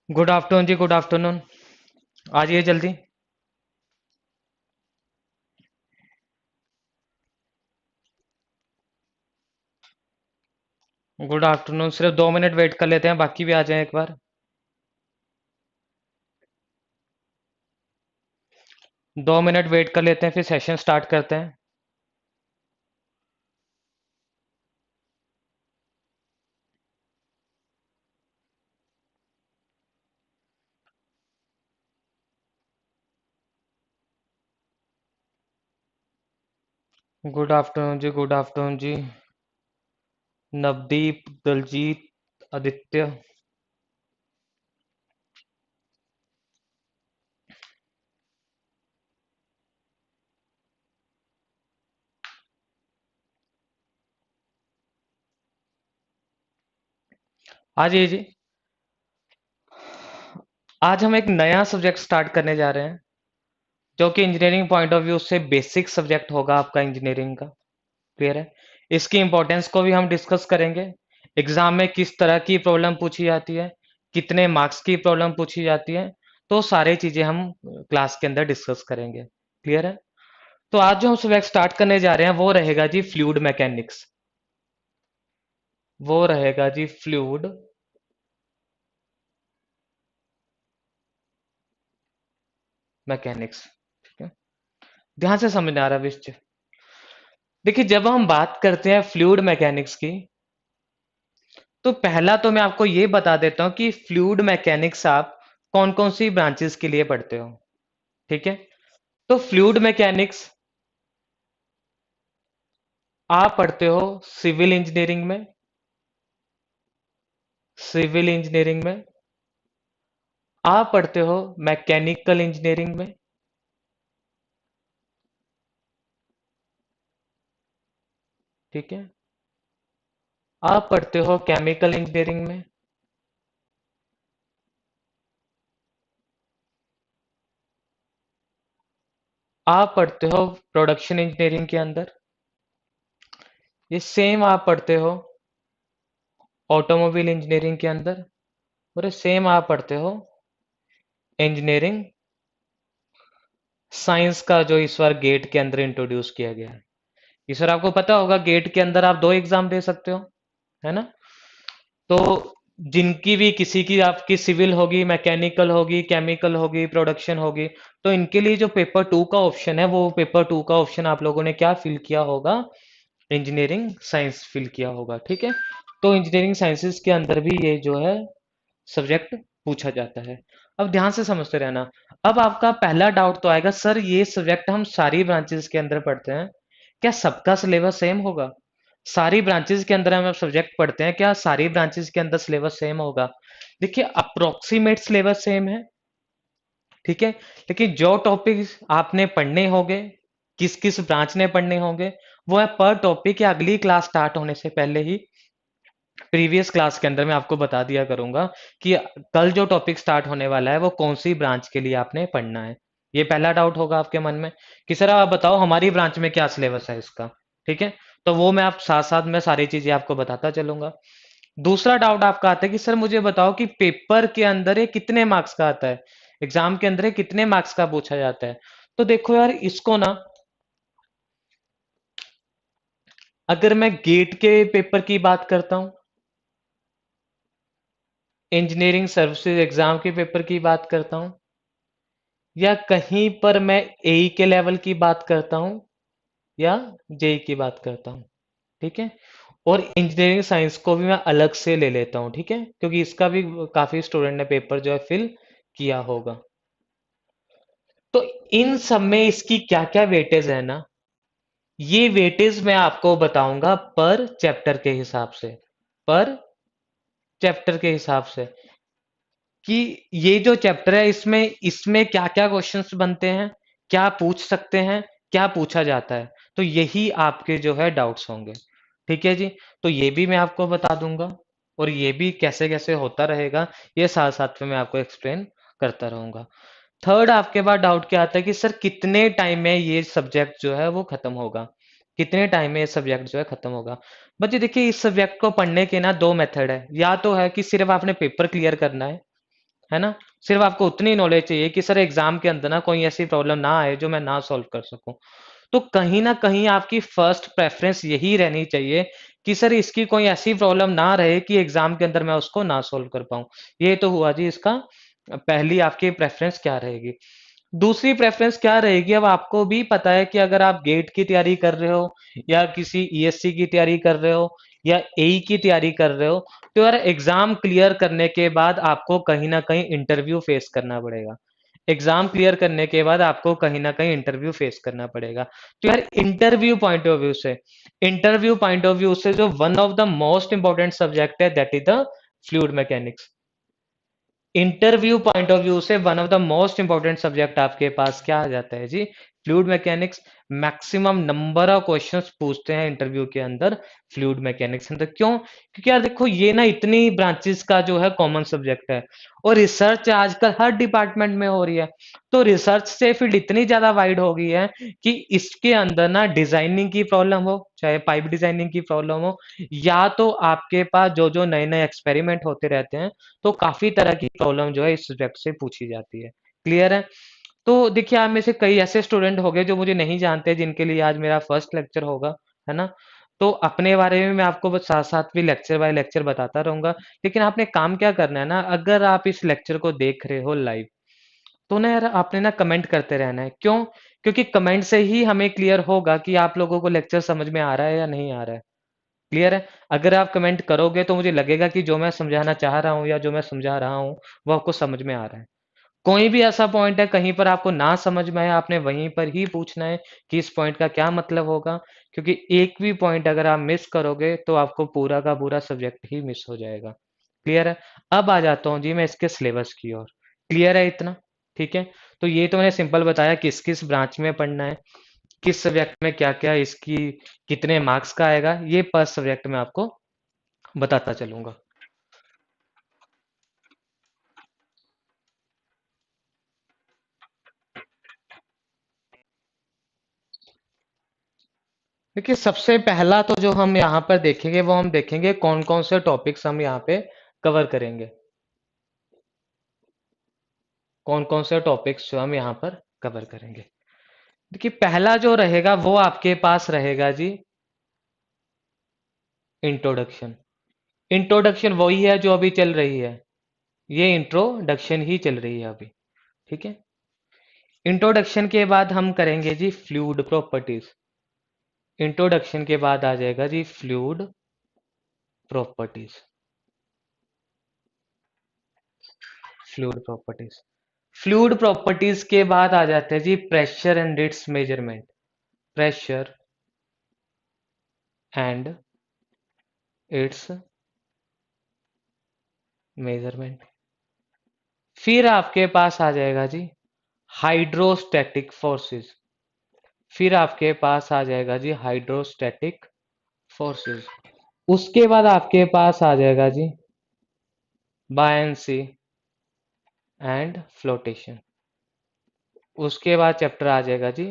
Good afternoon जी, good afternoon. आ जाइए जल्दी। Good afternoon. सिर्फ 2 मिनट वेट कर लेते हैं, बाकी भी आ जाएं एक बार। 2 मिनट वेट कर लेते हैं, फिर सेशन स्टार्ट करते हैं। गुड आफ्टरनून जी, गुड आफ्टरनून जी। नवदीप, दलजीत, आदित्य। आ जाइए जी। आज हम एक नया सब्जेक्ट स्टार्ट करने जा रहे हैं, जो कि इंजीनियरिंग पॉइंट ऑफ व्यू से बेसिक सब्जेक्ट होगा आपका इंजीनियरिंग का। क्लियर है? इसकी इंपॉर्टेंस को भी हम डिस्कस करेंगे। एग्जाम में किस तरह की प्रॉब्लम पूछी जाती है, कितने मार्क्स की प्रॉब्लम पूछी जाती है, तो सारी चीजें हम क्लास के अंदर डिस्कस करेंगे। क्लियर है? तो आज जो हम सब्जेक्ट स्टार्ट करने जा रहे हैं वो रहेगा जी फ्लूइड मैकेनिक्स। वो रहेगा जी फ्लूइड मैकेनिक्स। ठीक है? ध्यान से समझ आ रहा है विषय। देखिए, जब हम बात करते हैं फ्लूइड मैकेनिक्स की, तो पहला तो मैं आपको ये बता देता हूं कि फ्लूइड मैकेनिक्स आप कौन कौन सी ब्रांचेस के लिए पढ़ते हो। ठीक है? तो फ्लूइड मैकेनिक्स आप पढ़ते हो सिविल इंजीनियरिंग में। सिविल इंजीनियरिंग में आप पढ़ते हो मैकेनिकल इंजीनियरिंग में। ठीक है? आप पढ़ते हो केमिकल इंजीनियरिंग में। आप पढ़ते हो प्रोडक्शन इंजीनियरिंग के अंदर। ये सेम आप पढ़ते हो ऑटोमोबाइल इंजीनियरिंग के अंदर। और ये सेम आप पढ़ते हो इंजीनियरिंग साइंस का, जो इस बार गेट के अंदर इंट्रोड्यूस किया गया है। इस बार आपको पता होगा गेट के अंदर आप दो एग्जाम दे सकते हो, है ना? तो जिनकी भी, किसी की आपकी सिविल होगी, मैकेनिकल होगी, केमिकल होगी, प्रोडक्शन होगी, तो इनके लिए जो पेपर टू का ऑप्शन है, वो पेपर टू का ऑप्शन आप लोगों ने क्या फिल किया होगा? इंजीनियरिंग साइंस फिल किया होगा। ठीक है? तो इंजीनियरिंग साइंसेस के अंदर भी ये जो है सब्जेक्ट पूछा जाता है। अब ध्यान से समझते रहना। अब आपका पहला डाउट तो आएगा, सर ये सब्जेक्ट हम सारी ब्रांचेस के अंदर पढ़ते हैं, क्या सबका सिलेबस सेम होगा? सारी ब्रांचेस के अंदर हम सब्जेक्ट पढ़ते हैं, क्या सारी ब्रांचेस के अंदर सिलेबस सेम होगा? देखिए, अप्रोक्सीमेट सिलेबस सेम है। ठीक है? लेकिन जो टॉपिक आपने पढ़ने होंगे, किस किस ब्रांच ने पढ़ने होंगे, वो है पर टॉपिक या अगली क्लास स्टार्ट होने से पहले ही प्रीवियस क्लास के अंदर मैं आपको बता दिया करूंगा कि कल जो टॉपिक स्टार्ट होने वाला है वो कौन सी ब्रांच के लिए आपने पढ़ना है। ये पहला डाउट होगा आपके मन में कि सर आप बताओ हमारी ब्रांच में क्या सिलेबस है इसका। ठीक है? तो वो मैं आप साथ साथ में सारी चीजें आपको बताता चलूंगा। दूसरा डाउट आपका आता है कि सर मुझे बताओ कि पेपर के अंदर ये कितने मार्क्स का आता है, एग्जाम के अंदर ये कितने मार्क्स का पूछा जाता है। तो देखो यार, इसको ना, अगर मैं गेट के पेपर की बात करता हूं, इंजीनियरिंग सर्विसेज एग्जाम के पेपर की बात करता हूं, या कहीं पर मैं एई के लेवल की बात करता हूं, या जेई की बात करता हूं। ठीक है? और इंजीनियरिंग साइंस को भी मैं अलग से ले लेता हूं। ठीक है? क्योंकि इसका भी काफी स्टूडेंट ने पेपर जो है फिल किया होगा। तो इन सब में इसकी क्या क्या वेटेज है ना, ये वेटेज मैं आपको बताऊंगा पर चैप्टर के हिसाब से। पर चैप्टर के हिसाब से कि ये जो चैप्टर है, इसमें इसमें क्या क्या क्वेश्चंस बनते हैं, क्या पूछ सकते हैं, क्या पूछा जाता है। तो यही आपके जो है डाउट्स होंगे। ठीक है जी? तो ये भी मैं आपको बता दूंगा, और ये भी कैसे कैसे होता रहेगा, ये साथ साथ में मैं आपको एक्सप्लेन करता रहूंगा। थर्ड आपके पास डाउट क्या आता है कि सर कितने टाइम में ये सब्जेक्ट जो है वो खत्म होगा, कितने टाइम में ये सब्जेक्ट जो है खत्म होगा। बच्चे देखिए, इस सब्जेक्ट को पढ़ने के ना दो मेथड है। या तो है कि सिर्फ आपने पेपर क्लियर करना है, है ना? सिर्फ आपको उतनी नॉलेज चाहिए कि सर एग्जाम के अंदर ना कोई ऐसी प्रॉब्लम ना आए जो मैं ना सॉल्व कर सकूं। तो कहीं ना कहीं आपकी फर्स्ट प्रेफरेंस यही रहनी चाहिए कि सर इसकी कोई ऐसी प्रॉब्लम ना रहे कि एग्जाम के अंदर मैं उसको ना सॉल्व कर पाऊं। ये तो हुआ जी इसका पहली आपकी प्रेफरेंस क्या रहेगी। दूसरी प्रेफरेंस क्या रहेगी, अब आपको भी पता है कि अगर आप गेट की तैयारी कर रहे हो या किसी ईएससी की तैयारी कर रहे हो या एई की तैयारी कर रहे हो, तो यार एग्जाम क्लियर करने के बाद आपको कहीं ना कहीं इंटरव्यू फेस करना पड़ेगा। एग्जाम क्लियर करने के बाद आपको कहीं ना कहीं इंटरव्यू फेस करना पड़ेगा। तो यार इंटरव्यू पॉइंट ऑफ व्यू से जो one of the most important subject है that is the fluid mechanics. Interview point of view से one of the most important subject आपके पास क्या आ जाता है जी, fluid mechanics. Maximum number of questions पूछते हैं इंटरव्यू के अंदर फ्लूइड मैकेनिक्स अंदर। क्यों? क्योंकि यार देखो ये ना इतनी ब्रांचेस का जो है कॉमन सब्जेक्ट है और रिसर्च आजकल हर डिपार्टमेंट में हो रही है। तो रिसर्च से फील्ड इतनी ज्यादा वाइड हो गई है कि इसके अंदर ना डिजाइनिंग की प्रॉब्लम हो, चाहे पाइप डिजाइनिंग की प्रॉब्लम हो, या तो आपके पास जो जो नए नए एक्सपेरिमेंट होते रहते हैं, तो काफी तरह की प्रॉब्लम जो है इस सब्जेक्ट से पूछी जाती है। क्लियर है? तो देखिए आप में से कई ऐसे स्टूडेंट हो गए जो मुझे नहीं जानते, जिनके लिए आज मेरा फर्स्ट लेक्चर होगा, है ना? तो अपने बारे में मैं आपको बस साथ साथ भी लेक्चर बाय लेक्चर बताता रहूंगा। लेकिन आपने काम क्या करना है ना, अगर आप इस लेक्चर को देख रहे हो लाइव, तो ना यार आपने ना कमेंट करते रहना है। क्यों? क्योंकि कमेंट से ही हमें क्लियर होगा कि आप लोगों को लेक्चर समझ में आ रहा है या नहीं आ रहा है। क्लियर है? अगर आप कमेंट करोगे तो मुझे लगेगा कि जो मैं समझाना चाह रहा हूँ या जो मैं समझा रहा हूँ वो आपको समझ में आ रहा है। कोई भी ऐसा पॉइंट है कहीं पर आपको ना समझ में आया, आपने वहीं पर ही पूछना है कि इस पॉइंट का क्या मतलब होगा। क्योंकि एक भी पॉइंट अगर आप मिस करोगे तो आपको पूरा का पूरा सब्जेक्ट ही मिस हो जाएगा। क्लियर है? अब आ जाता हूँ जी मैं इसके सिलेबस की ओर। क्लियर है इतना? ठीक है। तो ये तो मैंने सिंपल बताया किस किस ब्रांच में पढ़ना है, किस सब्जेक्ट में क्या क्या इसकी कितने मार्क्स का आएगा, ये पर सब्जेक्ट में आपको बताता चलूंगा। देखिए सबसे पहला तो जो हम यहाँ पर देखेंगे वो हम देखेंगे कौन कौन से टॉपिक्स हम यहाँ पे कवर करेंगे। कौन कौन से टॉपिक्स जो हम यहाँ पर कवर करेंगे। देखिए पहला जो रहेगा वो आपके पास रहेगा जी इंट्रोडक्शन। इंट्रोडक्शन वही है जो अभी चल रही है, ये इंट्रोडक्शन ही चल रही है अभी। ठीक है। इंट्रोडक्शन के बाद हम करेंगे जी फ्लूइड प्रॉपर्टीज। इंट्रोडक्शन के बाद आ जाएगा जी fluid properties. Fluid properties. Fluid properties के बाद आ जाते हैं जी pressure and its measurement. Pressure and its measurement. फिर आपके पास आ जाएगा जी हाइड्रोस्टैटिक फोर्सेस। फिर आपके पास आ जाएगा जी हाइड्रोस्टैटिक फोर्सेस। उसके बाद आपके पास आ जाएगा जी बायंसी एंड फ्लोटेशन। उसके बाद चैप्टर आ जाएगा जी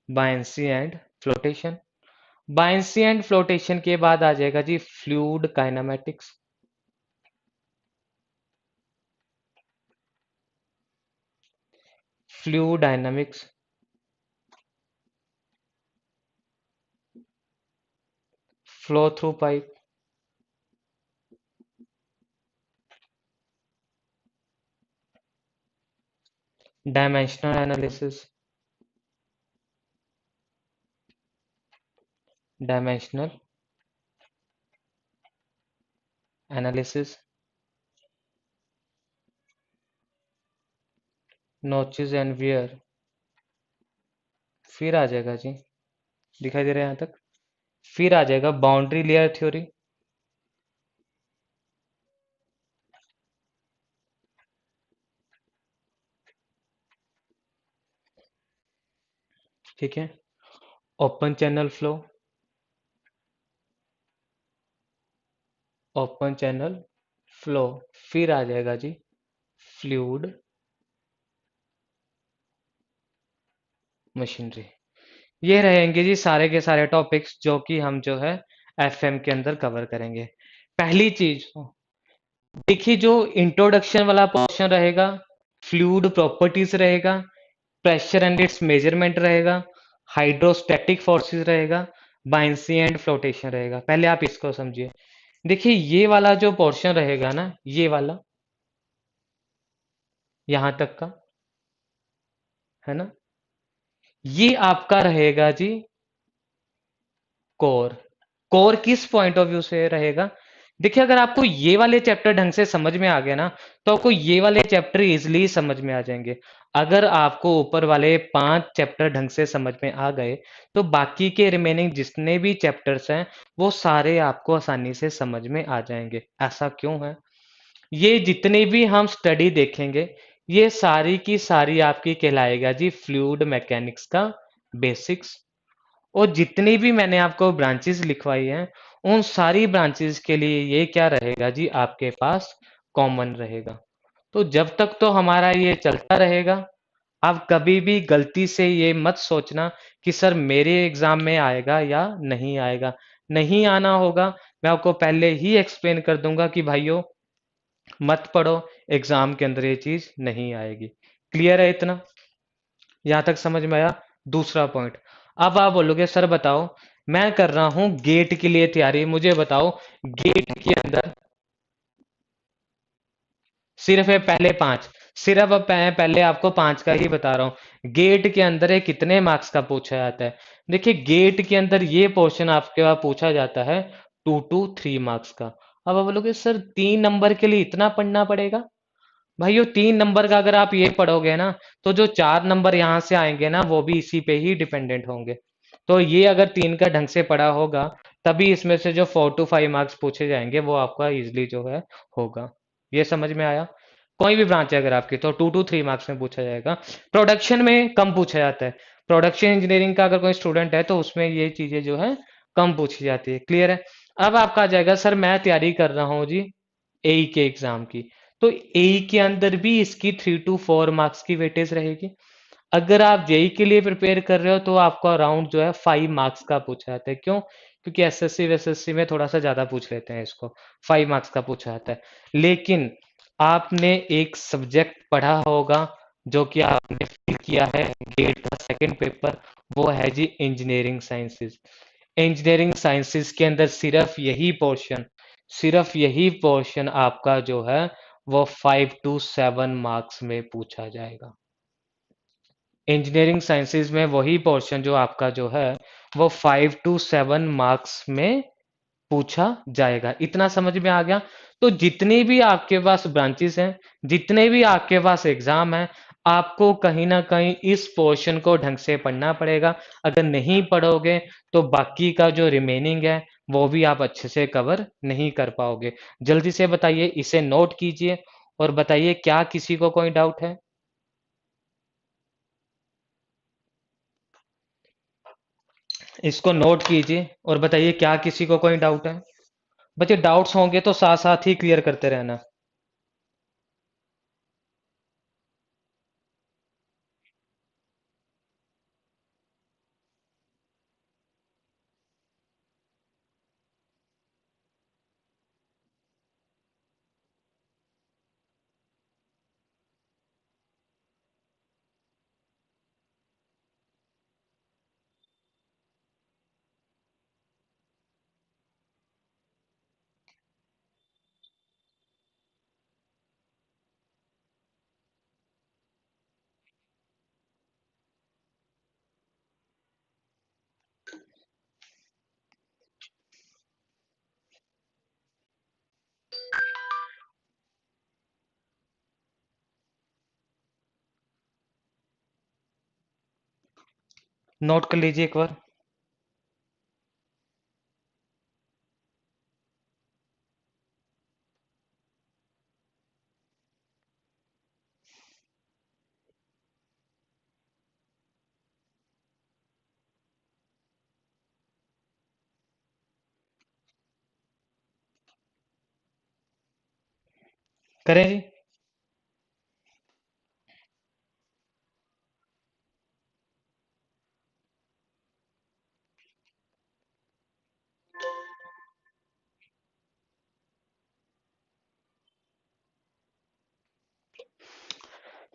buoyancy and floatation. Buoyancy and floatation के बाद आ जाएगा जी fluid kinematics. Fluid dynamics. Flow through pipe. Dimensional analysis. Dimensional analysis. Notches and weir. फिर आ जाएगा जी, दिखाई दे रहा है यहाँ तक? फिर आ जाएगा बाउंड्री लेयर थ्योरी। ठीक है। Open channel flow. Open channel flow. फिर आ जाएगा जी फ्लूइड मशीनरी। ये रहेंगे जी सारे के सारे टॉपिक्स जो कि हम जो है एफएम के अंदर कवर करेंगे। पहली चीज देखिए जो इंट्रोडक्शन वाला पोर्शन रहेगा, फ्लूइड प्रॉपर्टीज रहेगा, प्रेशर एंड इट्स मेजरमेंट रहेगा, हाइड्रोस्टैटिक फोर्सेस रहेगा, बायंसी एंड फ्लोटेशन रहेगा। पहले आप इसको समझिए। देखिए ये वाला जो पोर्शन रहेगा ना, ये वाला यहां तक का, है ना, ये आपका रहेगा जी कोर। कोर किस पॉइंट ऑफ व्यू से रहेगा? देखिए अगर आपको ये वाले चैप्टर ढंग से समझ में आ गया ना, तो आपको ये वाले चैप्टर इजिली समझ में आ जाएंगे। अगर आपको ऊपर वाले 5 चैप्टर ढंग से समझ में आ गए, तो बाकी के रिमेनिंग जितने भी चैप्टर्स हैं, वो सारे आपको आसानी से समझ में आ जाएंगे। ऐसा क्यों है? ये जितने भी हम स्टडी देखेंगे, ये सारी की सारी आपकी कहलाएगा जी फ्लूइड मैकेनिक्स का बेसिक्स। और जितनी भी मैंने आपको ब्रांचेस लिखवाई हैं, उन सारी ब्रांचेस के लिए ये क्या रहेगा जी आपके पास कॉमन रहेगा। तो जब तक तो हमारा ये चलता रहेगा, आप कभी भी गलती से ये मत सोचना कि सर मेरे एग्जाम में आएगा या नहीं आएगा। नहीं आना होगा, मैं आपको पहले ही एक्सप्लेन कर दूंगा कि भाइयों मत पढ़ो, एग्जाम के अंदर ये चीज नहीं आएगी। क्लियर है इतना? यहां तक समझ में आया? दूसरा पॉइंट, अब आप बोलोगे सर बताओ, मैं कर रहा हूं गेट के लिए तैयारी, मुझे बताओ गेट के अंदर सिर्फ है पहले 5, सिर्फ अब मैं पहले आपको 5 का ही बता रहा हूं। गेट के अंदर ये कितने मार्क्स का पूछा जाता है? देखिए गेट के अंदर ये पोर्शन आपके पास पूछा जाता है 2 to 3 मार्क्स का। अब आप बोलोगे सर 3 नंबर के लिए इतना पढ़ना पड़ेगा? भाइयों 3 नंबर का अगर आप ये पढ़ोगे ना, तो जो 4 नंबर यहाँ से आएंगे ना, वो भी इसी पे ही डिपेंडेंट होंगे। तो ये अगर 3 का ढंग से पढ़ा होगा, तभी इसमें से जो 4 to 5 मार्क्स पूछे जाएंगे वो आपका इजिली जो है होगा। ये समझ में आया? कोई भी ब्रांच है अगर आपकी, तो 2 to 3 मार्क्स में पूछा जाएगा। प्रोडक्शन में कम पूछा जाता है। प्रोडक्शन इंजीनियरिंग का अगर कोई स्टूडेंट है, तो उसमें ये चीजें जो है कम पूछी जाती है। क्लियर है? अब आपका आ जाएगा सर मैं तैयारी कर रहा हूँ जी एई के एग्जाम की, तो एई के अंदर भी इसकी 3 to 4 मार्क्स की वेटेज रहेगी। अगर आप जेई के लिए प्रिपेयर कर रहे हो, तो आपको अराउंड जो है 5 मार्क्स का पूछा जाता है। क्यों? क्योंकि एसएससी वेसएससी में थोड़ा सा ज्यादा पूछ लेते हैं इसको, 5 मार्क्स का पूछा जाता है। लेकिन आपने एक सब्जेक्ट पढ़ा होगा जो कि आपने फील किया है गेट का सेकंड पेपर, वो है जी इंजीनियरिंग साइंसेज। इंजीनियरिंग साइंसेज के अंदर सिर्फ यही पोर्शन आपका जो है वो 5 to 7 मार्क्स में पूछा जाएगा। इंजीनियरिंग साइंसेज में वही पोर्शन जो आपका जो है वो 5 to 7 मार्क्स में पूछा जाएगा। इतना समझ में आ गया? तो जितने भी आपके पास ब्रांचेस हैं, जितने भी आपके पास एग्जाम है, आपको कहीं ना कहीं इस पोर्शन को ढंग से पढ़ना पड़ेगा। अगर नहीं पढ़ोगे, तो बाकी का जो रिमेनिंग है वो भी आप अच्छे से कवर नहीं कर पाओगे। जल्दी से बताइए, इसे नोट कीजिए और बताइए क्या किसी को कोई डाउट है? इसको नोट कीजिए और बताइए क्या किसी को कोई डाउट है? बच्चे डाउट्स होंगे तो साथ साथ ही क्लियर करते रहना। नोट कर लीजिए एक बार। करें जी?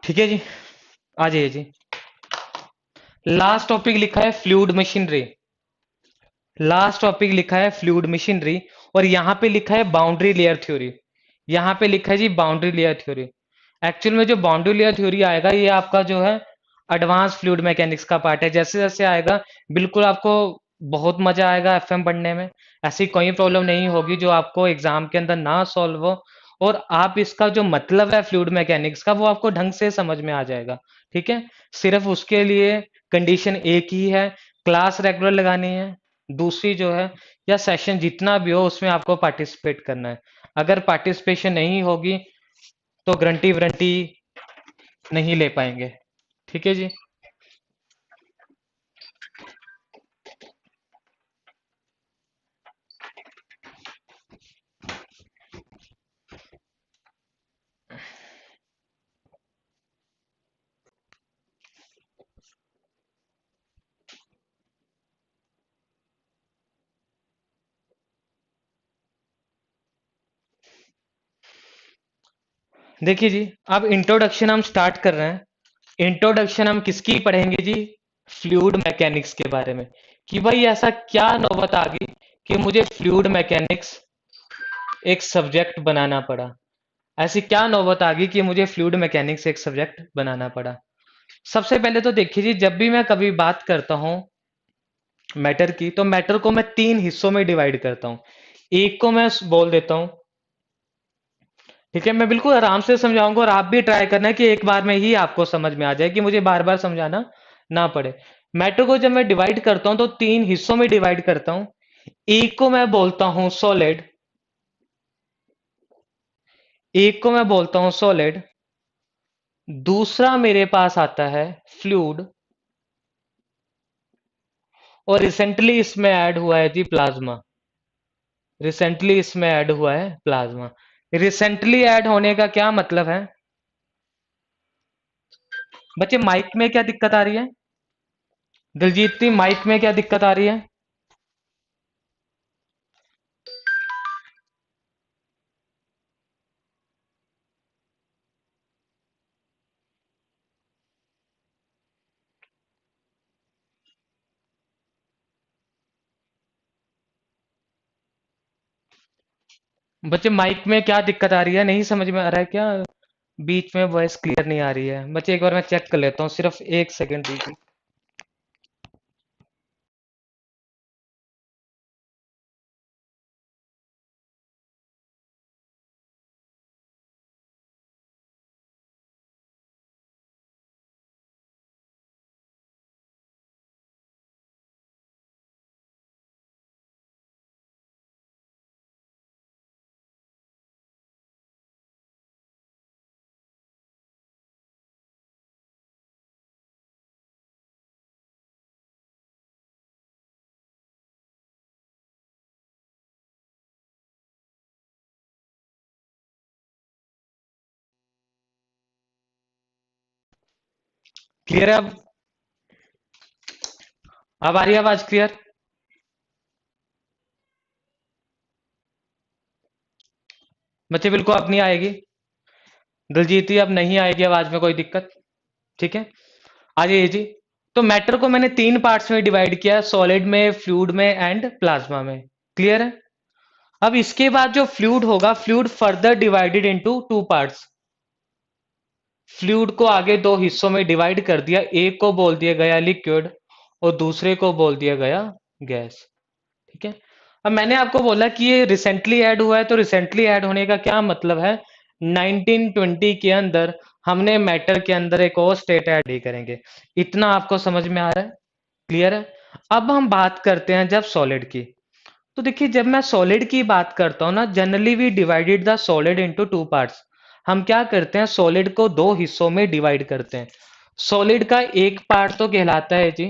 ठीक है जी, आ जाइए जी। लास्ट टॉपिक लिखा है फ्लूइड मशीनरी। लास्ट टॉपिक लिखा है फ्लूइड मशीनरी, और यहां पे लिखा है बाउंड्री लेयर थ्योरी। यहां पे लिखा है जी बाउंड्री लेयर थ्योरी। एक्चुअल में जो बाउंड्री लेयर थ्योरी आएगा, ये आपका जो है एडवांस फ्लूइड मैकेनिक्स का पार्ट है। जैसे जैसे आएगा बिल्कुल आपको बहुत मजा आएगा एफएम पढ़ने में। ऐसी कोई प्रॉब्लम नहीं होगी जो आपको एग्जाम के अंदर ना सॉल्व हो, और आप इसका जो मतलब है फ्लूइड मैकेनिक्स का, वो आपको ढंग से समझ में आ जाएगा। ठीक है, सिर्फ उसके लिए कंडीशन एक ही है, क्लास रेगुलर लगानी है। दूसरी जो है, या सेशन जितना भी हो उसमें आपको पार्टिसिपेट करना है। अगर पार्टिसिपेशन नहीं होगी तो गारंटी वारंटी नहीं ले पाएंगे। ठीक है जी। देखिए जी, अब इंट्रोडक्शन हम स्टार्ट कर रहे हैं। इंट्रोडक्शन हम किसकी पढ़ेंगे जी? फ्लूइड मैकेनिक्स के बारे में। कि भाई ऐसा क्या नौबत आ गई कि मुझे फ्लूइड मैकेनिक्स एक सब्जेक्ट बनाना पड़ा। ऐसी क्या नौबत आ गई कि मुझे फ्लूइड मैकेनिक्स एक सब्जेक्ट बनाना पड़ा। सबसे पहले तो देखिए जी, जब भी मैं कभी बात करता हूं मैटर की, तो मैटर को मैं तीन हिस्सों में डिवाइड करता हूं। एक को मैं बोल देता हूं, ठीक है, मैं बिल्कुल आराम से समझाऊंगा, और आप भी ट्राई करना है कि एक बार में ही आपको समझ में आ जाए, कि मुझे बार बार समझाना ना पड़े। मैटर को जब मैं डिवाइड करता हूं तो तीन हिस्सों में डिवाइड करता हूं। एक को मैं बोलता हूं सॉलिड, एक को मैं बोलता हूं सॉलिड, दूसरा मेरे पास आता है फ्लूइड, और रिसेंटली इसमें ऐड हुआ है जी प्लाज्मा। रिसेंटली इसमें ऐड हुआ है प्लाज्मा। रिसेंटली ऐड होने का क्या मतलब है? बच्चे माइक में क्या दिक्कत आ रही है? दिलजीत जी, माइक में क्या दिक्कत आ रही है? बच्चे माइक में क्या दिक्कत आ रही है? नहीं समझ में आ रहा है क्या? बीच में वॉइस क्लियर नहीं आ रही है। बच्चे एक बार मैं चेक कर लेता हूँ, सिर्फ एक सेकंड दीजिए। क्लियर है अब? अब आ रही है आवाज क्लियर? बच्चे बिल्कुल अब नहीं आएगी। दिलजीत जी, अब नहीं आएगी आवाज में कोई दिक्कत? ठीक है, आ जाइए जी। तो मैटर को मैंने तीन पार्ट्स में डिवाइड किया, सॉलिड में, फ्लूइड में एंड प्लाज्मा में। क्लियर है? अब इसके बाद जो फ्लूइड होगा, fluid further divided into two parts. Fluid को आगे दो हिस्सों में डिवाइड कर दिया, एक को बोल दिया गया लिक्विड और दूसरे को बोल दिया गया गैस। ठीक है, अब मैंने आपको बोला कि ये रिसेंटली ऐड हुआ है, तो रिसेंटली ऐड होने का क्या मतलब है? 1920 के अंदर हमने मैटर के अंदर एक और स्टेट ऐड ही करेंगे। इतना आपको समझ में आ रहा है? क्लियर है? अब हम बात करते हैं जब सॉलिड की। तो देखिए, जब मैं सॉलिड की बात करता हूं ना, generally we divided the solid into two parts. हम क्या करते हैं, सॉलिड को दो हिस्सों में डिवाइड करते हैं। सॉलिड का एक पार्ट तो कहलाता है जी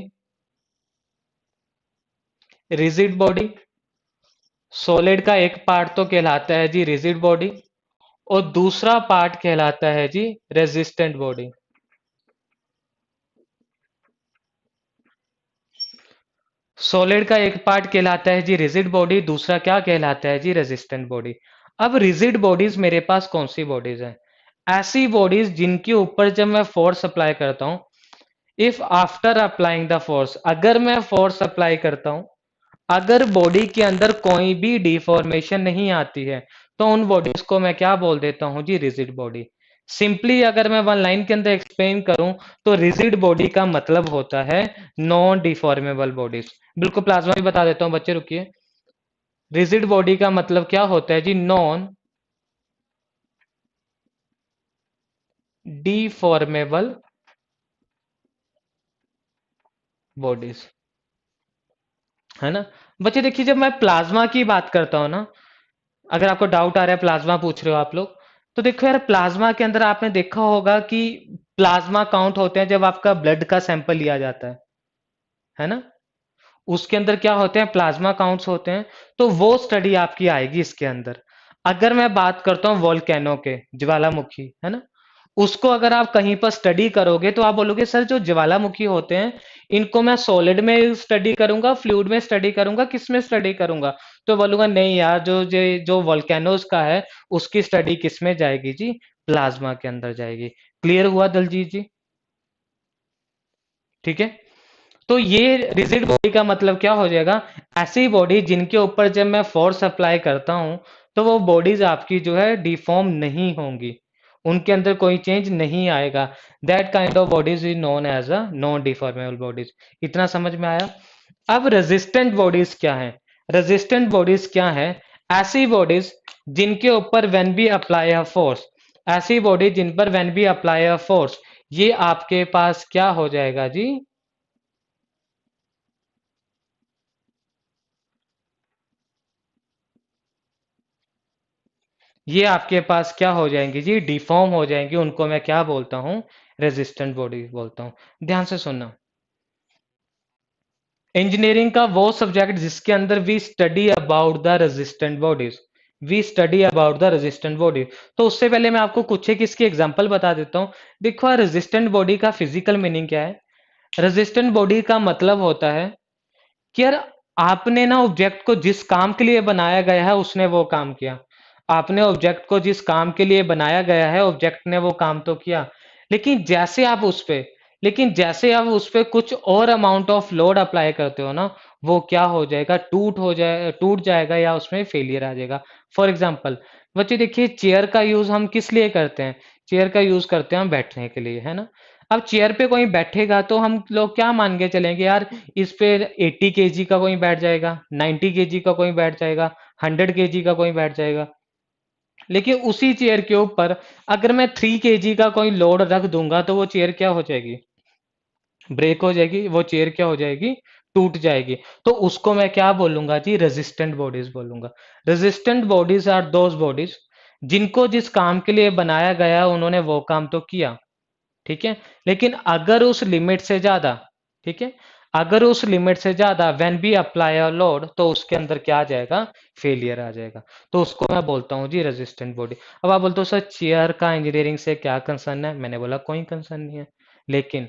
रिजिड बॉडी। सॉलिड का एक पार्ट तो कहलाता है जी रिजिड बॉडी, और दूसरा पार्ट कहलाता है जी रेजिस्टेंट बॉडी। सॉलिड का एक पार्ट कहलाता है जी रिजिड बॉडी, दूसरा क्या कहलाता है जी रेजिस्टेंट बॉडी। अब रिजिड बॉडीज मेरे पास कौन सी बॉडीज हैं? ऐसी बॉडीज जिनके ऊपर जब मैं फोर्स अप्लाई करता हूं, if after applying the force, अगर मैं फोर्स अप्लाई करता हूं, अगर बॉडी के अंदर कोई भी डिफॉर्मेशन नहीं आती है, तो उन बॉडीज को मैं क्या बोल देता हूं जी, रिजिड बॉडी। सिंपली अगर मैं वन लाइन के अंदर एक्सप्लेन करूं, तो रिजिड बॉडी का मतलब होता है नॉन डिफॉर्मेबल बॉडीज। बिल्कुल प्लाज्मा भी बता देता हूं बच्चे, रुकिए। रिजिड बॉडी का मतलब क्या होता है जी, नॉन डिफॉर्मेबल बॉडीज, है ना। बच्चे देखिए, जब मैं प्लाज्मा की बात करता हूं ना, अगर आपको डाउट आ रहा है, प्लाज्मा पूछ रहे हो आप लोग, तो देखो यार, प्लाज्मा के अंदर आपने देखा होगा कि प्लाज्मा काउंट होते हैं जब आपका ब्लड का सैंपल लिया जाता है ना। उसके अंदर क्या होते हैं, प्लाज्मा काउंट्स होते हैं। तो वो स्टडी आपकी आएगी इसके अंदर। अगर मैं बात करता हूँ वोल्केनो के, ज्वालामुखी, है ना, उसको अगर आप कहीं पर स्टडी करोगे तो आप बोलोगे सर जो ज्वालामुखी होते हैं, इनको मैं सॉलिड में स्टडी करूंगा, फ्लूइड में स्टडी करूंगा, किस में स्टडी करूंगा? तो बोलूंगा नहीं यार, जो वोल्केनोज का है, उसकी स्टडी किस में जाएगी जी, प्लाज्मा के अंदर जाएगी। क्लियर हुआ दलजीत जी? ठीक है। तो ये रिजिड बॉडी का मतलब क्या हो जाएगा, ऐसी बॉडी जिनके ऊपर जब मैं फोर्स अप्लाई करता हूं, तो वो बॉडीज आपकी जो है डिफॉर्म नहीं होंगी, उनके अंदर कोई चेंज नहीं आएगा। That kind of bodies is known as a non deformable bodies. इतना समझ में आया? अब रेजिस्टेंट बॉडीज क्या है? रेजिस्टेंट बॉडीज क्या है? ऐसी बॉडीज जिनके ऊपर when we apply a force, ऐसी बॉडी जिन पर when we apply a force, ये आपके पास क्या हो जाएगा जी, ये आपके पास क्या हो जाएंगी जी, डिफॉर्म हो जाएंगी। उनको मैं क्या बोलता हूं, रेजिस्टेंट बॉडी बोलता हूं। ध्यान से सुनना, इंजीनियरिंग का वो सब्जेक्ट जिसके अंदर we study about the resistant bodies, we study about the resistant body. तो उससे पहले मैं आपको कुछ एक इसकी एग्जांपल बता देता हूं। देखो, रेजिस्टेंट बॉडी का फिजिकल मीनिंग क्या है? रेजिस्टेंट बॉडी का मतलब होता है कि यार, आपने ना ऑब्जेक्ट को जिस काम के लिए बनाया गया है उसने वो काम किया। आपने ऑब्जेक्ट को जिस काम के लिए बनाया गया है, ऑब्जेक्ट ने वो काम तो किया, लेकिन जैसे आप उस पे लेकिन जैसे आप उस पे कुछ और अमाउंट ऑफ लोड अप्लाई करते हो ना, वो क्या हो जाएगा, टूट जाएगा या उसमें फेलियर आ जाएगा। फॉर एग्जाम्पल बच्चे देखिए, चेयर का यूज हम किस लिए करते हैं? चेयर का यूज करते हैं हम बैठने के लिए, है ना। अब चेयर पे कोई बैठेगा तो हम लोग क्या मान के चलेंगे यार, इस पे 80 केजी का कोई बैठ जाएगा, 90 केजी का कोई बैठ जाएगा, 100 केजी का कोई बैठ जाएगा। लेकिन उसी चेयर के ऊपर अगर मैं 3 केजी का कोई लोड रख दूंगा, तो वो चेयर क्या हो जाएगी, ब्रेक हो जाएगी, वो चेयर क्या हो जाएगी, टूट जाएगी। तो उसको मैं क्या बोलूंगा जी, रेजिस्टेंट बॉडीज बोलूंगा। Resistant bodies are those bodies जिनको जिस काम के लिए बनाया गया उन्होंने वो काम तो किया, ठीक है, लेकिन अगर उस लिमिट से ज्यादा, ठीक है, अगर उस लिमिट से ज्यादा when we apply a load, तो उसके अंदर क्या आ जाएगा, फेलियर आ जाएगा। तो उसको मैं बोलता हूँ जी रेजिस्टेंट बॉडी। अब आप बोलते हो सर चेयर का इंजीनियरिंग से क्या कंसर्न है? मैंने बोला कोई कंसर्न नहीं है, लेकिन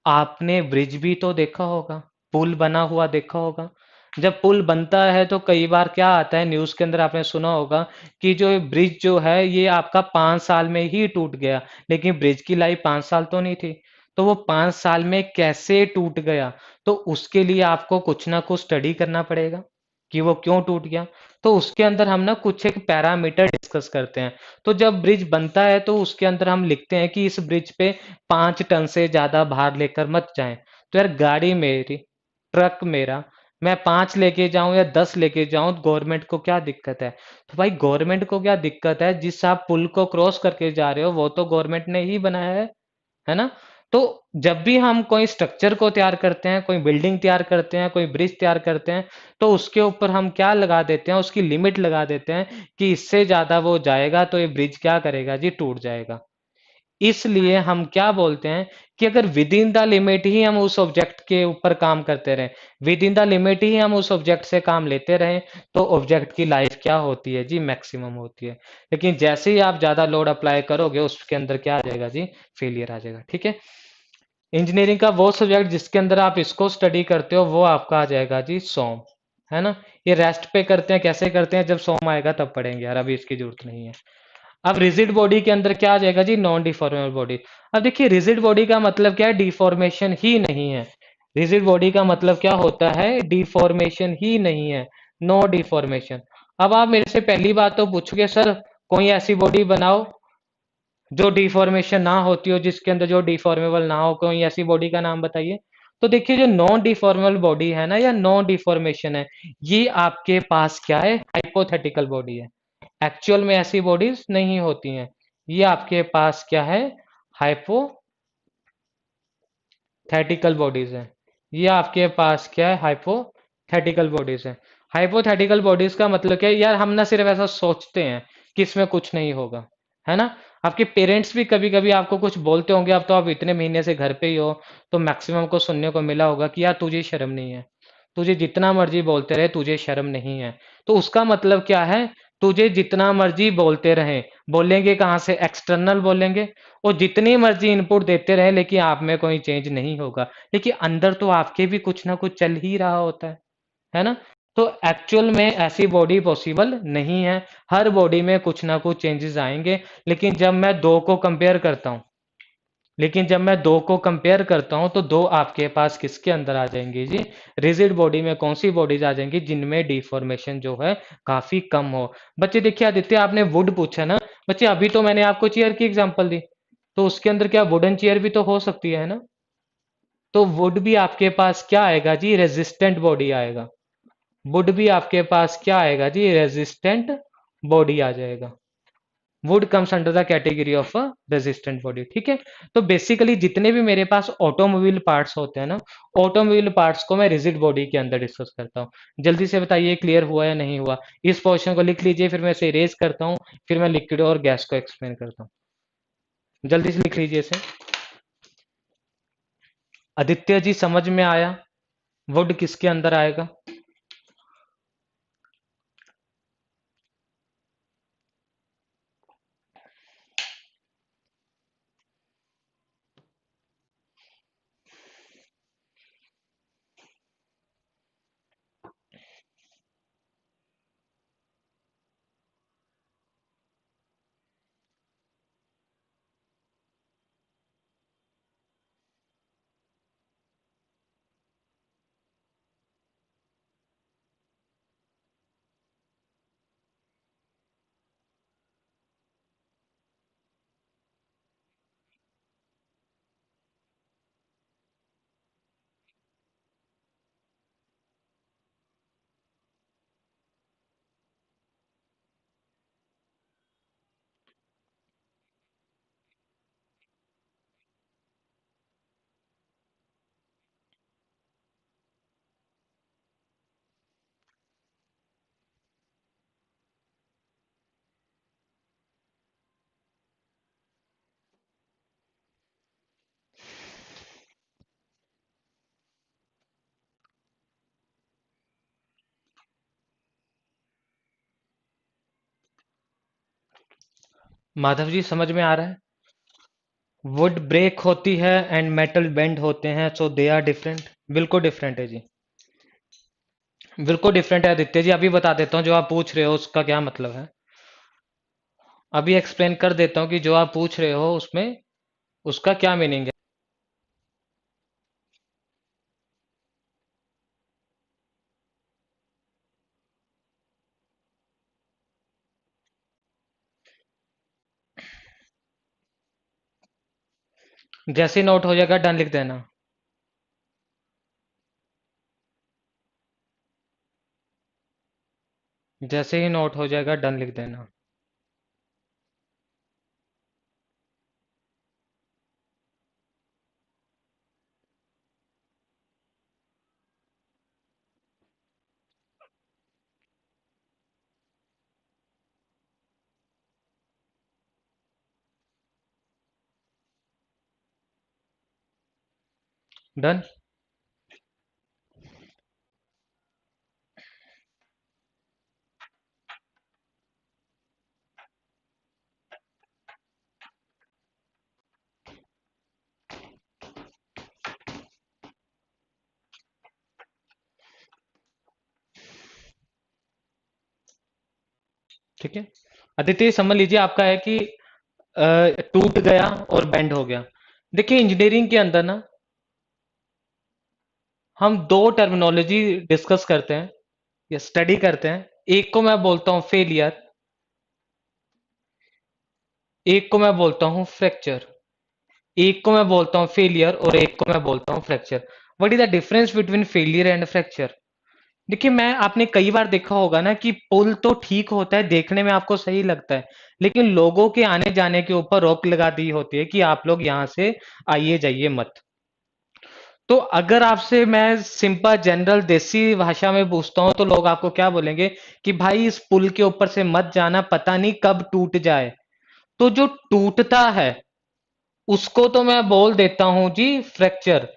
आपने ब्रिज भी तो देखा होगा, पुल बना हुआ देखा होगा। जब पुल बनता है तो कई बार क्या आता है, न्यूज के अंदर आपने सुना होगा कि जो ब्रिज जो है ये आपका 5 साल में ही टूट गया, लेकिन ब्रिज की लाइफ 5 साल तो नहीं थी। तो वो 5 साल में कैसे टूट गया, तो उसके लिए आपको कुछ ना कुछ स्टडी करना पड़ेगा कि वो क्यों टूट गया। तो उसके अंदर हम ना कुछ एक पैरामीटर डिस्कस करते हैं। तो जब ब्रिज बनता है तो उसके अंदर हम लिखते हैं कि इस ब्रिज पे 5 टन से ज्यादा भार लेकर मत जाएं। तो यार, गाड़ी मेरी, ट्रक मेरा, मैं 5 लेके जाऊं या 10 लेके जाऊं, गवर्नमेंट को क्या दिक्कत है? तो भाई गवर्नमेंट को क्या दिक्कत है, जिस आप पुल को क्रॉस करके जा रहे हो वो तो गवर्नमेंट ने ही बनाया है ना। तो जब भी हम कोई स्ट्रक्चर को तैयार करते हैं, कोई बिल्डिंग तैयार करते हैं, कोई ब्रिज तैयार करते हैं, तो उसके ऊपर हम क्या लगा देते हैं, उसकी लिमिट लगा देते हैं कि इससे ज्यादा वो जाएगा तो ये ब्रिज क्या करेगा जी, टूट जाएगा। इसलिए हम क्या बोलते हैं कि अगर विद इन द लिमिट ही हम उस ऑब्जेक्ट के ऊपर काम करते रहें, विद इन द लिमिट ही हम उस ऑब्जेक्ट से काम लेते रहें, तो ऑब्जेक्ट की लाइफ क्या होती है जी, मैक्सिमम होती है। लेकिन जैसे ही आप ज्यादा लोड अप्लाई करोगे, उसके अंदर क्या आ जाएगा जी, फेलियर आ जाएगा। ठीक है। इंजीनियरिंग का वो सब्जेक्ट जिसके अंदर आप इसको स्टडी करते हो, वो आपका आ जाएगा जी सोम, है ना। ये रेस्ट पे करते हैं, कैसे करते हैं, जब सोम आएगा तब पढ़ेंगे यार, अभी इसकी जरूरत नहीं है। अब रिजिड बॉडी के अंदर क्या आ जाएगा जी, नॉन डिफॉर्मेबल बॉडी। अब देखिए रिजिड बॉडी का मतलब क्या है, डिफॉर्मेशन ही नहीं है। रिजिड बॉडी का मतलब क्या होता है, डिफॉर्मेशन ही नहीं है, नो डिफॉर्मेशन। अब आप मेरे से पहली बात तो पूछोगे सर कोई ऐसी बॉडी बनाओ जो डिफॉर्मेशन ना होती हो, जिसके अंदर जो डिफॉर्मेबल ना हो, कोई ऐसी बॉडी का नाम बताइए। तो देखिए जो नॉन डिफॉर्मेबल बॉडी है ना, या नॉन डिफॉर्मेशन है, ये आपके पास क्या है, हाइपोथेटिकल बॉडी है। एक्चुअल में ऐसी बॉडीज नहीं होती हैं। ये आपके पास क्या है, हाइपोथेटिकल बॉडीज है। ये आपके पास क्या है, हाइपोथेटिकल बॉडीज है। हाइपोथेटिकल बॉडीज का मतलब क्या है यार, हम ना सिर्फ ऐसा सोचते हैं कि इसमें कुछ नहीं होगा, है ना। आपके पेरेंट्स भी कभी कभी आपको कुछ बोलते होंगे, अब तो आप इतने महीने से घर पे ही हो, तो मैक्सिमम को सुनने को मिला होगा कि यार तुझे शर्म नहीं है, तुझे जितना मर्जी बोलते रहे तुझे शर्म नहीं है। तो उसका मतलब क्या है, तुझे जितना मर्जी बोलते रहे, बोलेंगे कहाँ से, एक्सटर्नल बोलेंगे, और जितनी मर्जी इनपुट देते रहे लेकिन आप में कोई चेंज नहीं होगा, लेकिन अंदर तो आपके भी कुछ ना कुछ चल ही रहा होता है ना। तो एक्चुअल में ऐसी बॉडी पॉसिबल नहीं है। हर बॉडी में कुछ ना कुछ चेंजेस आएंगे, लेकिन जब मैं दो को कंपेयर करता हूं लेकिन जब मैं दो को कंपेयर करता हूं तो दो आपके पास किसके अंदर आ जाएंगी जी, रिजिड बॉडी में। कौन सी बॉडीज आ जाएंगी, जिनमें डिफॉर्मेशन जो है काफी कम हो। बच्चे देखिए आदित्य, आपने वुड पूछा ना, बच्चे अभी तो मैंने आपको चेयर की एग्जांपल दी, तो उसके अंदर क्या वुडन चेयर भी तो हो सकती है ना। तो वुड भी आपके पास क्या आएगा जी, रेजिस्टेंट बॉडी आएगा। वुड भी आपके पास क्या आएगा जी, रेजिस्टेंट बॉडी आ जाएगा। Would comes under the category of a resistant body, ठीक है। तो बेसिकली जितने भी मेरे पास ऑटोमोबाइल पार्ट्स होते हैं ना, ऑटोमोबाइल पार्ट्स को मैं रिजिड बॉडी के अंदर डिस्कस करता हूँ। जल्दी से बताइए क्लियर हुआ या नहीं हुआ। इस पोर्शन को लिख लीजिए, फिर मैं इसे इरेज करता हूँ, फिर मैं लिक्विड और गैस को एक्सप्लेन करता हूँ। जल्दी से लिख लीजिए इसे। आदित्य जी समझ में आया, वुड किसके अंदर आएगा। माधव जी समझ में आ रहा है। वुड ब्रेक होती है एंड मेटल बेंड होते हैं, सो दे आर डिफरेंट। बिल्कुल डिफरेंट है जी, बिल्कुल डिफरेंट है आदित्य जी। अभी बता देता हूँ जो आप पूछ रहे हो उसका क्या मतलब है। अभी एक्सप्लेन कर देता हूँ कि जो आप पूछ रहे हो उसमें उसका क्या मीनिंग है। जैसे ही नोट हो जाएगा डन लिख देना। जैसे ही नोट हो जाएगा डन लिख देना। डन। ठीक है। आदित्य समझ लीजिए आपका है कि टूट गया और बेंड हो गया। देखिए इंजीनियरिंग के अंदर ना हम दो टर्मिनोलॉजी डिस्कस करते हैं या स्टडी करते हैं। एक को मैं बोलता हूं फेलियर, एक को मैं बोलता हूं फ्रैक्चर। एक को मैं बोलता हूं फेलियर और एक को मैं बोलता हूं fracture. What is the difference between failure and fracture? देखिए मैं आपने कई बार देखा होगा ना कि पुल तो ठीक होता है, देखने में आपको सही लगता है, लेकिन लोगों के आने जाने के ऊपर रोक लगा दी होती है कि आप लोग यहां से आइए जाइए मत। तो अगर आपसे मैं सिंपल जनरल देसी भाषा में पूछता हूं तो लोग आपको क्या बोलेंगे कि भाई इस पुल के ऊपर से मत जाना, पता नहीं कब टूट जाए। तो जो टूटता है उसको तो मैं बोल देता हूं जी फ्रैक्चर,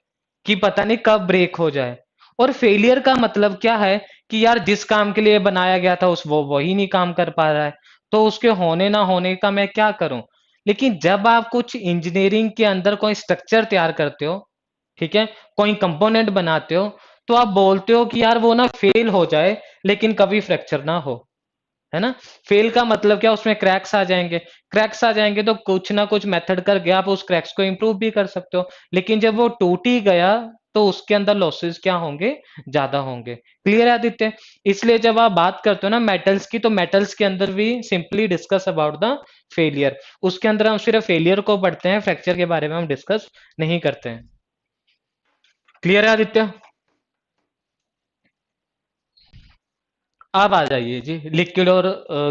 कि पता नहीं कब ब्रेक हो जाए। और फेलियर का मतलब क्या है कि यार जिस काम के लिए बनाया गया था उस वो वही नहीं काम कर पा रहा है, तो उसके होने ना होने का मैं क्या करूं। लेकिन जब आप कुछ इंजीनियरिंग के अंदर कोई स्ट्रक्चर तैयार करते हो, ठीक है, कोई कंपोनेंट बनाते हो, तो आप बोलते हो कि यार वो ना फेल हो जाए लेकिन कभी फ्रैक्चर ना हो, है ना। फेल का मतलब क्या, उसमें क्रैक्स आ जाएंगे। क्रैक्स आ जाएंगे तो कुछ ना कुछ मेथड करके आप उस क्रैक्स को इंप्रूव भी कर सकते हो। लेकिन जब वो टूट ही गया तो उसके अंदर लॉसेस क्या होंगे, ज्यादा होंगे। क्लियर है आदित्य? इसलिए जब आप बात करते हो ना मेटल्स की, तो मेटल्स के अंदर भी simply discuss about the failure. उसके अंदर हम सिर्फ फेलियर को पढ़ते हैं, फ्रैक्चर के बारे में हम डिस्कस नहीं करते हैं। क्लियर है आदित्य? अब आ जाइए जी लिक्विड और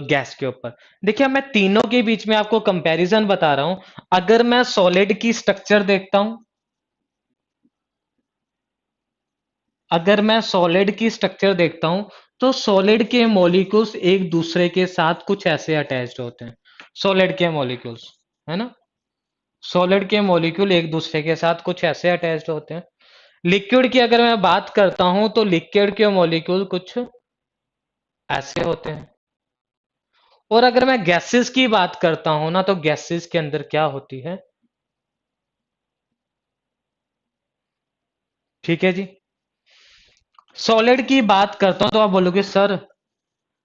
गैस के ऊपर। देखिए मैं तीनों के बीच में आपको कंपैरिजन बता रहा हूं। अगर मैं सॉलिड की स्ट्रक्चर देखता हूं, अगर मैं सॉलिड की स्ट्रक्चर देखता हूं, तो सॉलिड के मॉलिक्यूल्स एक दूसरे के साथ कुछ ऐसे अटैच्ड होते हैं। सॉलिड के मॉलिक्यूल्स, है ना, सॉलिड के मॉलिक्यूल एक दूसरे के साथ कुछ ऐसे अटैच्ड होते हैं। लिक्विड की अगर मैं बात करता हूं तो लिक्विड के मॉलिक्यूल कुछ ऐसे होते हैं। और अगर मैं गैसेस की बात करता हूं ना, तो गैसेस के अंदर क्या होती है, ठीक है जी। सॉलिड की बात करता हूं तो आप बोलोगे सर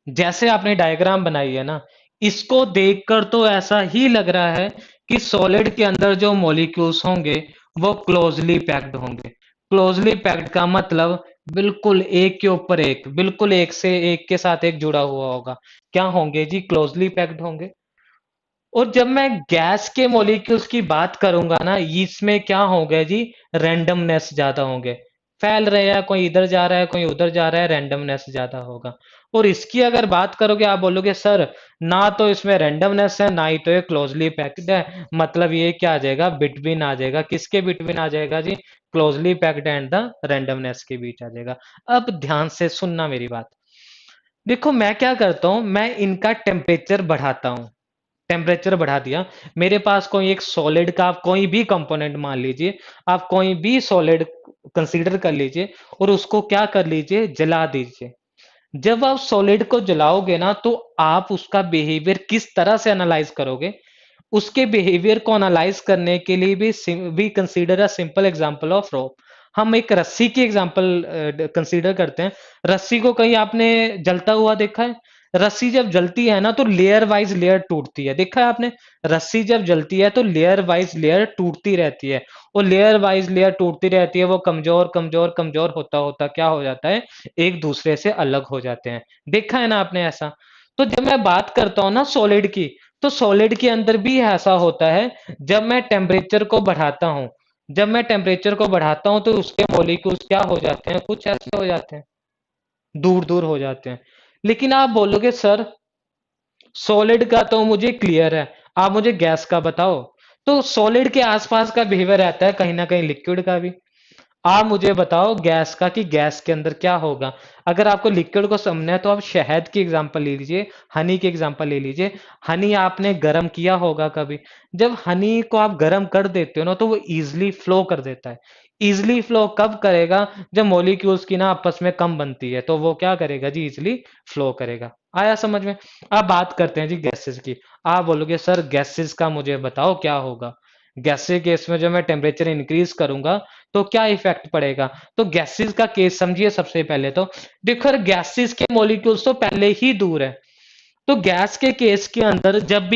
जैसे आपने डायग्राम बनाई है ना, इसको देखकर तो ऐसा ही लग रहा है कि सॉलिड के अंदर जो मॉलिक्यूल्स होंगे वो क्लोजली पैक्ड होंगे। क्लोजली पैक्ड का मतलब बिल्कुल एक के ऊपर एक, बिल्कुल एक से एक के साथ एक जुड़ा हुआ होगा। क्या होंगे जी, क्लोजली पैक्ड होंगे। और जब मैं गैस के मॉलिक्यूल्स की बात करूंगा ना, इसमें क्या होगा जी, रैंडमनेस ज्यादा होंगे। फैल रहे हैं, कोई इधर जा रहा है कोई उधर जा रहा है, रैंडमनेस ज्यादा होगा। और इसकी अगर बात करोगे, आप बोलोगे सर ना तो इसमें रैंडमनेस है ना ही तो ये क्लोजली पैक्ड है, मतलब ये क्या आ जाएगा, बिटवीन आ जाएगा। किसके बिटवीन आ जाएगा जी, closely packed and the randomness के बीच आ जाएगा। अब ध्यान से सुनना मेरी बात। देखो मैं क्या करता हूं, मैं इनका टेम्परेचर बढ़ाता हूं। टेम्परेचर बढ़ा दिया, मेरे पास कोई एक सॉलिड का आप कोई भी कंपोनेंट मान लीजिए, आप कोई भी सॉलिड कंसीडर कर लीजिए और उसको क्या कर लीजिए, जला दीजिए। जब आप सॉलिड को जलाओगे ना, तो आप उसका बिहेवियर किस तरह से एनालाइज करोगे, उसके बिहेवियर को एनालाइज करने के लिए भी consider a simple example of rope. हम एक रस्सी की एग्जांपल कंसीडर करते हैं। रस्सी को कहीं आपने जलता हुआ देखा है? रस्सी जब जलती है ना, तो लेयर वाइज लेयर टूटती है, देखा है आपने? रस्सी जब जलती है तो लेयर वाइज लेयर टूटती रहती है, और लेयर वाइज लेयर टूटती रहती है, वो कमजोर कमजोर कमजोर होता होता क्या हो जाता है, एक दूसरे से अलग हो जाते हैं। देखा है ना आपने ऐसा? तो जब मैं बात करता हूं ना सॉलिड की, तो सॉलिड के अंदर भी ऐसा होता है। जब मैं टेम्परेचर को बढ़ाता हूं, जब मैं टेम्परेचर को बढ़ाता हूं तो उसके मॉलिक्यूल्स क्या हो जाते हैं, कुछ ऐसे हो जाते हैं, दूर दूर हो जाते हैं। लेकिन आप बोलोगे सर सॉलिड का तो मुझे क्लियर है, आप मुझे गैस का बताओ। तो सॉलिड के आसपास का बिहेवियर रहता है कहीं ना कहीं लिक्विड का भी। आप मुझे बताओ गैस का, कि गैस के अंदर क्या होगा। अगर आपको लिक्विड को समझना है तो आप शहद की एग्जांपल ले लीजिए, हनी की एग्जांपल ले लीजिए। हनी आपने गर्म किया होगा कभी? जब हनी को आप गर्म कर देते हो ना, तो वो इजिली फ्लो कर देता है। इजिली फ्लो कब करेगा, जब मॉलिक्यूल्स की ना आपस में कम बनती है, तो वो क्या करेगा जी, इजिली फ्लो करेगा। आया समझ में? अब बात करते हैं जी गैसेस की। आप बोलोगे सर गैसेस का मुझे बताओ क्या होगा। गैसेस केस में जब मैं टेम्परेचर इंक्रीज करूंगा तो क्या इफेक्ट पड़ेगा। तो गैसेस का केस समझिए। सबसे पहले तो देखो गैसेस के मॉलिक्यूल्स तो पहले ही दूर है। तो गैस के केस के अंदर जब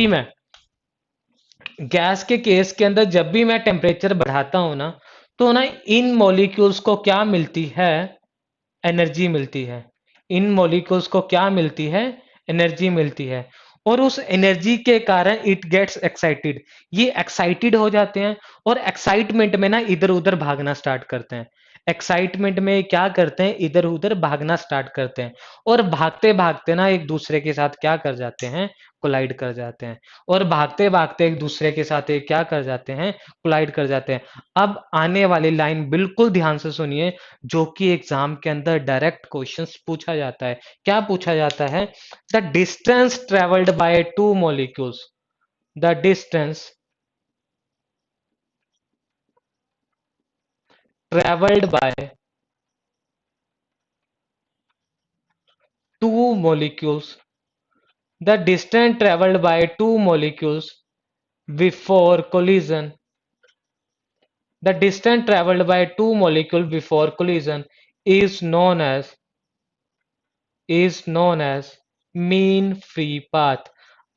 भी मैं टेम्परेचर बढ़ाता हूं ना, तो ना इन मॉलिक्यूल्स को क्या मिलती है? एनर्जी मिलती है। इन मॉलिक्यूल्स को क्या मिलती है? एनर्जी मिलती है। और उस एनर्जी के कारण इट गेट्स एक्साइटेड, ये एक्साइटेड हो जाते हैं और एक्साइटमेंट में ना इधर उधर भागना स्टार्ट करते हैं। एक्साइटमेंट में क्या करते हैं? इधर उधर भागना स्टार्ट करते हैं। और भागते भागते ना एक दूसरे के साथ क्या कर जाते हैं? कोलाइड कर जाते हैं। और भागते भागते एक दूसरे के साथ एक क्या कर जाते हैं? कोलाइड कर जाते हैं। अब आने वाली लाइन बिल्कुल ध्यान से सुनिए, जो कि एग्जाम के अंदर डायरेक्ट क्वेश्चंस पूछा जाता है। क्या पूछा जाता है? The distance travelled by two molecules, the distance travelled by two molecules, the distance travelled by two molecules before collision, the distance traveled by two molecules before collision is known as is known as mean free path।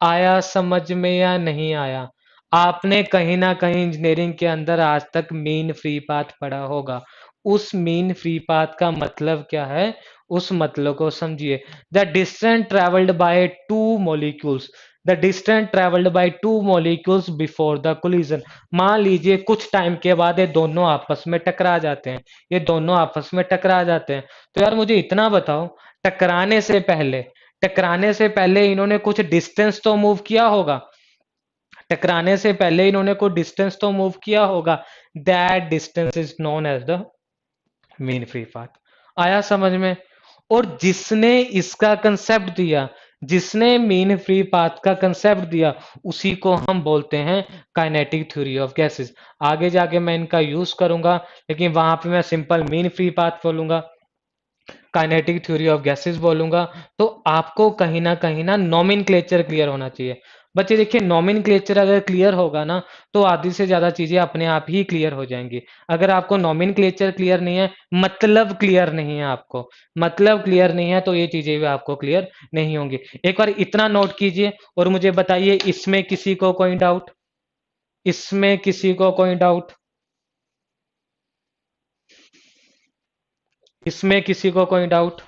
आया समझ में या नहीं आया? आपने कहीं ना कहीं इंजीनियरिंग के अंदर आज तक मीन फ्री पाथ पढ़ा होगा। उस मीन फ्री पाथ का मतलब क्या है? उस मतलब को समझिए। The distance travelled by two molecules, the distance travelled by two molecules before the collision. मान लीजिए कुछ टाइम के बाद ये दोनों आपस में टकरा जाते हैं, ये दोनों आपस में टकरा जाते हैं। तो यार मुझे इतना बताओ, टकराने से पहले टकराने से पहले इन्होंने कुछ डिस्टेंस तो मूव किया होगा। टकराने से पहले इन्होंने कुछ डिस्टेंस तो मूव किया होगा। That distance is known as the mean free path. आया समझ में? और जिसने इसका कंसेप्ट दिया, जिसने मीन फ्री पाथ का कंसेप्ट दिया, उसी को हम बोलते हैं काइनेटिक थ्योरी ऑफ गैसेस। आगे जाके मैं इनका यूज करूंगा, लेकिन वहां पे मैं सिंपल मीन फ्री पाथ बोलूंगा, काइनेटिक थ्योरी ऑफ गैसेस बोलूंगा। तो आपको कहीं ना नॉमेनक्लेचर क्लियर होना चाहिए। बच्चे देखिए, नॉमेनक्लेचर अगर क्लियर होगा ना, तो आधी से ज्यादा चीजें अपने आप ही क्लियर हो जाएंगी। अगर आपको नॉमेनक्लेचर क्लियर नहीं है, मतलब क्लियर नहीं है आपको, मतलब क्लियर नहीं है, तो ये चीजें भी आपको क्लियर नहीं होंगी। एक बार इतना नोट कीजिए और मुझे बताइए, इसमें किसी को कोई डाउट? इसमें किसी को कोई डाउट? इसमें किसी को कोई डाउट?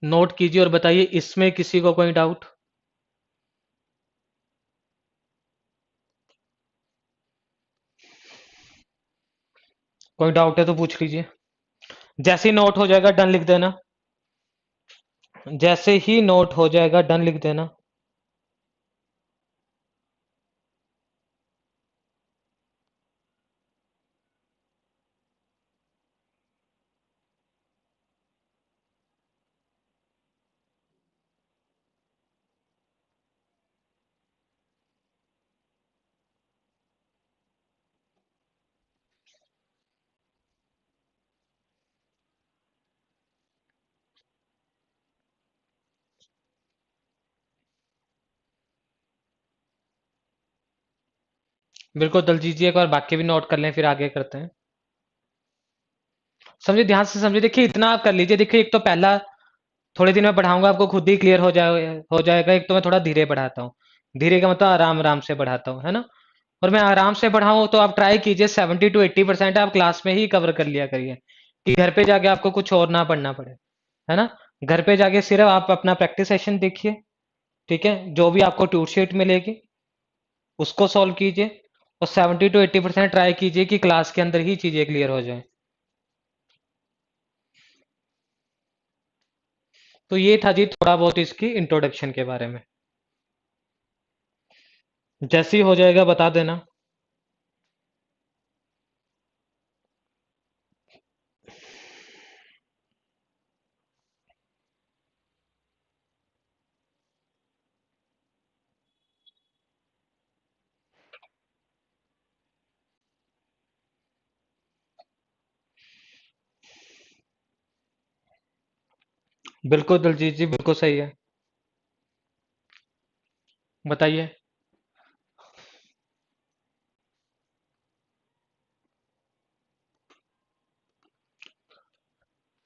नोट कीजिए और बताइए, इसमें किसी को कोई डाउट? कोई डाउट है तो पूछ लीजिए। जैसे ही नोट हो जाएगा डन लिख देना। जैसे ही नोट हो जाएगा डन लिख देना। बिल्कुल दलजीत जी, एक बार बाकी भी नोट कर लें फिर आगे करते हैं। समझिए, ध्यान से समझिए। देखिए इतना आप कर लीजिए। देखिए एक तो पहला, थोड़े दिन में पढ़ाऊंगा आपको खुद ही क्लियर हो जाएगा। एक तो मैं थोड़ा धीरे पढ़ाता हूँ, धीरे का मतलब आराम आराम से पढ़ाता हूँ, है ना। और मैं आराम से पढ़ाऊँ तो आप ट्राई कीजिए 70 to 80% आप क्लास में ही कवर कर लिया करिए, कि घर पे जाके आपको कुछ और ना पढ़ना पड़े, है ना। घर पे जाके सिर्फ आप अपना प्रैक्टिस सेशन देखिए, ठीक है। जो भी आपको ट्यूट शीट मिलेगी उसको सॉल्व कीजिए, और 70 to 80% ट्राई कीजिए कि क्लास के अंदर ही चीजें क्लियर हो जाए। तो ये था जी थोड़ा बहुत इसकी इंट्रोडक्शन के बारे में। जैसे ही हो जाएगा बता देना। बिल्कुल दलजीत जी, बिल्कुल सही है। बताइए।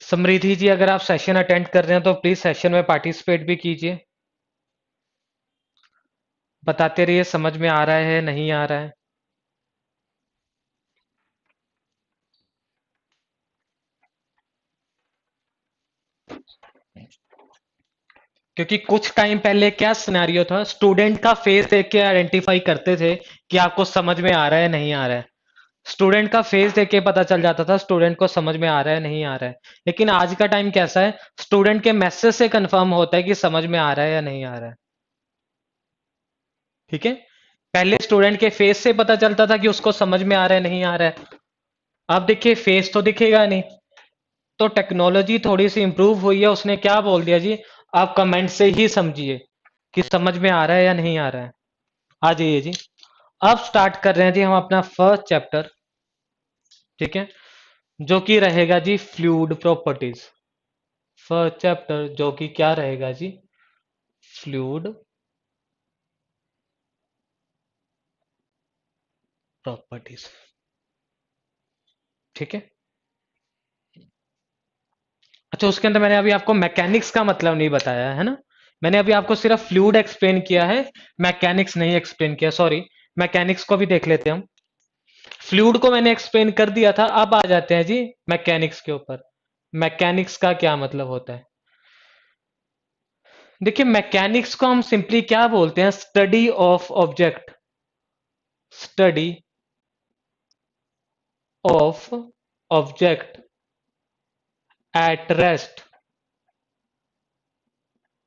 समृद्धि जी, अगर आप सेशन अटेंड कर रहे हैं तो प्लीज सेशन में पार्टिसिपेट भी कीजिए। बताते रहिए समझ में आ रहा है नहीं आ रहा है। क्योंकि कुछ टाइम पहले क्या सिनेरियो था, स्टूडेंट का फेस देख के आइडेंटिफाई करते थे कि आपको समझ में आ रहा है नहीं आ रहा है। स्टूडेंट का फेस देख के पता चल जाता था स्टूडेंट को समझ में आ रहा है नहीं आ रहा है। लेकिन आज का टाइम कैसा है, स्टूडेंट के मैसेज से कंफर्म होता है कि समझ में आ रहा है या नहीं आ रहा है। ठीक है। पहले स्टूडेंट के फेस से पता चलता था कि उसको समझ में आ रहा है नहीं आ रहा है। अब देखिए फेस तो दिखेगा नहीं। तो टेक्नोलॉजी थोड़ी सी इंप्रूव हुई है, उसने क्या बोल दिया जी, आप कमेंट से ही समझिए कि समझ में आ रहा है या नहीं आ रहा है। आ जाइए जी। अब स्टार्ट कर रहे हैं जी हम अपना फर्स्ट चैप्टर। ठीक है। जो कि रहेगा जी फ्लूइड प्रॉपर्टीज। फर्स्ट चैप्टर जो कि क्या रहेगा जी, फ्लूइड प्रॉपर्टीज। ठीक है। अच्छा, उसके अंदर मैंने अभी आपको मैकेनिक्स का मतलब नहीं बताया है ना। मैंने अभी आपको सिर्फ फ्लूइड एक्सप्लेन किया है, मैकेनिक्स नहीं एक्सप्लेन किया, सॉरी। मैकेनिक्स को भी देख लेते हैं हम। फ्लूइड को मैंने एक्सप्लेन कर दिया था, अब आ जाते हैं जी मैकेनिक्स के ऊपर। मैकेनिक्स का क्या मतलब होता है। देखिए मैकेनिक्स को हम सिंपली क्या बोलते हैं, study of object. Study of object at rest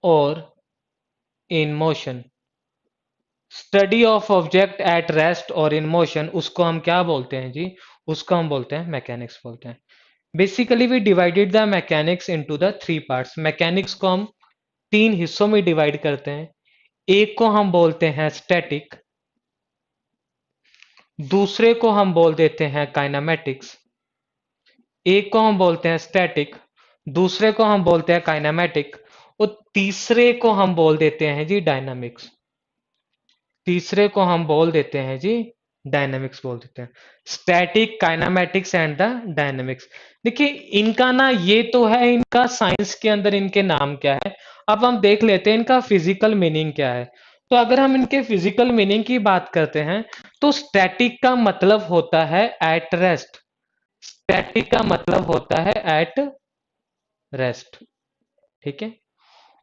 और in motion. Study of object at rest और इन मोशन, उसको हम क्या बोलते हैं जी, उसको हम बोलते हैं मैकेनिक्स बोलते हैं। Basically we divided the mechanics into the three parts. Mechanics को हम तीन हिस्सों में डिवाइड करते हैं। एक को हम बोलते हैं स्टैटिक, दूसरे को हम बोल देते हैं काइनेमेटिक्स। एक को हम बोलते हैं स्टैटिक, दूसरे को हम बोलते हैं काइनेमेटिक, और तीसरे को हम बोल देते हैं जी डायनामिक्स। तीसरे को हम बोल देते हैं जी डायनामिक्स बोल देते हैं। Static, kinematics and the dynamics. देखिए इनका ना ये तो है, इनका साइंस के अंदर इनके नाम क्या है। अब हम देख लेते हैं इनका फिजिकल मीनिंग क्या है। तो अगर हम इनके फिजिकल मीनिंग की बात करते हैं तो स्टैटिक का मतलब होता है एट रेस्ट। स्टैटिक का मतलब होता है एट रेस्ट। ठीक है।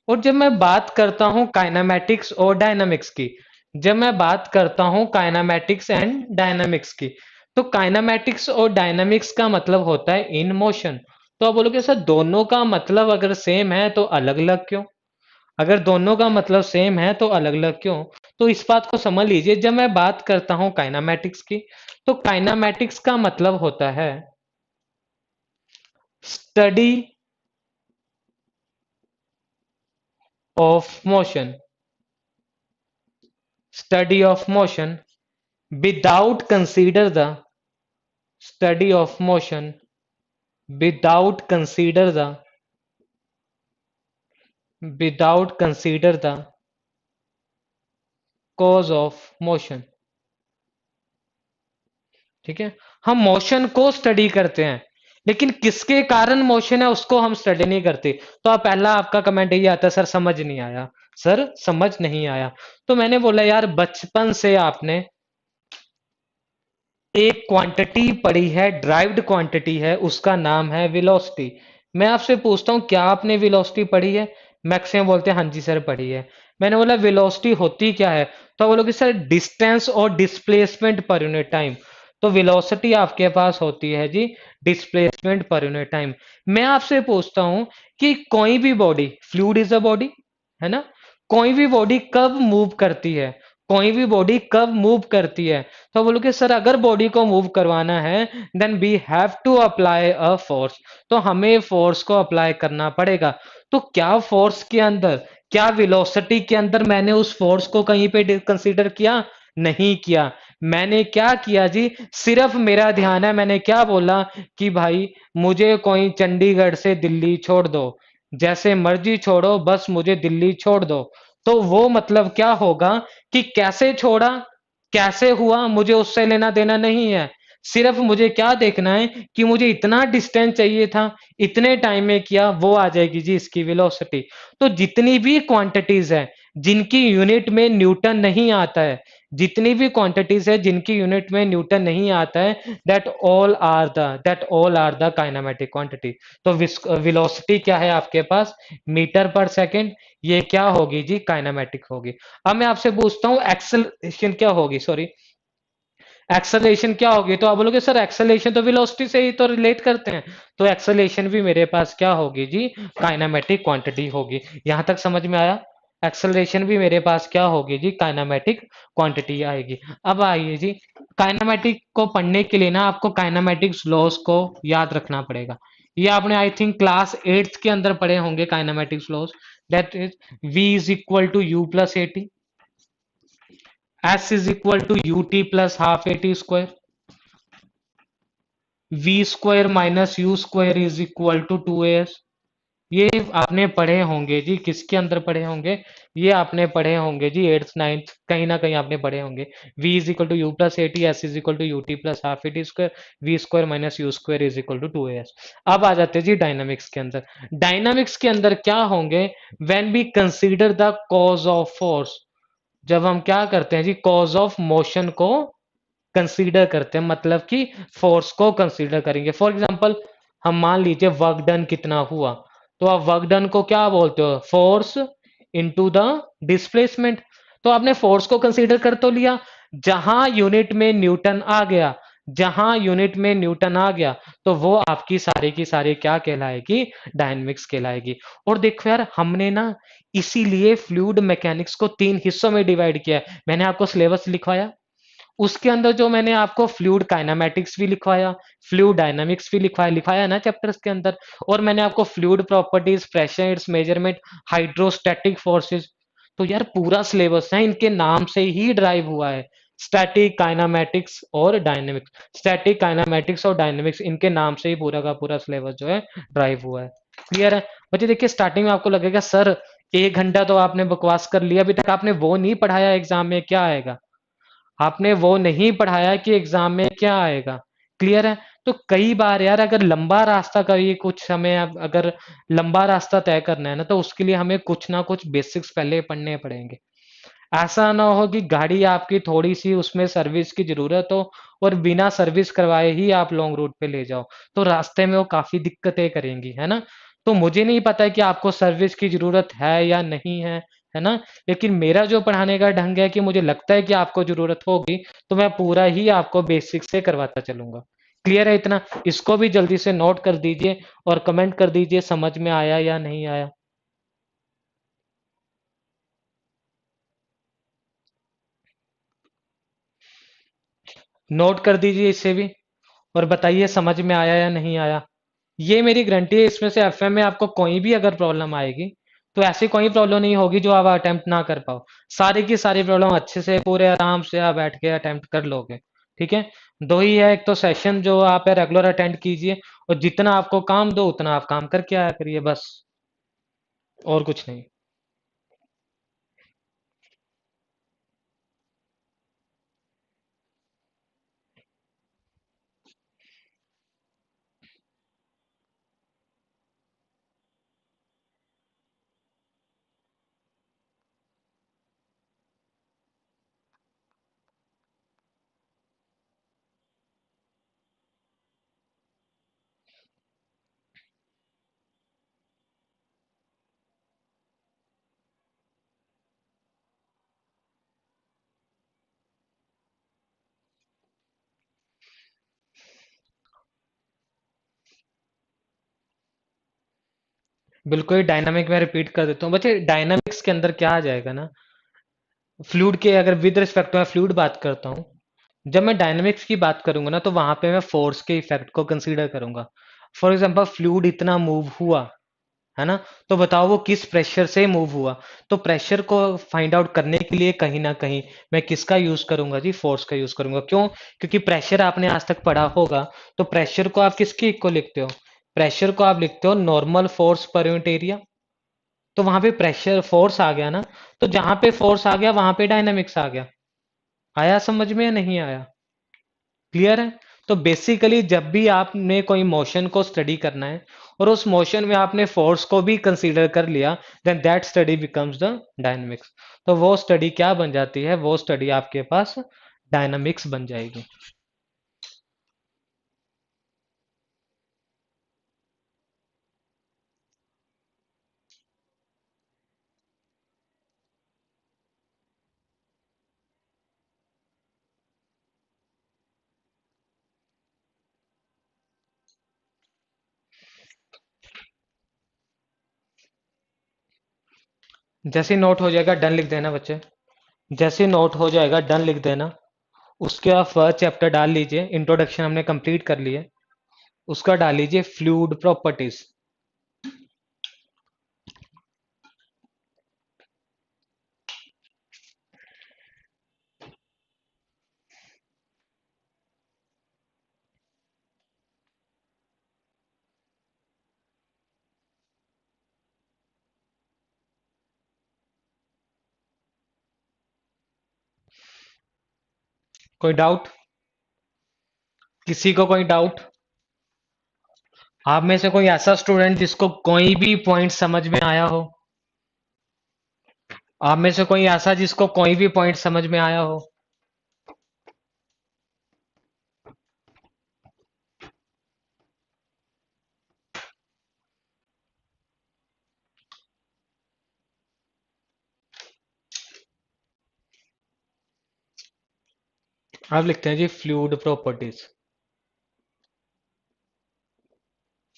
और जब मैं बात करता हूं काइनेमैटिक्स और डायनामिक्स की, जब मैं बात करता हूं काइनेमैटिक्स एंड डायनामिक्स की, तो काइनेमैटिक्स और डायनामिक्स का मतलब होता है इन मोशन। तो आप बोलोगे सर दोनों का मतलब अगर सेम है तो अलग अलग क्यों। अगर दोनों का मतलब सेम है तो अलग अलग क्यों। तो इस बात को समझ लीजिए, जब मैं बात करता हूं काइनेमैटिक्स की, तो काइनेमैटिक्स का मतलब होता है study of motion. Study of motion without consider the study of motion without consider the cause of motion। ठीक है। हम मोशन को स्टडी करते हैं, लेकिन किसके कारण मोशन है उसको हम स्टडी नहीं करते। तो अब पहला आपका कमेंट यही आता है, सर समझ नहीं आया, सर समझ नहीं आया। तो मैंने बोला यार बचपन से आपने एक क्वांटिटी पढ़ी है, ड्राइव्ड क्वांटिटी है, उसका नाम है वेलोसिटी। मैं आपसे पूछता हूं क्या आपने वेलोसिटी पढ़ी है। मैक्सिमम बोलते हैं हाँ जी सर पढ़ी है। मैंने बोला वेलोसिटी होती क्या है, तो बोलोगे सर डिस्टेंस और डिस्प्लेसमेंट पर यूनिट टाइम। तो वेलोसिटी आपके पास होती है जी डिस्प्लेसमेंट पर यूनिट टाइम। मैं आपसे पूछता हूं कि कोई भी body, fluid is a body, है ना, कोई भी बॉडी कब मूव करती है, कोई भी बॉडी कब मूव करती है। तो बोलो कि सर अगर बॉडी को मूव करवाना है then we have to apply a force. तो हमें फोर्स को अप्लाई करना पड़ेगा। तो क्या फोर्स के अंदर, क्या वेलोसिटी के अंदर मैंने उस फोर्स को कहीं पे कंसीडर किया, नहीं किया। मैंने क्या किया जी, सिर्फ मेरा ध्यान है, मैंने क्या बोला कि भाई मुझे कोई चंडीगढ़ से दिल्ली छोड़ दो, जैसे मर्जी छोड़ो बस मुझे दिल्ली छोड़ दो। तो वो मतलब क्या होगा कि कैसे छोड़ा, कैसे हुआ, मुझे उससे लेना देना नहीं है। सिर्फ मुझे क्या देखना है कि मुझे इतना डिस्टेंस चाहिए था, इतने टाइम में किया, वो आ जाएगी जी इसकी वेलोसिटी। तो जितनी भी क्वांटिटीज है जिनकी यूनिट में न्यूटन नहीं आता है, जितनी भी क्वांटिटीज है जिनकी यूनिट में न्यूटन नहीं आता है, that all are the kinematic quantity. तो वेलोसिटी क्या है आपके पास, मीटर पर सेकेंड, ये क्या होगी जी, काइनेमेटिक होगी। अब मैं आपसे पूछता हूँ एक्सेलरेशन क्या होगी, सॉरी, एक्सेलरेशन क्या होगी। तो आप बोलोगे सर एक्सेलरेशन तो वेलोसिटी से ही तो रिलेट करते हैं, तो एक्सेलरेशन भी मेरे पास क्या होगी जी, काइनेमेटिक क्वांटिटी होगी। यहां तक समझ में आया। एक्सेलरेशन भी मेरे पास क्या होगी जी, काइनेमेटिक क्वांटिटी आएगी। अब आइए जी, काइनेमेटिक को पढ़ने के लिए ना आपको काइनेमेटिक्स लॉस को याद रखना पड़ेगा। ये आपने आई थिंक क्लास 8th के अंदर पढ़े होंगे kinematics laws. That is v is equal to u plus a t, s is equal to u t plus half a t square, v square minus u square is equal to 2as। ये आपने पढ़े होंगे जी, किसके अंदर पढ़े होंगे, ये आपने पढ़े होंगे जी 8th 9th, कहीं ना कहीं आपने पढ़े होंगे। v is equal to u plus a t, s is equal to u t plus half a t square, v square minus u square is equal to 2as। अब आ जाते हैं जी डायनामिक्स के अंदर। डायनामिक्स के अंदर क्या होंगे, when we consider the cause of force, जब हम क्या करते हैं जी, कॉज ऑफ मोशन को कंसीडर करते हैं, मतलब कि फोर्स को कंसीडर करेंगे। फॉर एग्जांपल हम मान लीजिए वर्क डन कितना हुआ, तो आप वर्क डन को क्या बोलते हो, फोर्स इनटू द डिस्प्लेसमेंट। तो आपने फोर्स को कंसीडर कर तो लिया, जहां यूनिट में न्यूटन आ गया, जहां यूनिट में न्यूटन आ गया, तो वो आपकी सारी की सारी क्या कहलाएगी, डायनेमिक्स कहलाएगी। और देखो यार, हमने ना इसीलिए फ्लूइड मैकेनिक्स को 3 हिस्सों में डिवाइड किया है। मैंने आपको सिलेबस लिखवाया, उसके अंदर जो मैंने आपको फ्लूइड काइनेमैटिक्स भी लिखवाया, फ्लूइड डायनामिक्स भी लिखवाया, लिखाया ना चैप्टर्स के अंदर। और मैंने आपको fluid properties, pressures, measurement, hydrostatic forces, तो यार पूरा सिलेबस है इनके नाम से ही ड्राइव हुआ है, स्टैटिक, काइनेमैटिक्स और डायनेमिक्स। स्टैटिक, काइनेमैटिक्स और डायनेमिक्स, इनके नाम से ही पूरा का पूरा सिलेबस जो है ड्राइव हुआ है। क्लियर है बच्चे। देखिए स्टार्टिंग में आपको लगेगा सर 1 घंटा तो आपने बकवास कर लिया, अभी तक आपने वो नहीं पढ़ाया एग्जाम में क्या आएगा, आपने वो नहीं पढ़ाया कि एग्जाम में क्या आएगा। क्लियर है। तो कई बार यार अगर लंबा रास्ता का ये कुछ हमें अगर लंबा रास्ता तय करना है ना, तो उसके लिए हमें कुछ ना कुछ बेसिक्स पहले पढ़ने पड़ेंगे। ऐसा ना हो कि गाड़ी आपकी थोड़ी सी उसमें सर्विस की जरूरत हो और बिना सर्विस करवाए ही आप लॉन्ग रूट पे ले जाओ, तो रास्ते में वो काफी दिक्कतें करेंगी, है ना। तो मुझे नहीं पता कि आपको सर्विस की जरूरत है या नहीं है ना। लेकिन मेरा जो पढ़ाने का ढंग है कि मुझे लगता है कि आपको जरूरत होगी, तो मैं पूरा ही आपको बेसिक से करवाता चलूंगा। क्लियर है इतना। इसको भी जल्दी से नोट कर दीजिए और कमेंट कर दीजिए समझ में आया या नहीं आया। नोट कर दीजिए इसे भी और बताइए समझ में आया या नहीं आया। ये मेरी गारंटी है, इसमें से एफएम में आपको कोई भी अगर प्रॉब्लम आएगी, तो ऐसी कोई प्रॉब्लम नहीं होगी जो आप अटेम्प्ट ना कर पाओ। सारी की सारी प्रॉब्लम अच्छे से पूरे आराम से आप बैठ के अटेम्प्ट कर लोगे। ठीक है। दो ही है, एक तो सेशन जो आप रेगुलर अटेंड कीजिए, और जितना आपको काम दो उतना आप काम करके आया करिए, बस और कुछ नहीं। बिल्कुल डायनामिक में रिपीट कर देता हूँ बच्चे। डायनामिक्स के अंदर क्या आ जाएगा ना, फ्लूइड के अगर विद रिस्पेक्ट टू मैं फ्लूइड बात करता हूँ, जब मैं डायनामिक्स की बात करूंगा ना, तो वहां पे मैं फोर्स के इफेक्ट को कंसीडर करूंगा। फॉर एग्जांपल फ्लूइड इतना मूव हुआ, है ना, तो बताओ वो किस प्रेशर से मूव हुआ। तो प्रेशर को फाइंड आउट करने के लिए कहीं ना कहीं मैं किसका यूज करूंगा जी, फोर्स का यूज करूंगा। क्यों? क्योंकि प्रेशर आपने आज तक पढ़ा होगा, तो प्रेशर को आप किसके इक्वल लिखते हो, प्रेशर को आप लिखते हो normal force per unit area. तो वहां पे प्रेशर फोर्स आ गया ना, तो जहां पे फोर्स आ गया वहां पे डायनामिक्स आ गया। आया समझ में या नहीं आया? क्लियर है। तो बेसिकली जब भी आपने कोई मोशन को स्टडी करना है और उस मोशन में आपने फोर्स को भी कंसीडर कर लिया, then that study becomes the dynamics. तो वो स्टडी क्या बन जाती है, वो स्टडी आपके पास डायनामिक्स बन जाएगी। जैसे नोट हो जाएगा डन लिख देना बच्चे। जैसे नोट हो जाएगा डन लिख देना। उसके आप फर्स्ट चैप्टर डाल लीजिए, इंट्रोडक्शन हमने कंप्लीट कर लिया, उसका डाल लीजिए फ्लूइड प्रॉपर्टीज। कोई डाउट? किसी को कोई डाउट? आप में से कोई ऐसा स्टूडेंट जिसको कोई भी पॉइंट समझ में आया हो? आप में से कोई ऐसा जिसको कोई भी पॉइंट समझ में आया हो? आप लिखते हैं जी फ्लूइड प्रॉपर्टीज।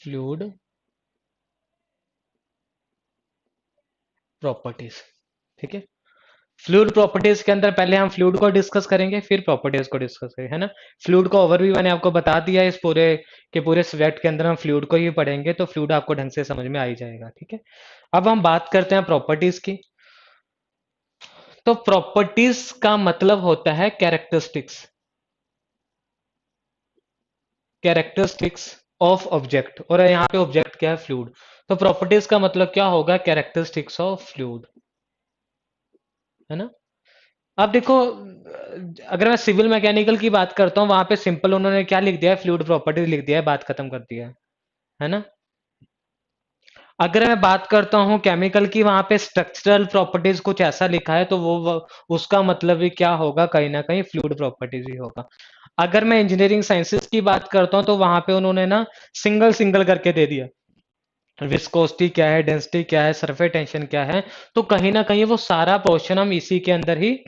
फ्लूइड प्रॉपर्टीज, ठीक है। फ्लूइड प्रॉपर्टीज के अंदर पहले हम फ्लूइड को डिस्कस करेंगे, फिर प्रॉपर्टीज को डिस्कस करेंगे, है ना। फ्लूइड का ओवरव्यू मैंने आपको बता दिया, इस पूरे के पूरे सब्जेक्ट के अंदर हम फ्लूइड को ही पढ़ेंगे, तो फ्लूइड आपको ढंग से समझ में आ ही जाएगा, ठीक है। अब हम बात करते हैं प्रॉपर्टीज की। तो प्रॉपर्टीज का मतलब होता है कैरेक्टरिस्टिक्स, कैरेक्टरिस्टिक्स ऑफ ऑब्जेक्ट, और यहाँ पे ऑब्जेक्ट क्या है, फ्लूइड। तो प्रॉपर्टीज का मतलब क्या होगा, कैरेक्टरिस्टिक्स ऑफ फ्लूइड, है ना। अब देखो, अगर मैं सिविल मैकेनिकल की बात करता हूँ, वहां पे सिंपल उन्होंने क्या लिख दिया है, फ्लूइड प्रॉपर्टीज लिख दिया है, बात खत्म कर दिया है ना। अगर मैं बात करता हूँ केमिकल की, वहां पे स्ट्रक्चरल प्रॉपर्टीज कुछ ऐसा लिखा है, तो वो उसका मतलब भी क्या होगा, कहीं ना कहीं फ्लूइड प्रॉपर्टीज ही होगा। अगर मैं इंजीनियरिंग साइंसेस की बात करता हूँ, तो वहां पे उन्होंने ना सिंगल सिंगल करके दे दिया, विस्कोसिटी क्या है, डेंसिटी क्या है, सरफेस टेंशन क्या है। तो कहीं ना कहीं वो सारा पोर्शन हम इसी के अंदर ही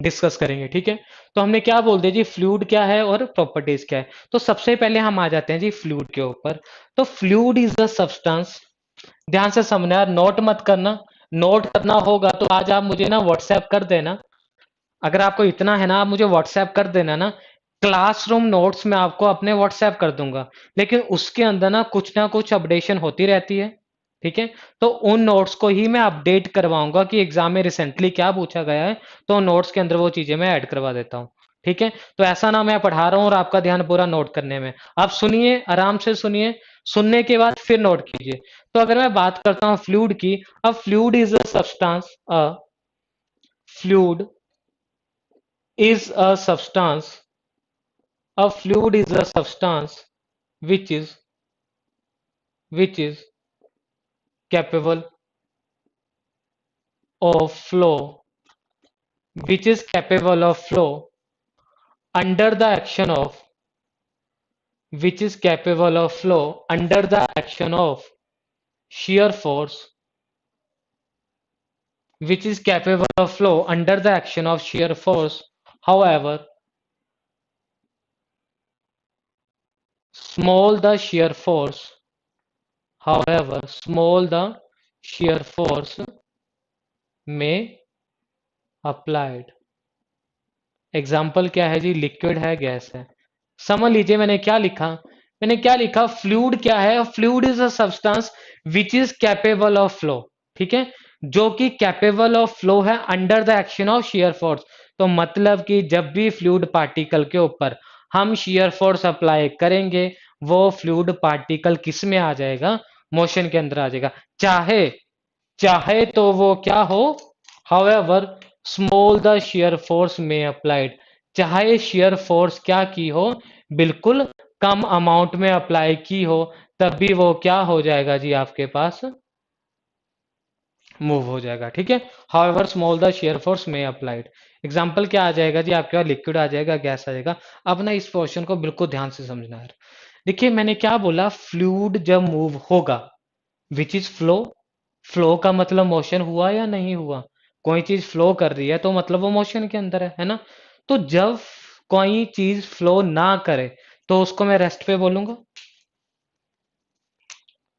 डिस्कस करेंगे, ठीक है। तो हमने क्या बोल दिया जी, फ्लूइड क्या है और प्रॉपर्टीज क्या है। तो सबसे पहले हम आ जाते हैं जी फ्लूइड के ऊपर। तो फ्लूइड इज द सब्सटेंस, ध्यान से समझना यार, नोट मत करना। नोट करना होगा तो आज आप मुझे ना व्हाट्सएप कर देना, अगर आपको इतना है ना, आप मुझे व्हाट्सएप कर देना ना। क्लासरूम नोट्स में आपको अपने व्हाट्सएप कर दूंगा, लेकिन उसके अंदर ना कुछ अपडेशन होती रहती है, ठीक है। तो उन नोट्स को ही मैं अपडेट करवाऊंगा कि एग्जाम में रिसेंटली क्या पूछा गया है, तो नोट्स के अंदर वो चीजें मैं ऐड करवा देता हूँ, ठीक है। तो ऐसा ना मैं पढ़ा रहा हूँ और आपका ध्यान पूरा नोट करने में। आप सुनिए, आराम से सुनिए, सुनने के बाद फिर नोट कीजिए। तो अगर मैं बात करता हूँ फ्लूइड की, अब fluid is a substance, fluid is a substance, a fluid is a substance which is which is capable of flow, which is capable of flow under the action of, which is capable of flow under the action of shear force, which is capable of flow under the action of shear force. However, small the shear force, small the shear force may applied। Example क्या है जी, liquid है, gas है। समझ लीजिए मैंने क्या लिखा, मैंने क्या लिखा, फ्लूइड क्या है, fluid is a substance which is capable of flow, ठीक है, जो कि कैपेबल ऑफ फ्लो है under the action of shear force. तो मतलब कि जब भी फ्लूइड पार्टिकल के ऊपर हम शियर फोर्स अप्लाई करेंगे, वो फ्लूइड पार्टिकल किस में आ जाएगा, मोशन के अंदर आ जाएगा, चाहे चाहे तो वो क्या हो। However, small the shear force may applied, चाहे शेयर फोर्स क्या की हो, बिल्कुल कम अमाउंट में अप्लाई की हो, तब भी वो क्या हो जाएगा जी आपके पास, मूव हो जाएगा। ठीक है, however small the shear force में अप्लाइड। एग्जांपल क्या आ जाएगा जी आपके पास, लिक्विड आ जाएगा, गैस आ जाएगा। अब ना इस पोर्शन को बिल्कुल ध्यान से समझना है। देखिए मैंने क्या बोला, फ्लूइड जब मूव होगा, विच इज फ्लो, फ्लो का मतलब मोशन हुआ या नहीं हुआ, कोई चीज फ्लो कर रही है तो मतलब वो मोशन के अंदर है ना। तो जब कोई चीज फ्लो ना करे तो उसको मैं रेस्ट पे बोलूंगा।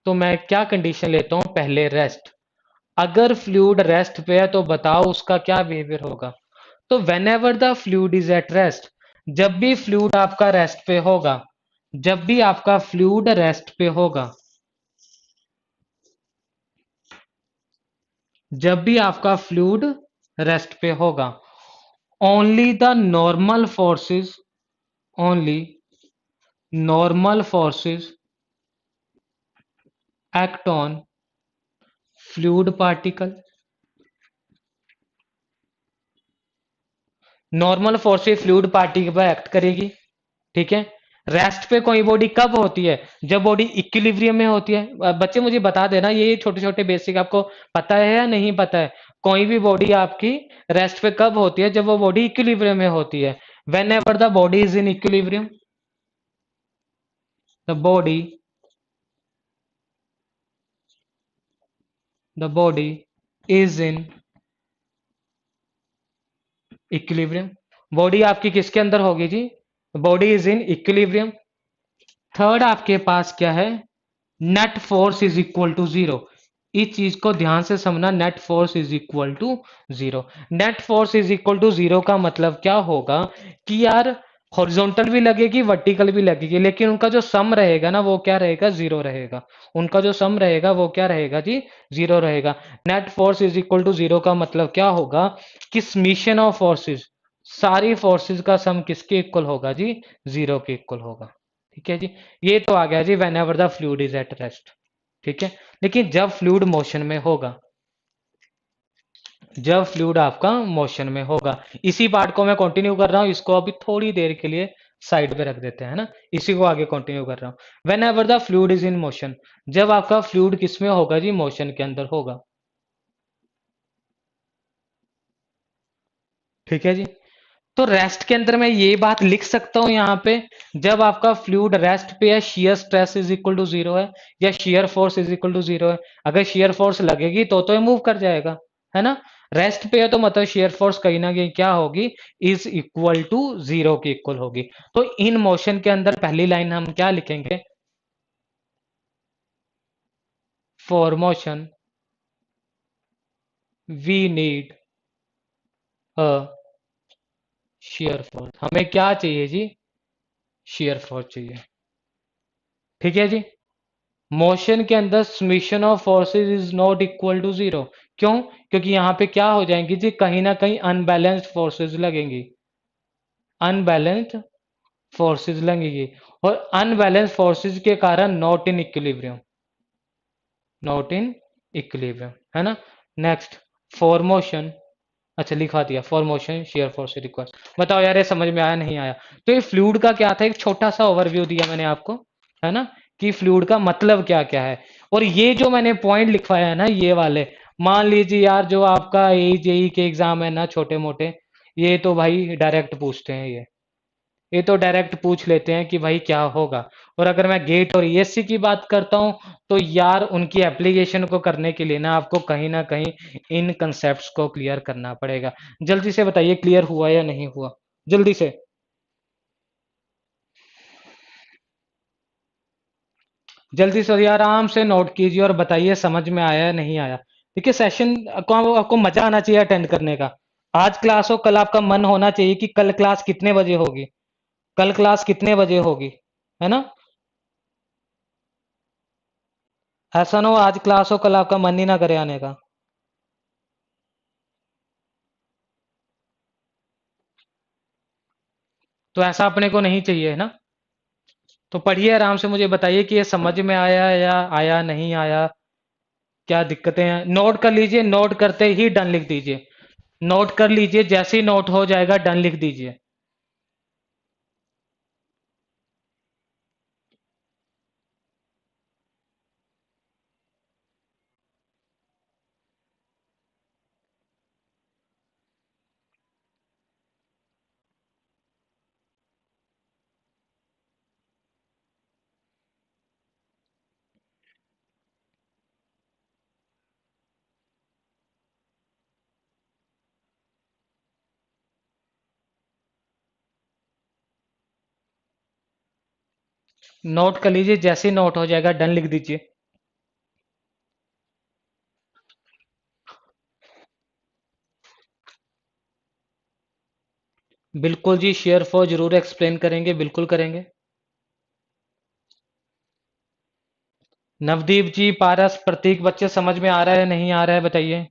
तो मैं क्या कंडीशन लेता हूं, पहले रेस्ट। अगर फ्लूइड रेस्ट पे है तो बताओ उसका क्या बिहेवियर होगा। तो when ever the fluid is at rest, जब भी फ्लूइड आपका रेस्ट पे होगा, जब भी आपका फ्लूइड रेस्ट पे होगा, जब भी आपका फ्लूइड रेस्ट पे होगा, only the normal forces, only normal forces act on fluid particle. Normal forces fluid particle पर एक्ट करेगी। ठीक है, रेस्ट पे कोई बॉडी कब होती है, जब बॉडी इक्विलिब्रियम में होती है। बच्चे मुझे बता देना, ये छोटे छोटे बेसिक आपको पता है या नहीं पता है। कोई भी बॉडी आपकी रेस्ट पे कब होती है, जब वो बॉडी इक्विलिब्रियम में होती है। Whenever the body is in equilibrium, the body, the body is in equilibrium. Body आपकी किसके अंदर होगी जी, body is in equilibrium. Third आपके पास क्या है, net force is equal to zero. इस चीज को ध्यान से समझना, net force is equal to zero. Net force is equal to zero का मतलब क्या होगा कि यार हॉरिजॉन्टल भी लगेगी, वर्टिकल भी लगेगी, लेकिन उनका जो सम रहेगा ना वो क्या रहेगा, जीरो रहेगा। उनका जो सम रहेगा वो क्या रहेगा जी, जीरो रहेगा। Net force is equal to zero का मतलब क्या होगा कि समीशन ऑफ फोर्सेस, सारी फोर्सेस का सम किसके इक्वल होगा जी, जीरो के इक्वल होगा। ठीक है जी, ये तो आ गया जी whenever the fluid is at rest. ठीक है, लेकिन जब फ्लूइड मोशन में होगा, जब फ्लूइड आपका मोशन में होगा, इसी पार्ट को मैं कंटिन्यू कर रहा हूं, इसको अभी थोड़ी देर के लिए साइड पे रख देते हैं ना, इसी को आगे कंटिन्यू कर रहा हूं। When ever the fluid is in motion, जब आपका फ्लूइड किस में होगा जी, मोशन के अंदर होगा। ठीक है जी, तो रेस्ट के अंदर मैं ये बात लिख सकता हूं यहां पे, जब आपका फ्लूइड रेस्ट पे है, shear stress is equal to zero है, या shear force is equal to zero है। अगर शियर फोर्स लगेगी तो ये मूव कर जाएगा, है ना। रेस्ट पे है तो मतलब शियर फोर्स कहीं ना कहीं क्या होगी, इज इक्वल टू जीरो की इक्वल होगी। तो इन मोशन के अंदर पहली लाइन हम क्या लिखेंगे, for motion we need a shear force. हमें क्या चाहिए जी, शियर फोर्स चाहिए। ठीक है जी, मोशन के अंदर summation of forces is not equal to zero. क्यों, क्योंकि यहां पे क्या हो जाएंगी जी, कहीं ना कहीं अनबैलेंस्ड फोर्सेस लगेंगी, अनबैलेंस्ड फोर्सेस लगेंगी, और अनबैलेंस फोर्सेस के कारण not in equilibrium, not in equilibrium, है ना। नेक्स्ट, फॉर मोशन, अच्छा लिखवा दिया, for motion shear force requires. बताओ यार ये समझ में आया नहीं आया। तो ये फ्लूइड का क्या था, एक छोटा सा ओवरव्यू दिया मैंने आपको, है ना, कि फ्लूइड का मतलब क्या क्या है। और ये जो मैंने पॉइंट लिखवाया है ना, ये वाले, मान लीजिए यार जो आपका ए जेई के एग्जाम है ना छोटे मोटे, ये तो भाई डायरेक्ट पूछते हैं, ये तो डायरेक्ट पूछ लेते हैं कि भाई क्या होगा। और अगर मैं गेट और ईएससी की बात करता हूं, तो यार उनकी एप्लीकेशन को करने के लिए ना कहीं इन कंसेप्ट्स को क्लियर करना पड़ेगा। जल्दी से बताइए क्लियर हुआ या नहीं हुआ, जल्दी से। जल्दी से यार आराम से नोट कीजिए और बताइए समझ में आया या नहीं आया। देखिए सेशन को आपको मजा आना चाहिए अटेंड करने का। आज क्लास हो, कल आपका मन होना चाहिए कि कल क्लास कितने बजे होगी, कल क्लास कितने बजे होगी, है ना। ऐसा ना हो आज क्लास हो कल आपका मन ही ना करे आने का। तो ऐसा अपने को नहीं चाहिए, है ना। तो पढ़िए आराम से, मुझे बताइए कि ये समझ में आया या आया नहीं आया, क्या दिक्कतें हैं। नोट कर लीजिए, नोट करते ही डन लिख दीजिए, नोट कर लीजिए, जैसे ही नोट हो जाएगा डन लिख दीजिए। नोट कर लीजिए, जैसे ही नोट हो जाएगा डन लिख दीजिए। बिल्कुल जी, शेयर फोर्स जरूर एक्सप्लेन करेंगे, बिल्कुल करेंगे। नवदीप जी, पारस, प्रतीक, बच्चे समझ में आ रहा है नहीं आ रहा है बताइए।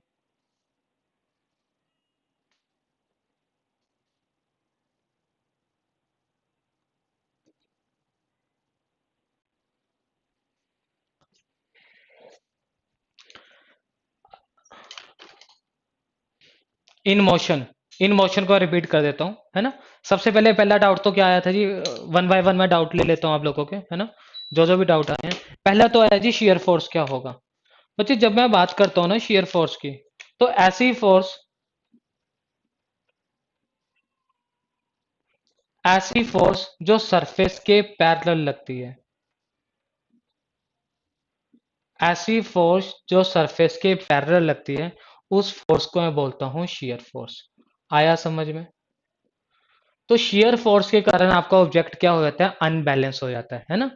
इन मोशन, इन मोशन को रिपीट कर देता हूँ, है ना। सबसे पहले पहला डाउट तो क्या आया था जी, वन बाय वन मैं डाउट ले लेता हूँ आप लोगों के, है ना, जो जो भी डाउट आए हैं। पहला तो आया जी, शेयर फोर्स क्या होगा। बच्चे जब मैं बात करता हूँ ना शेयर फोर्स की, तो ऐसी फोर्स जो सरफेस के पैरेलल लगती है, ऐसी फोर्स जो सरफेस के पैरेलल लगती है, उस फोर्स को मैं बोलता हूं शेयर फोर्स। आया समझ में। तो शेयर फोर्स के कारण आपका ऑब्जेक्ट क्या हो जाता है, अनबैलेंस हो जाता है ना।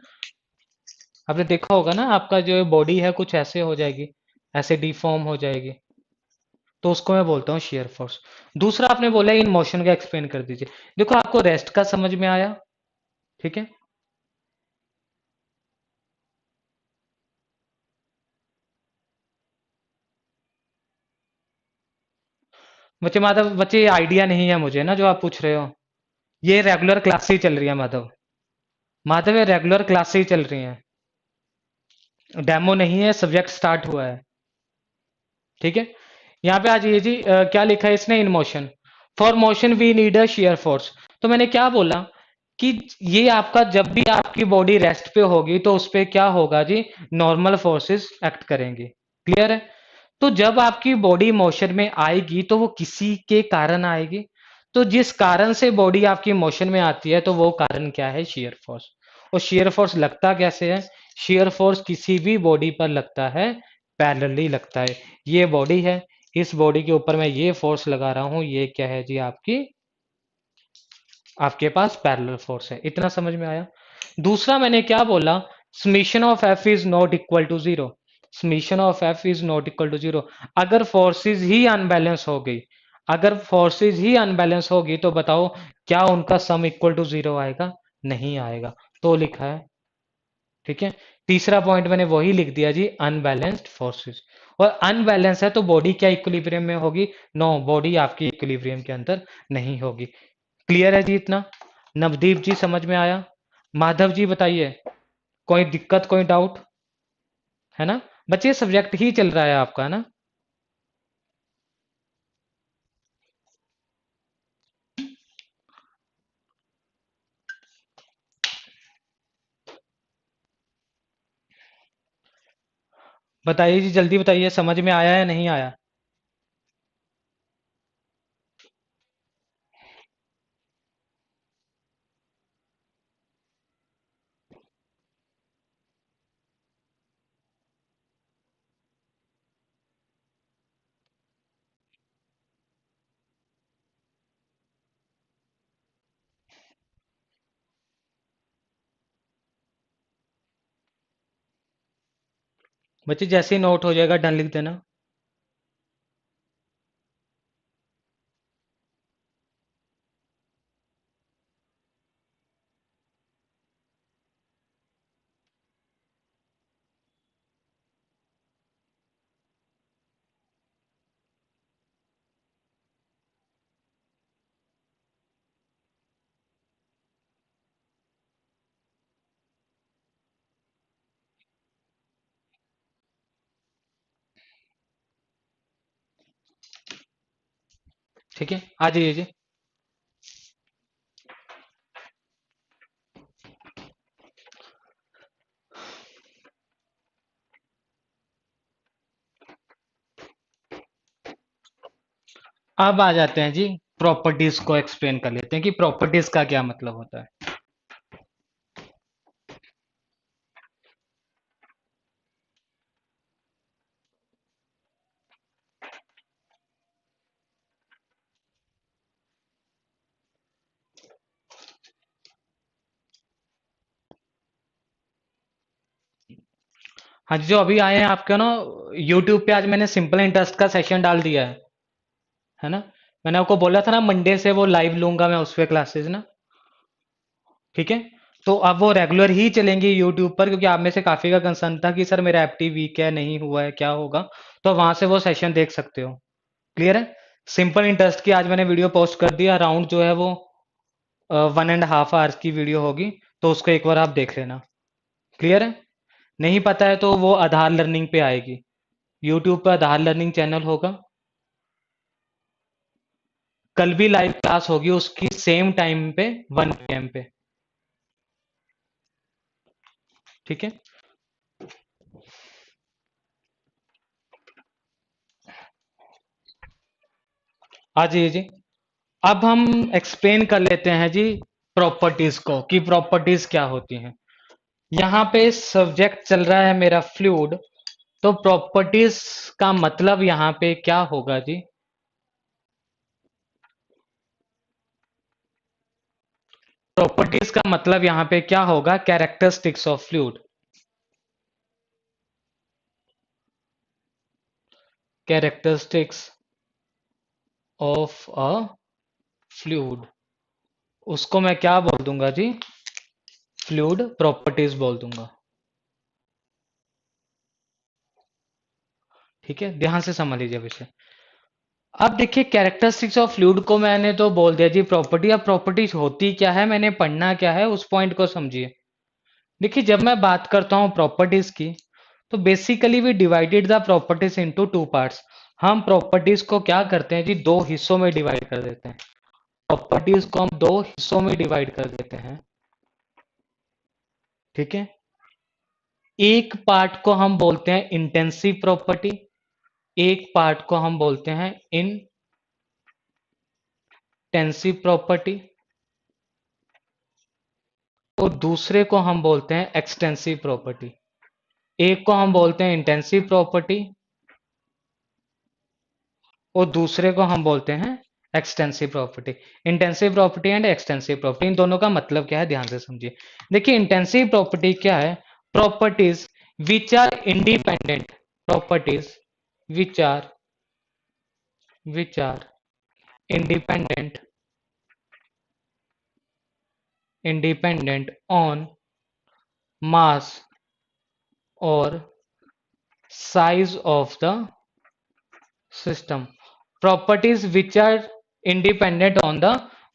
आपने देखा होगा ना, आपका जो बॉडी है कुछ ऐसे हो जाएगी, ऐसे डिफॉर्म हो जाएगी, तो उसको मैं बोलता हूँ शेयर फोर्स। दूसरा आपने बोला इन मोशन का एक्सप्लेन कर दीजिए। देखो आपको रेस्ट का समझ में आया, ठीक है। बच्चे माधव, बच्चे ये आइडिया नहीं है मुझे ना जो आप पूछ रहे हो। ये रेगुलर क्लास ही चल रही है माधव। माधव ये रेगुलर क्लास ही चल रही है, डेमो नहीं है, सब्जेक्ट स्टार्ट हुआ है, ठीक है। यहाँ पे आ जाइए जी, क्या लिखा है इसने, in motion, for motion we need a shear force. तो मैंने क्या बोला कि ये आपका जब भी आपकी बॉडी रेस्ट पे होगी तो उस पे क्या होगा जी, नॉर्मल फोर्सेस एक्ट करेंगी। क्लियर है। तो जब आपकी बॉडी मोशन में आएगी तो वो किसी के कारण आएगी। तो जिस कारण से बॉडी आपकी मोशन में आती है, तो वो कारण क्या है, शेयर फोर्स। और शेयर फोर्स लगता कैसे है, शेयर फोर्स किसी भी बॉडी पर लगता है, पैरेलली लगता है। ये बॉडी है, इस बॉडी के ऊपर मैं ये फोर्स लगा रहा हूं, ये क्या है जी, आपकी, आपके पास पैरेलल फोर्स है। इतना समझ में आया। दूसरा मैंने क्या बोला, summation of F is not equal to zero. Summation of F is not equal to zero. अगर फोर्सेस ही अनबैलेंस हो गई, अगर फोर्सेस ही अनबैलेंस होगी तो बताओ क्या उनका सम इक्वल टू जीरो आएगा, नहीं आएगा। तो लिखा है, ठीक है। तीसरा पॉइंट मैंने वही लिख दिया जी, अनबैलेंस्ड फोर्सेस। और अनबैलेंस है तो बॉडी क्या इक्विलिब्रियम में होगी, नो, बॉडी आपकी इक्विलिब्रियम के अंदर नहीं होगी। क्लियर है जी इतना। नवदीप जी समझ में आया। माधव जी बताइए, कोई दिक्कत, कोई डाउट है ना। बच्चे सब्जेक्ट ही चल रहा है आपका, है ना। बताइए जी, जल्दी बताइए, समझ में आया या नहीं आया। बच्चे जैसे ही नोट हो जाएगा डन लिख देना। ठीक है, आ जाइए जी। अब आ जाते हैं जी, प्रॉपर्टीज को एक्सप्लेन कर लेते हैं कि प्रॉपर्टीज का क्या मतलब होता है। हाँ जी, जो अभी आए हैं आपके ना यूट्यूब पे, आज मैंने सिंपल इंटरेस्ट का सेशन डाल दिया है ना। मैंने आपको बोला था ना मंडे से वो लाइव लूंगा मैं उस पे क्लासेस ना। ठीक है, तो अब वो रेगुलर ही चलेंगी यूट्यूब पर, क्योंकि आप में से काफी का कंसर्न था कि सर मेरा एफटी वीक है, नहीं हुआ है, क्या होगा। तो वहां से वो सेशन देख सकते हो। क्लियर है। सिंपल इंटरेस्ट की आज मैंने वीडियो पोस्ट कर दिया, अराउंड जो है वो 1.5 आवर्स की वीडियो होगी। तो उसको एक बार आप देख लेना। क्लियर है। नहीं पता है तो वो आधार लर्निंग पे आएगी, यूट्यूब पे आधार लर्निंग चैनल होगा। कल भी लाइव क्लास होगी उसकी सेम टाइम पे, 1 PM पे। ठीक है। हाँ जी जी। अब हम एक्सप्लेन कर लेते हैं जी प्रॉपर्टीज को, कि प्रॉपर्टीज क्या होती हैं। यहाँ पे सब्जेक्ट चल रहा है मेरा फ्लूइड, तो प्रॉपर्टीज का मतलब यहाँ पे क्या होगा जी। प्रॉपर्टीज का मतलब यहाँ पे क्या होगा, characteristics of fluid. Characteristics of a fluid, उसको मैं क्या बोल दूंगा जी, फ्लूइड प्रॉपर्टीज बोल दूंगा। ठीक है, ध्यान से समझ लीजिए विषय। अब देखिए कैरेक्टरिस्टिक्स ऑफ फ्लूइड को मैंने तो बोल दिया जी प्रॉपर्टी। अब प्रॉपर्टीज होती क्या है, मैंने पढ़ना क्या है, उस पॉइंट को समझिए। देखिए जब मैं बात करता हूं प्रॉपर्टीज की, तो basically we divided the properties into two parts. हम प्रॉपर्टीज को क्या करते हैं जी, दो हिस्सों में डिवाइड कर देते हैं। प्रॉपर्टीज को हम दो हिस्सों में डिवाइड कर देते हैं। ठीक है। एक पार्ट को हम बोलते हैं इंटेंसिव प्रॉपर्टी, एक पार्ट को हम बोलते हैं इंटेंसिव प्रॉपर्टी, और दूसरे को हम बोलते हैं एक्सटेंसिव प्रॉपर्टी। एक को हम बोलते हैं इंटेंसिव प्रॉपर्टी और दूसरे को हम बोलते हैं extensive property. Intensive property and extensive property, इन दोनों का मतलब क्या है ध्यान से समझिए। देखिए इंटेंसिव प्रॉपर्टी क्या है, properties which are independent, properties which are independent independent on mass और size of the system. Properties which are independent on the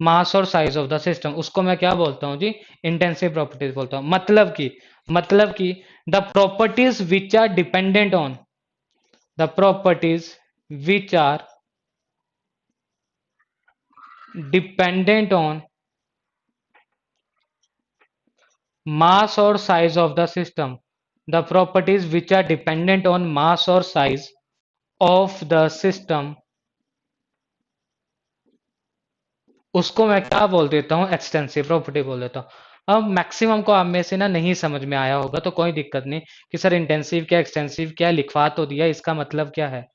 mass और साइज ऑफ द सिस्टम, उसको मैं क्या बोलता हूं जी, इंटेंसिव प्रॉपर्टीज बोलता हूं। मतलब कि the properties which are dependent on, the properties which are dependent on mass or size of the system, the properties which are dependent on mass or size of the system, उसको मैं क्या बोल देता हूँ, एक्सटेंसिव प्रॉपर्टी बोल देता हूँ। अब मैक्सिमम को आप में से ना नहीं समझ में आया होगा, तो कोई दिक्कत नहीं कि सर इंटेंसिव क्या एक्सटेंसिव क्या, लिखवा तो दिया, इसका मतलब क्या है।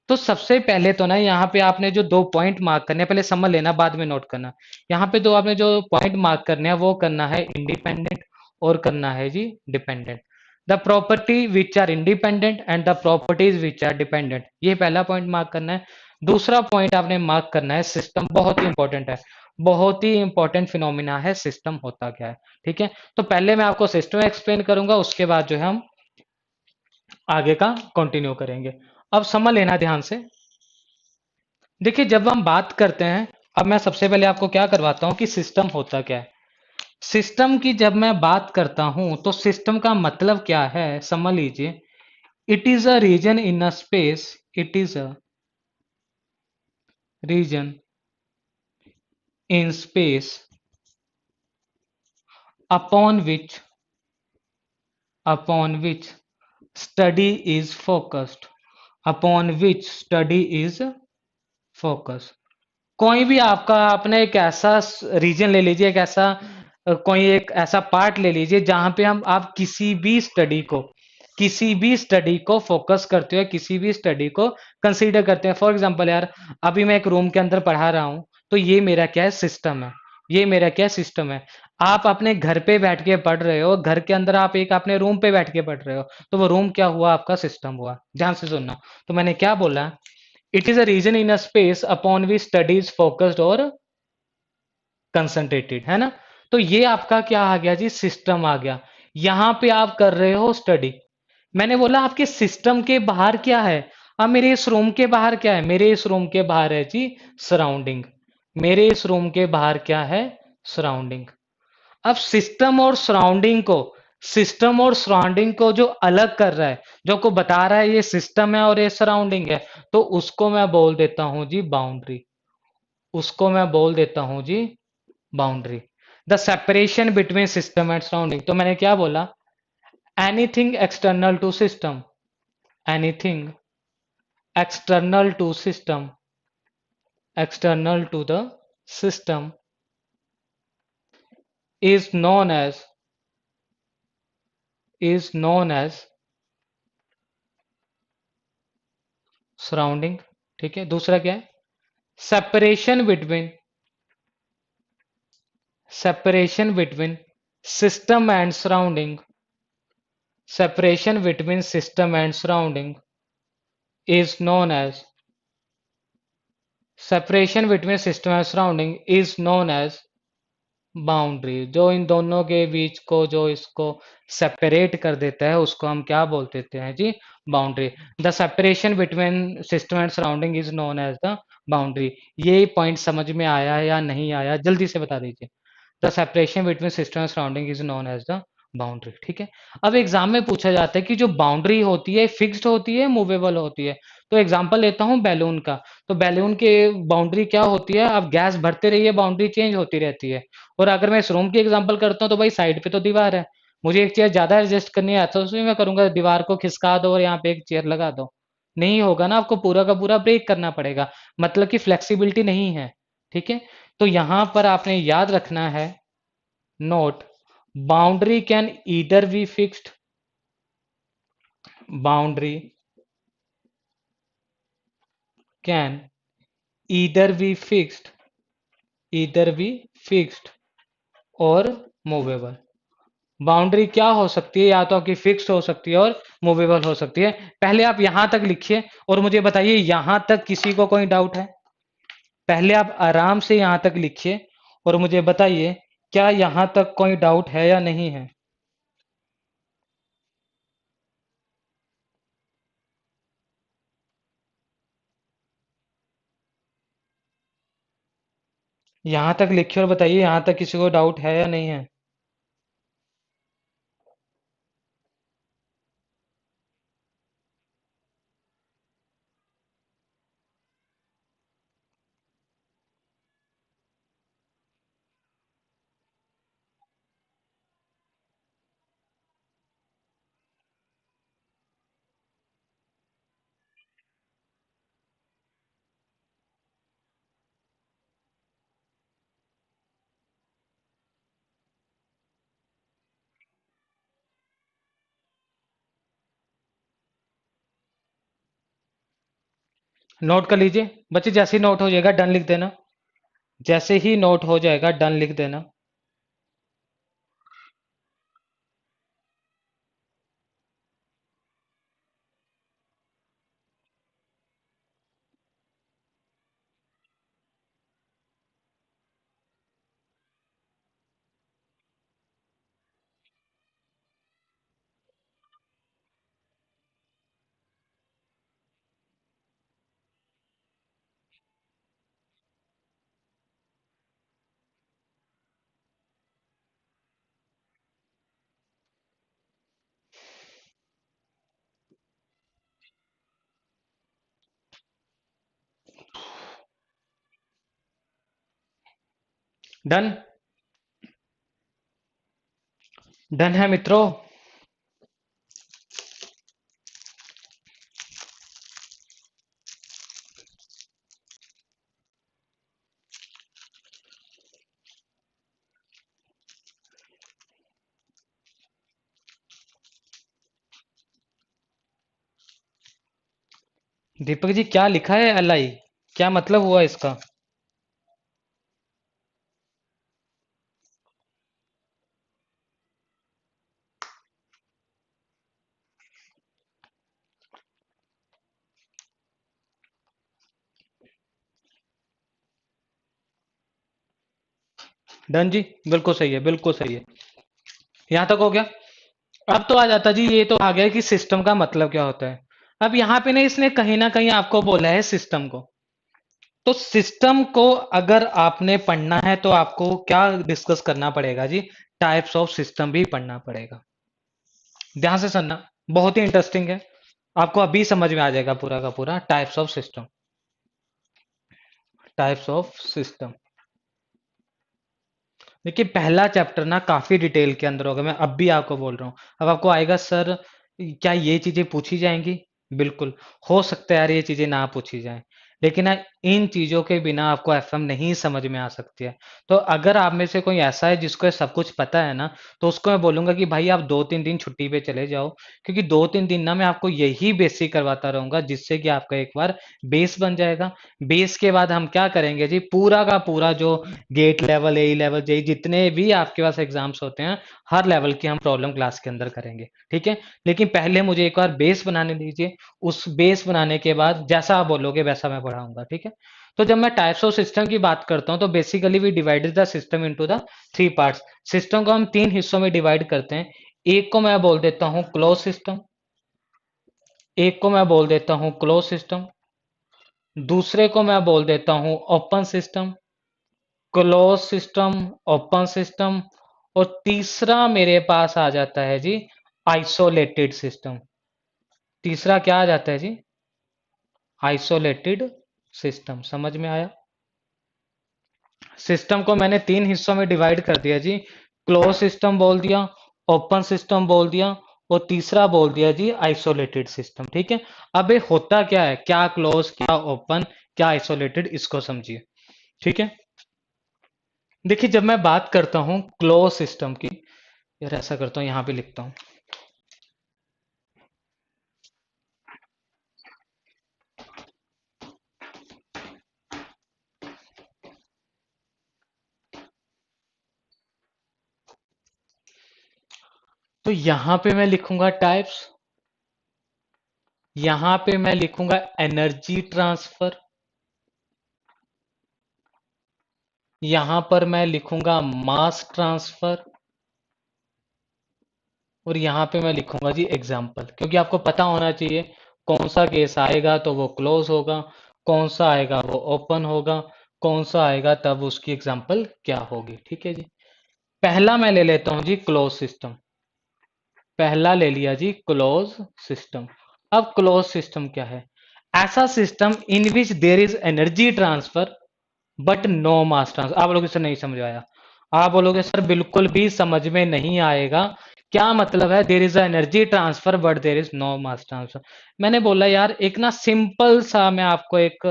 तो सबसे पहले तो ना यहाँ पे आपने जो दो पॉइंट मार्क करने हैं, पहले समझ लेना बाद में नोट करना। यहाँ पे दो आपने जो पॉइंट मार्क करने हैं वो करना है इंडिपेंडेंट और करना है जी dependent. The property which are independent and the properties which are dependent, ये पहला पॉइंट मार्क करना है। दूसरा पॉइंट आपने मार्क करना है सिस्टम, बहुत ही इंपॉर्टेंट है, बहुत ही इंपॉर्टेंट फिनोमिना है सिस्टम होता क्या है। ठीक है, तो पहले मैं आपको सिस्टम एक्सप्लेन करूंगा, उसके बाद जो है हम आगे का कंटिन्यू करेंगे। अब समझ लेना ध्यान से। देखिए जब हम बात करते हैं, अब मैं सबसे पहले आपको क्या करवाता हूं कि सिस्टम होता क्या है। सिस्टम की जब मैं बात करता हूं तो सिस्टम का मतलब क्या है समझ लीजिए। It is a region in a space, it is a region in space upon which upon which study is focused, upon which study is focus. कोई भी आपका आपने एक ऐसा रीजन ले लीजिए, एक ऐसा कोई एक ऐसा पार्ट ले लीजिए जहां पे हम आप किसी भी स्टडी को फोकस करते हो, किसी भी स्टडी को कंसीडर करते हैं। फॉर एग्जांपल यार, अभी मैं एक रूम के अंदर पढ़ा रहा हूं, तो ये मेरा क्या है, सिस्टम है। ये मेरा क्या सिस्टम है। आप अपने घर पे बैठ के पढ़ रहे हो, घर के अंदर आप एक अपने रूम पे बैठ के पढ़ रहे हो, तो वो रूम क्या हुआ? आपका सिस्टम हुआ। ध्यान से सुनना। तो मैंने क्या बोला? It is a region in a space upon we studies focused और कंसंट्रेटेड, है ना? तो ये आपका क्या आ गया जी? सिस्टम आ गया। यहां पे आप कर रहे हो स्टडी। मैंने बोला आपके सिस्टम के बाहर क्या है? अब मेरे इस रूम के बाहर क्या है? मेरे इस रूम के बाहर है जी सराउंडिंग। मेरे इस रूम के बाहर क्या है? सराउंडिंग। अब सिस्टम और सराउंडिंग को जो अलग कर रहा है, जो को बता रहा है ये सिस्टम है और ये सराउंडिंग है, तो उसको मैं बोल देता हूं जी बाउंड्री। उसको मैं बोल देता हूं जी boundary. The separation between system and surrounding. तो मैंने क्या बोला? Anything external to system, anything external to system, external to the system is known as is known as surrounding. ठीक है, दूसरा क्या है? Separation between separation between system and surrounding, separation between system and surrounding is known as separation between system and surrounding is known as boundary. जो इन दोनों के बीच को जो इसको सेपरेट कर देता है उसको हम क्या बोल देते हैं जी? Boundary. The separation between system and surrounding is known as the boundary. ये पॉइंट समझ में आया या नहीं आया जल्दी से बता दीजिए। The separation between system and surrounding is known as the boundary. ठीक है। अब एग्जाम में पूछा जाता है कि जो बाउंड्री होती है फिक्स्ड होती है, मूवेबल होती है। तो एग्जांपल लेता हूं बैलून का। तो बैलून के बाउंड्री क्या होती है? आप गैस भरते रहिए, बाउंड्री चेंज होती रहती है। और अगर मैं इस रूम की एग्जांपल करता हूँ तो भाई साइड पे तो दीवार है, मुझे एक चेयर ज्यादा एडजस्ट करनी है तो उसमें मैं करूंगा दीवार को खिसका दो और यहाँ पे एक चेयर लगा दो। नहीं होगा ना, आपको पूरा का पूरा ब्रेक करना पड़ेगा। मतलब कि फ्लेक्सिबिलिटी नहीं है। ठीक है। तो यहां पर आपने याद रखना है, note, boundary can either be fixed, boundary can either be fixed, either be fixed और मूवेबल। बाउंड्री क्या हो सकती है? या तो आपकी फिक्स्ड हो सकती है और मूवेबल हो सकती है। पहले आप यहां तक लिखिए और मुझे बताइए यहां तक किसी को कोई डाउट है? पहले आप आराम से यहां तक लिखिए और मुझे बताइए क्या यहां तक कोई डाउट है या नहीं है? यहां तक लिखिए और बताइए यहां तक किसी को डाउट है या नहीं है? नोट कर लीजिए बच्चे, जैसे ही नोट हो जाएगा डन लिख देना। जैसे ही नोट हो जाएगा डन लिख देना। डन। डन है मित्रों। दीपक जी क्या लिखा है एल आई? क्या मतलब हुआ इसका? डन जी, बिल्कुल सही है, बिल्कुल सही है। यहां तक हो गया। अब तो आ जाता जी, ये तो आ गया कि सिस्टम का मतलब क्या होता है। अब यहाँ पे ना इसने कहीं ना कहीं आपको बोला है सिस्टम को। तो सिस्टम को अगर आपने पढ़ना है तो आपको क्या डिस्कस करना पड़ेगा जी? टाइप्स ऑफ सिस्टम भी पढ़ना पड़ेगा। ध्यान से सुनना, बहुत ही इंटरेस्टिंग है। आपको अभी समझ में आ जाएगा पूरा का पूरा types of system. Types of system, देखिए पहला चैप्टर ना काफी डिटेल के अंदर होगा, मैं अब भी आपको बोल रहा हूँ। अब आपको आएगा सर क्या ये चीजें पूछी जाएंगी? बिल्कुल हो सकता है यार ये चीजें ना पूछी जाएं, लेकिन ना इन चीजों के बिना आपको एफएम नहीं समझ में आ सकती है। तो अगर आप में से कोई ऐसा है जिसको ये सब कुछ पता है ना, तो उसको मैं बोलूंगा कि भाई आप 2-3 दिन छुट्टी पे चले जाओ, क्योंकि 2-3 दिन ना मैं आपको यही बेसिक करवाता रहूंगा, जिससे कि आपका एक बार बेस बन जाएगा। बेस के बाद हम क्या करेंगे जी, पूरा का पूरा जो गेट लेवल, ए लेवल, जे जितने भी आपके पास एग्जाम्स होते हैं, हर लेवल की हम प्रॉब्लम क्लास के अंदर करेंगे, ठीक है। लेकिन पहले मुझे एक बार बेस बनाने दीजिए, उस बेस बनाने के बाद जैसा आप बोलोगे वैसा मैं पढ़ाऊंगा, ठीक है। तो जब मैं टाइप्स ऑफ सिस्टम की बात करता हूं, तो basically we divided the system into the 3 parts. System को हम 3 हिस्सों में डिवाइड करते हैं। एक को मैं बोल देता हूं क्लोज सिस्टम, एक को मैं बोल देता हूं क्लोज सिस्टम, दूसरे को मैं बोल देता हूं open system, close system, open system, और तीसरा मेरे पास आ जाता है जी आइसोलेटेड सिस्टम। तीसरा क्या आ जाता है जी? Isolated system. समझ में आया? सिस्टम को मैंने 3 हिस्सों में डिवाइड कर दिया जी। क्लोज सिस्टम बोल दिया, ओपन सिस्टम बोल दिया, और तीसरा बोल दिया जी आइसोलेटेड सिस्टम, ठीक है। अब ये होता क्या है, क्या क्लोज, क्या ओपन, क्या आइसोलेटेड, इसको समझिए, ठीक है। देखिए जब मैं बात करता हूं क्लोज सिस्टम की, यार ऐसा करता हूं यहां पे लिखता हूं। तो यहां पे मैं लिखूंगा टाइप्स, यहां पे मैं लिखूंगा एनर्जी ट्रांसफर, यहां पर मैं लिखूंगा मास ट्रांसफर, और यहां पे मैं लिखूंगा जी एग्जाम्पल, क्योंकि आपको पता होना चाहिए कौन सा केस आएगा तो वो क्लोज होगा, कौन सा आएगा वो ओपन होगा, कौन सा आएगा तब उसकी एग्जाम्पल क्या होगी, ठीक है जी। पहला मैं ले लेता हूं जी क्लोज सिस्टम। पहला ले लिया जी क्लोज सिस्टम। अब क्लोज सिस्टम क्या है? ऐसा system in which there is energy transfer but no mass transfer. आप लोग इसे नहीं समझ आया? आप बोलोगे सर बिल्कुल भी समझ में नहीं आएगा, क्या मतलब है there is energy transfer but there is no mass transfer? मैंने बोला यार एक ना सिंपल सा मैं आपको एक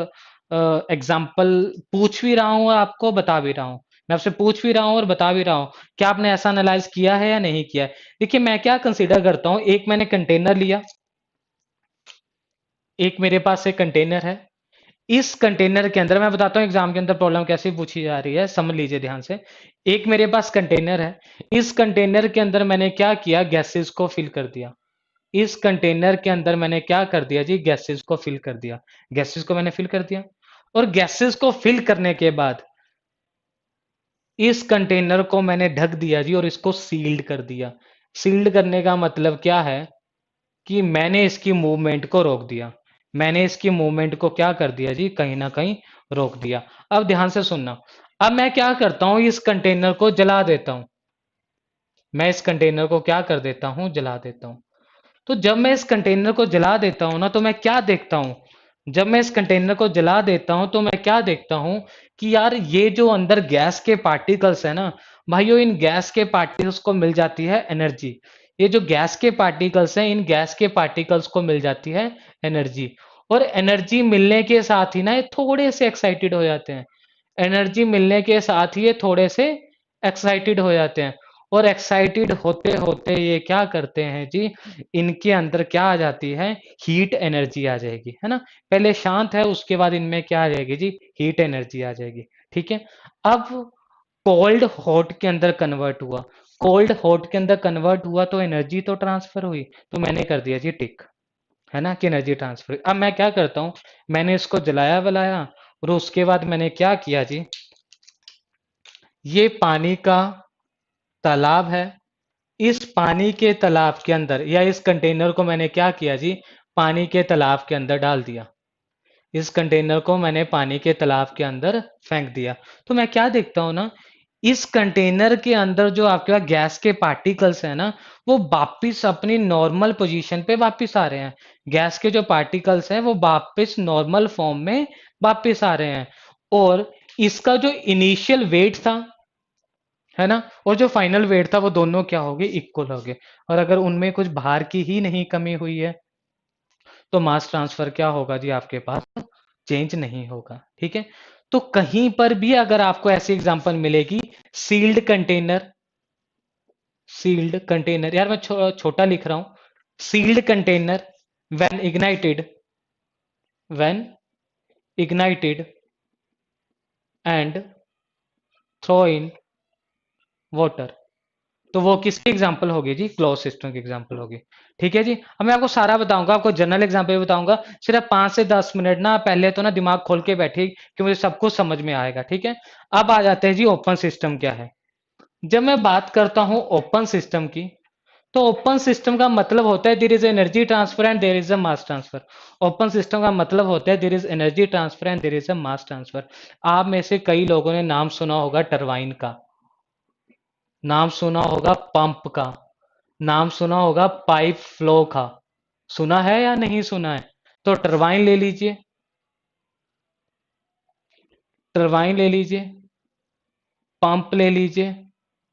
एग्जाम्पल पूछ भी रहा हूं और आपको बता भी रहा हूं। मैं आपसे पूछ भी रहा हूं और बता भी रहा हूं, क्या आपने ऐसा एनालाइज किया है या नहीं किया है? देखिए मैं क्या कंसीडर करता हूं, एक मैंने कंटेनर लिया, एक मेरे पास एक कंटेनर है। इस कंटेनर के अंदर मैं बताता हूं एग्जाम के अंदर प्रॉब्लम कैसे पूछी जा रही है, समझ लीजिए ध्यान से। एक मेरे पास कंटेनर है, इस कंटेनर के अंदर मैंने क्या किया, गैसेस को फिल कर दिया। इस कंटेनर के अंदर मैंने क्या कर दिया जी, गैसेस को फिल कर दिया। गैसेस को मैंने फिल कर दिया, और गैसेस को फिल करने के बाद इस कंटेनर को मैंने ढक दिया जी, और इसको सील्ड कर दिया। सील्ड करने का मतलब क्या है कि मैंने इसकी मूवमेंट को रोक दिया। मैंने इसकी मूवमेंट को क्या कर दिया जी, कहीं ना कहीं रोक दिया। अब ध्यान से सुनना, अब मैं क्या करता हूं, इस कंटेनर को जला देता हूं। मैं इस कंटेनर को क्या कर देता हूं, जला देता हूं। तो जब मैं इस कंटेनर को जला देता हूं ना, तो मैं क्या देखता हूं, जब मैं इस कंटेनर को जला देता हूं तो मैं क्या देखता हूं कि यार ये जो अंदर गैस के पार्टिकल्स है ना भाइयों, इन गैस के पार्टिकल्स को मिल जाती है एनर्जी। ये जो गैस के पार्टिकल्स हैं, इन गैस के पार्टिकल्स को मिल जाती है एनर्जी। और एनर्जी मिलने के साथ ही ना ये थोड़े से एक्साइटेड हो जाते हैं। एनर्जी मिलने के साथ ही ये थोड़े से एक्साइटेड हो जाते हैं, और एक्साइटेड होते होते ये क्या करते हैं जी, इनके अंदर क्या आ जाती है, हीट एनर्जी आ जाएगी, है ना। पहले शांत है, उसके बाद इनमें क्या आ जाएगी जी, हीट एनर्जी आ जाएगी, ठीक है। अब कोल्ड हॉट के अंदर कन्वर्ट हुआ, कोल्ड हॉट के अंदर कन्वर्ट हुआ तो एनर्जी तो ट्रांसफर हुई, तो मैंने कर दिया जी टिक, है ना, कि एनर्जी ट्रांसफर। अब मैं क्या करता हूं, मैंने इसको जलाया वलाया, और उसके बाद मैंने क्या किया जी, ये पानी का तालाब है। इस पानी के तालाब के अंदर या इस कंटेनर को मैंने क्या किया जी, पानी के तालाब के अंदर डाल दिया। इस कंटेनर को मैंने पानी के तालाब के अंदर फेंक दिया। तो मैं क्या देखता हूं ना, इस कंटेनर के अंदर जो आपके पास गैस के पार्टिकल्स हैं ना, वो वापिस अपनी नॉर्मल पोजीशन पे वापिस आ रहे हैं। गैस के जो पार्टिकल्स हैं वो वापिस नॉर्मल फॉर्म में वापिस आ रहे हैं। और इसका जो इनिशियल वेट था, है ना, और जो फाइनल वेट था, वो दोनों क्या हो गए, इक्वल हो गए। और अगर उनमें कुछ भार की ही नहीं कमी हुई है, तो मास ट्रांसफर क्या होगा जी, आपके पास चेंज नहीं होगा। ठीक है। तो कहीं पर भी अगर आपको ऐसी एग्जांपल मिलेगी, सील्ड कंटेनर, सील्ड कंटेनर, यार मैं छोटा लिख रहा हूं, sealed container when ignited, when ignited and throw in water, तो वो किसकी एग्जांपल होगी जी, क्लोज सिस्टम की एग्जांपल होगी। ठीक है जी। अब मैं आपको सारा बताऊंगा, आपको जनरल एग्जांपल बताऊंगा। सिर्फ 5 से 10 मिनट ना पहले तो ना दिमाग खोल के बैठिए, कि मुझे सब कुछ समझ में आएगा। ठीक है। अब आ जाते हैं जी, ओपन सिस्टम क्या है। जब मैं बात करता हूं ओपन सिस्टम की, तो ओपन सिस्टम का मतलब होता है there is energy transfer and there is a mass transfer. Open system का मतलब होता है there is energy transfer and there is a mass transfer. आप में से कई लोगों ने नाम सुना होगा टरबाइन का, नाम सुना होगा पंप का, नाम सुना होगा पाइप फ्लो का। सुना है या नहीं सुना है? तो टरबाइन ले लीजिए, टरबाइन ले लीजिए, पंप ले लीजिए,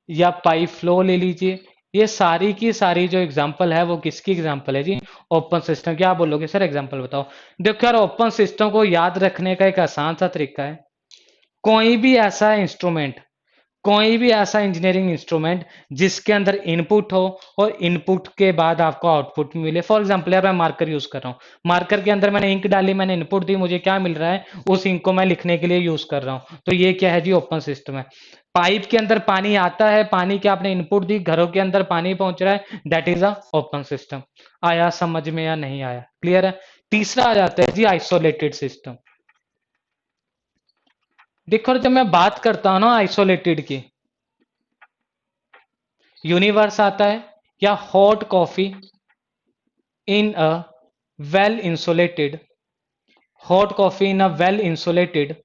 या पाइप फ्लो ले लीजिए। ये सारी की सारी जो एग्जांपल है वो किसकी एग्जांपल है जी, ओपन सिस्टम। क्या बोलोगे सर, एग्जांपल बताओ। देखो यार, ओपन सिस्टम को याद रखने का एक आसान सा तरीका है। कोई भी ऐसा इंस्ट्रूमेंट, कोई भी ऐसा इंजीनियरिंग इंस्ट्रूमेंट जिसके अंदर इनपुट हो और इनपुट के बाद आपको आउटपुट मिले। फॉर एग्जांपल यार, मैं मार्कर यूज कर रहा हूं, मार्कर के अंदर मैंने इंक डाली, मैंने इनपुट दी, मुझे क्या मिल रहा है, उस इंक को मैं लिखने के लिए यूज कर रहा हूं। तो ये क्या है जी, ओपन सिस्टम है। पाइप के अंदर पानी आता है, पानी के आपने इनपुट दी, घरों के अंदर पानी पहुंच रहा है, that is a open system. आया समझ में या नहीं आया, क्लियर है। तीसरा आ जाता है जी, आइसोलेटेड सिस्टम। देखो जब मैं बात करता हूं ना आइसोलेटेड की, यूनिवर्स आता है, या hot coffee in a well insulated, hot coffee in a well insulated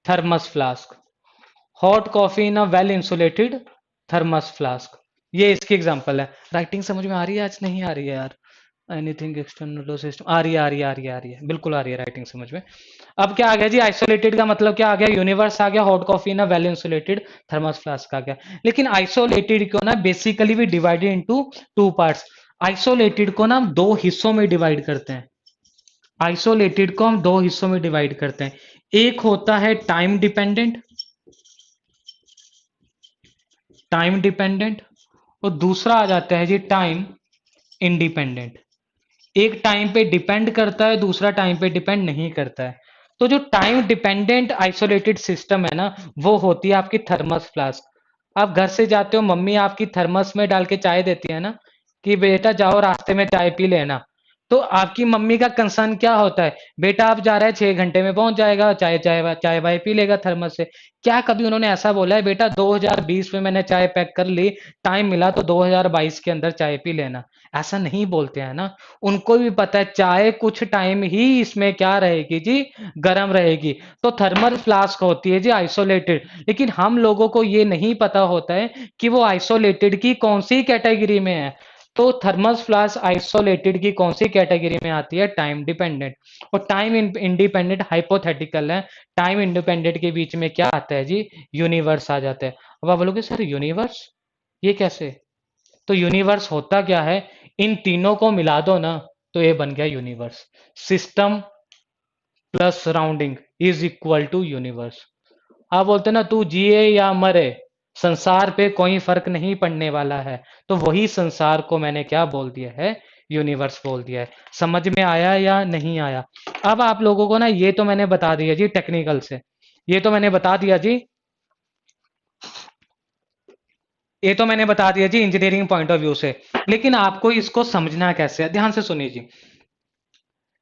thermos flask, hot coffee in a well insulated thermos flask. ये इसकी एग्जांपल है। राइटिंग समझ में आ रही है आज, नहीं आ रही है यार? एनीथिंग एक्सटर्नल सिस्टम, आ रही है, आ रही है, आ रही है, आ रही है, बिल्कुल आ रही है राइटिंग समझ में। अब क्या आ गया जी, आइसोलेटेड का मतलब क्या आ गया, यूनिवर्स आ गया, हॉट कॉफी ना वेल इंसुलेटेड थर्मस फ्लास्क आ गया। लेकिन आइसोलेटेड को ना बेसिकली भी divided into two parts. Isolated को ना हम दो हिस्सों में डिवाइड करते हैं, आइसोलेटेड को हम दो हिस्सों में डिवाइड करते हैं। एक होता है टाइम डिपेंडेंट, टाइम डिपेंडेंट, और दूसरा आ जाता है जी टाइम इंडिपेंडेंट। एक टाइम पे डिपेंड करता है, दूसरा टाइम पे डिपेंड नहीं करता है। तो जो टाइम डिपेंडेंट आइसोलेटेड सिस्टम है ना, वो होती है आपकी थर्मस फ्लास्क। आप घर से जाते हो, मम्मी आपकी थर्मस में डाल के चाय देती है ना, कि बेटा जाओ रास्ते में चाय पी लेना। तो आपकी मम्मी का कंसर्न क्या होता है, बेटा आप जा रहे हैं 6 घंटे में पहुंच जाएगा, चाय चाय चाय वाय पी लेगा थर्मस से। क्या कभी उन्होंने ऐसा बोला है, बेटा 2020 में मैंने चाय पैक कर ली, टाइम मिला तो 2022 के अंदर चाय पी लेना? ऐसा नहीं बोलते हैं ना। उनको भी पता है चाय कुछ टाइम ही इसमें क्या रहेगी जी, गर्म रहेगी। तो थर्मल फ्लास्क होती है जी आइसोलेटेड। लेकिन हम लोगों को ये नहीं पता होता है कि वो आइसोलेटेड की कौन सी कैटेगरी में है। तो थर्मल फ्लास्क आइसोलेटेड की कौन सी कैटेगरी में आती है, टाइम डिपेंडेंट। और टाइम इंडिपेंडेंट हाइपोथेटिकल है। टाइम इंडिपेंडेंट के बीच में क्या आता है जी, यूनिवर्स आ जाता है। अब आप बोलोगे सर यूनिवर्स ये कैसे? तो यूनिवर्स होता क्या है, इन तीनों को मिला दो ना, तो ये बन गया universe. System plus surrounding is equal to universe. आप बोलते ना तू जिए या मरे, संसार पे कोई फर्क नहीं पड़ने वाला है। तो वही संसार को मैंने क्या बोल दिया है, यूनिवर्स बोल दिया है। समझ में आया या नहीं आया? अब आप लोगों को ना ये तो मैंने बता दिया जी टेक्निकल से, ये तो मैंने बता दिया जी, ये तो मैंने बता दिया जी इंजीनियरिंग पॉइंट ऑफ व्यू से। लेकिन आपको इसको समझना कैसे है, ध्यान से सुनिए जी।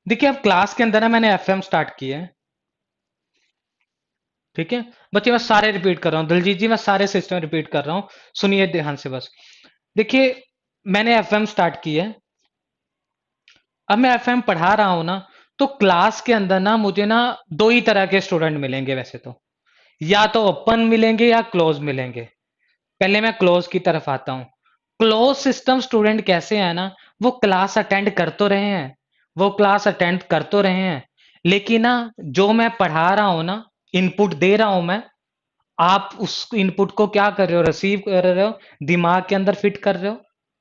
देखिए अब क्लास के अंदर ना मैंने एफएम स्टार्ट किया है, ठीक है बच्चे, मैं सारे रिपीट कर रहा हूँ, दिलजीत जी मैं सारे सिस्टम रिपीट कर रहा हूँ, सुनिए ध्यान से बस। देखिए, मैंने एफएम स्टार्ट की है, अब मैं एफएम पढ़ा रहा हूं ना, तो क्लास के अंदर ना मुझे ना दो ही तरह के स्टूडेंट मिलेंगे वैसे तो, या तो ओपन मिलेंगे या क्लोज मिलेंगे। पहले मैं क्लोज की तरफ आता हूं। क्लोज सिस्टम स्टूडेंट कैसे है ना, वो क्लास अटेंड कर तो रहे हैं, वो क्लास अटेंड कर तो रहे हैं, लेकिन ना जो मैं पढ़ा रहा हूं ना, इनपुट दे रहा हूं मैं, आप उस इनपुट को क्या कर रहे हो, रिसीव कर रहे हो, दिमाग के अंदर फिट कर रहे हो,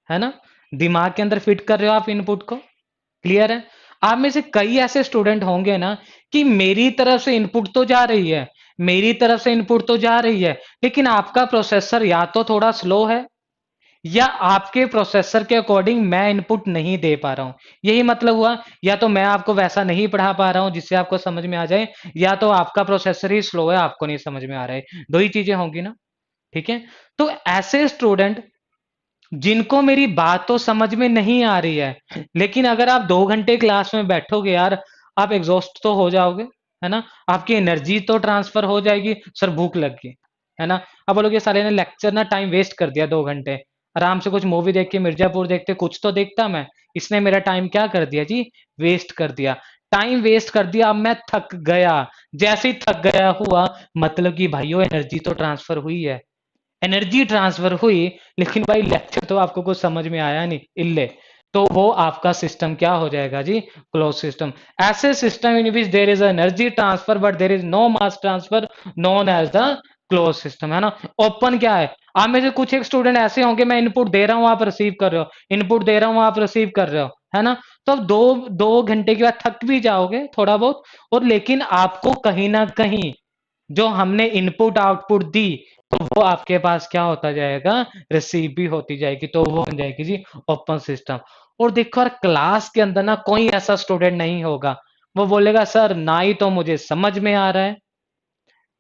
है ना, दिमाग के अंदर फिट कर रहे हो आप इनपुट को। क्लियर है। आप में से कई ऐसे स्टूडेंट होंगे ना कि मेरी तरफ से इनपुट तो जा रही है, मेरी तरफ से इनपुट तो जा रही है, लेकिन आपका प्रोसेसर या तो थोड़ा स्लो है, या आपके प्रोसेसर के अकॉर्डिंग मैं इनपुट नहीं दे पा रहा हूं। यही मतलब हुआ, या तो मैं आपको वैसा नहीं पढ़ा पा रहा हूं जिससे आपको समझ में आ जाए, या तो आपका प्रोसेसर ही स्लो है, आपको नहीं समझ में आ रहा है, दो ही चीजें होंगी ना। ठीक है। तो ऐसे स्टूडेंट जिनको मेरी बात तो समझ में नहीं आ रही है, लेकिन अगर आप 2 घंटे क्लास में बैठोगे यार, आप एग्जॉस्ट तो हो जाओगे, है ना, आपकी एनर्जी तो ट्रांसफर हो जाएगी, सर भूख लग गई, है ना। अब बोलोगे साले ने लेक्चर ना टाइम वेस्ट कर दिया 2 घंटे, आराम से कुछ मूवी देख के मिर्जापुर देखते, कुछ तो देखता मैं, इसने मेरा टाइम क्या कर दिया जी, वेस्ट कर दिया, टाइम वेस्ट कर दिया, अब मैं थक गया। जैसे ही थक गया हुआ, मतलब कि भाइयों एनर्जी तो ट्रांसफर हुई है, एनर्जी ट्रांसफर हुई, लेकिन भाई लेक्चर तो आपको कुछ समझ में आया नहीं, इल्ले, तो वो आपका सिस्टम क्या हो जाएगा जी, क्लोज सिस्टम। ऐसे system in which there is energy transfer but there is no mass transfer, known as the close system, है ना। ओपन क्या है, आप में से कुछ एक स्टूडेंट ऐसे होंगे, मैं इनपुट दे रहा हूं आप रिसीव कर रहे हो, इनपुट दे रहा हूं आप रिसीव कर रहे हो, है ना। तो अब दो दो घंटे के बाद थक भी जाओगे थोड़ा बहुत, और लेकिन आपको कहीं ना कहीं जो हमने इनपुट आउटपुट दी, तो वो आपके पास क्या होता जाएगा, रिसीव भी होती जाएगी, तो वो बन जाएगी जी ओपन सिस्टम। और देखो यार, क्लास के अंदर ना कोई ऐसा स्टूडेंट नहीं होगा, वो बोलेगा सर ना ही तो मुझे समझ में आ रहा है,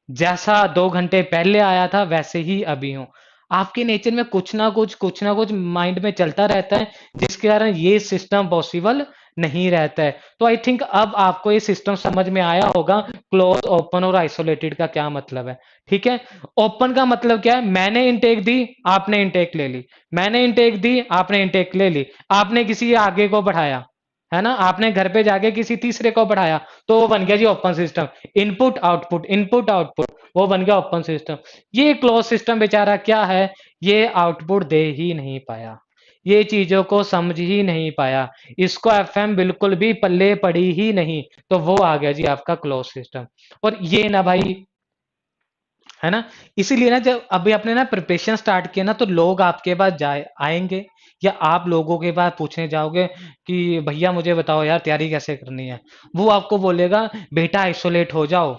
जैसा 2 घंटे पहले आया था वैसे ही अभी हूं। आपके नेचर में कुछ ना कुछ माइंड में चलता रहता है, जिसके कारण ये सिस्टम पॉसिबल नहीं रहता है। तो आई थिंक अब आपको ये सिस्टम समझ में आया होगा, क्लोज, ओपन और आइसोलेटेड का क्या मतलब है। ठीक है। ओपन का मतलब क्या है, मैंने इनटेक दी, आपने इनटेक ले ली, मैंने इनटेक दी, आपने इनटेक ले ली, आपने किसी आगे को बढ़ाया, है ना, आपने घर पे जाके किसी तीसरे को बढ़ाया, तो वो बन गया जी open system. Input output, input output, वो बन गया ओपन सिस्टम। ये क्लोज सिस्टम बेचारा क्या है, ये आउटपुट दे ही नहीं पाया, ये चीजों को समझ ही नहीं पाया, इसको एफएम बिल्कुल भी पल्ले पड़ी ही नहीं, तो वो आ गया जी आपका क्लोज सिस्टम। और ये ना भाई, है ना, इसीलिए ना जब अभी आपने ना प्रिपरेशन स्टार्ट किया ना, तो लोग आपके पास जाए आएंगे, या आप लोगों के पास पूछने जाओगे कि भैया मुझे बताओ यार तैयारी कैसे करनी है, वो आपको बोलेगा बेटा आइसोलेट हो जाओ।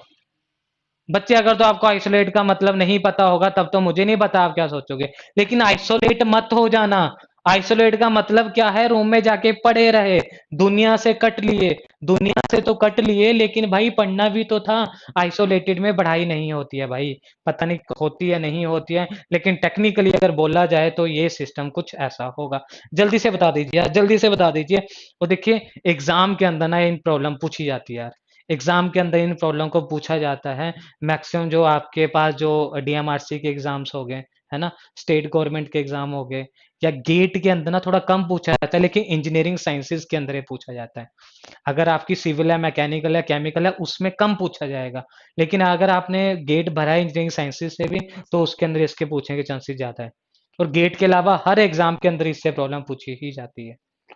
बच्चे, अगर तो आपको आइसोलेट का मतलब नहीं पता होगा, तब तो मुझे नहीं पता आप क्या सोचोगे, लेकिन आइसोलेट मत हो जाना। आइसोलेट का मतलब क्या है, रूम में जाके पड़े रहे, दुनिया से कट लिए, दुनिया से तो कट लिए, लेकिन भाई पढ़ना भी तो था। आइसोलेटेड में पढ़ाई नहीं होती है भाई, पता नहीं होती है नहीं होती है, लेकिन टेक्निकली अगर बोला जाए तो ये सिस्टम कुछ ऐसा होगा। जल्दी से बता दीजिए यार, जल्दी से बता दीजिए। और देखिए, एग्जाम के अंदर ना इन प्रॉब्लम पूछी जाती है यार, एग्जाम के अंदर इन प्रॉब्लम को पूछा जाता है। मैक्सिमम जो आपके पास जो डीएमआरसी के एग्जाम्स हो गए, है ना, स्टेट गवर्नमेंट के एग्जाम हो गए, या गेट के अंदर ना थोड़ा कम पूछा जाता है, लेकिन इंजीनियरिंग साइंसेज के अंदर ये पूछा जाता है। अगर आपकी सिविल है, मैकेनिकल है, केमिकल है, उसमें कम पूछा जाएगा, लेकिन अगर आपने गेट भरा है इंजीनियरिंग साइंसेज से भी, तो उसके अंदर इसके पूछने के चांसेस ज्यादा है। और गेट के अलावा हर एग्जाम के अंदर इससे प्रॉब्लम पूछी ही जाती है।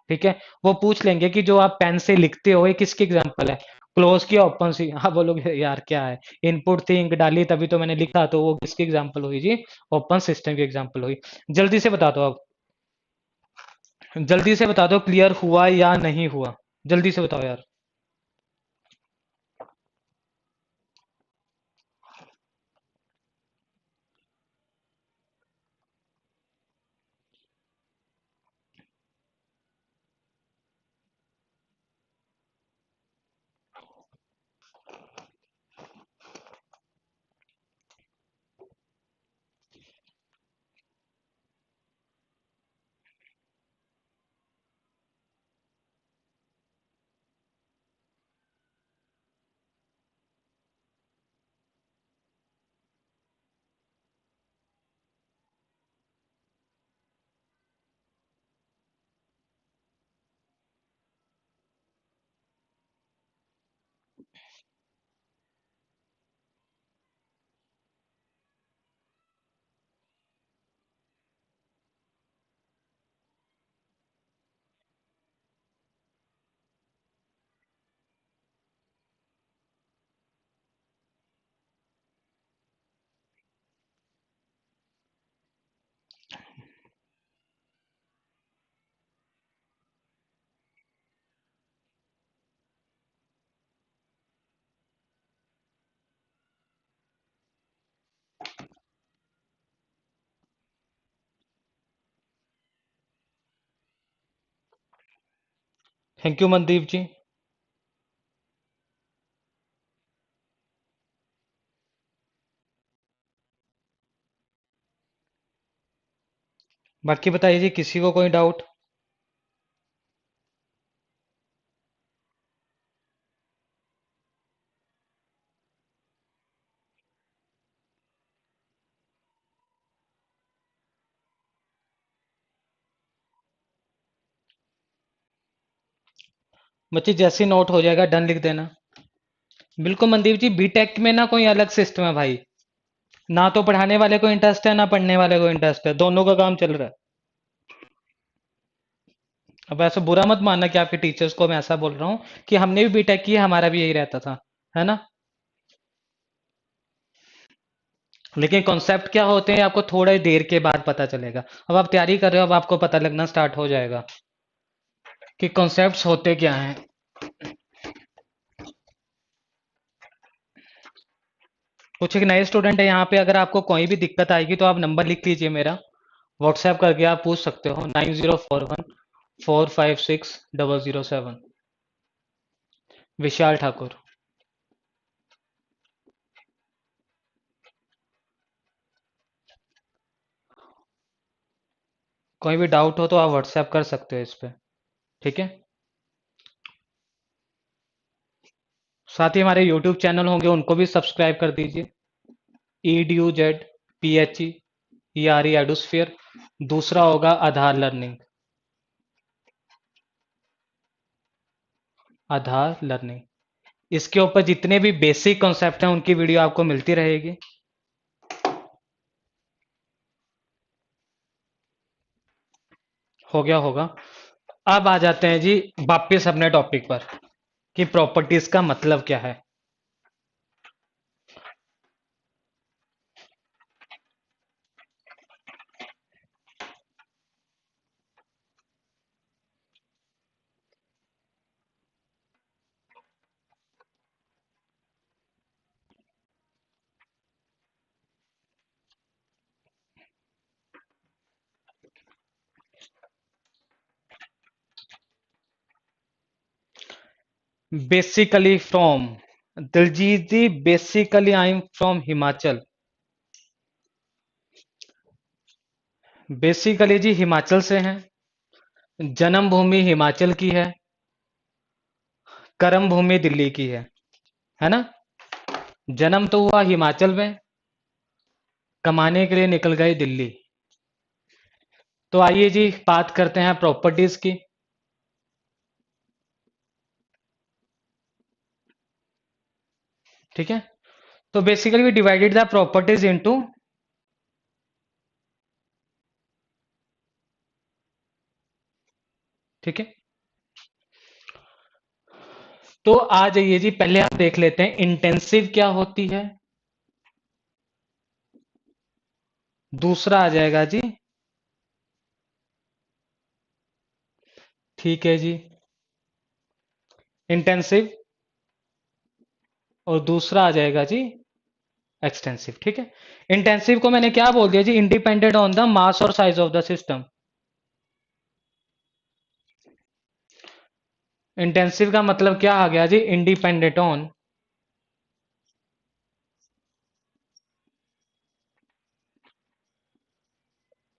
ठीक है। वो पूछ लेंगे कि जो आप पेन से लिखते हो ये किसकी एग्जाम्पल है, क्लोज किया ओपन सी, हाँ बोलोगे यार क्या है, इनपुट थी इंक डाली तभी तो मैंने लिखा, तो वो किसकी एग्जाम्पल हुई जी, ओपन सिस्टम की एग्जाम्पल हुई। जल्दी से बता दो अब, जल्दी से बता दो क्लियर हुआ या नहीं हुआ, जल्दी से बताओ यार। थैंक यू मनदीप जी। बाकी बताइए जी, किसी को कोई डाउट? बच्चे जैसे ही नोट हो जाएगा डन लिख देना। बिल्कुल मनदीप जी, बीटेक में ना कोई अलग सिस्टम है भाई। ना तो पढ़ाने वाले को इंटरेस्ट है, ना पढ़ने वाले को इंटरेस्ट है, दोनों का काम चल रहा है। अब ऐसा बुरा मत मानना कि आपके टीचर्स को मैं ऐसा बोल रहा हूँ, कि हमने भी बीटेक की है, हमारा भी यही रहता था, है ना। लेकिन कॉन्सेप्ट क्या होते हैं आपको थोड़ा ही देर के बाद पता चलेगा। अब आप तैयारी कर रहे हो, अब आपको पता लगना स्टार्ट हो जाएगा कि कॉन्सेप्ट्स होते क्या हैं। कुछ एक नए स्टूडेंट है यहाँ पे, अगर आपको कोई भी दिक्कत आएगी तो आप नंबर लिख लीजिए मेरा, व्हाट्सएप करके आप पूछ सकते हो, 9041 456 007। विशाल ठाकुर। कोई भी डाउट हो तो आप व्हाट्सएप कर सकते हो इस पे, ठीक है। साथ ही हमारे यूट्यूब चैनल होंगे, उनको भी सब्सक्राइब कर दीजिए। EDUZPHE एडुस्फीयर। दूसरा होगा आधार लर्निंग। आधार लर्निंग, इसके ऊपर जितने भी बेसिक कॉन्सेप्ट हैं उनकी वीडियो आपको मिलती रहेगी। हो गया होगा। अब आ जाते हैं जी वापिस अपने टॉपिक पर, कि प्रॉपर्टीज का मतलब क्या है। Basically from, Diljit ji basically I am from Himachal. Basically जी हिमाचल से हैं, जन्मभूमि हिमाचल की है, कर्म भूमि दिल्ली की है ना। जन्म तो हुआ हिमाचल में, कमाने के लिए निकल गए दिल्ली। तो आइए जी बात करते हैं प्रॉपर्टीज की। ठीक है, तो basically we divided the properties into, ठीक है। तो आ जाइए जी, पहले हम देख लेते हैं इंटेंसिव क्या होती है। दूसरा आ जाएगा जी, ठीक है जी, इंटेंसिव। और दूसरा आ जाएगा जी एक्सटेंसिव, ठीक है। इंटेंसिव को मैंने क्या बोल दिया जी, इंडिपेंडेंट ऑन द मास और size of the system. Intensive का मतलब क्या आ गया जी, independent on,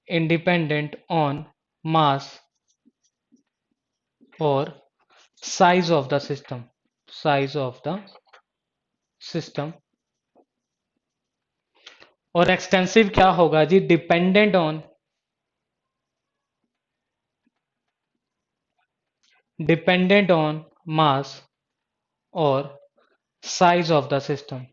independent on mass और size of the system, size of the system. और एक्सटेंसिव क्या होगा जी, dependent on, dependent on mass और size of the system,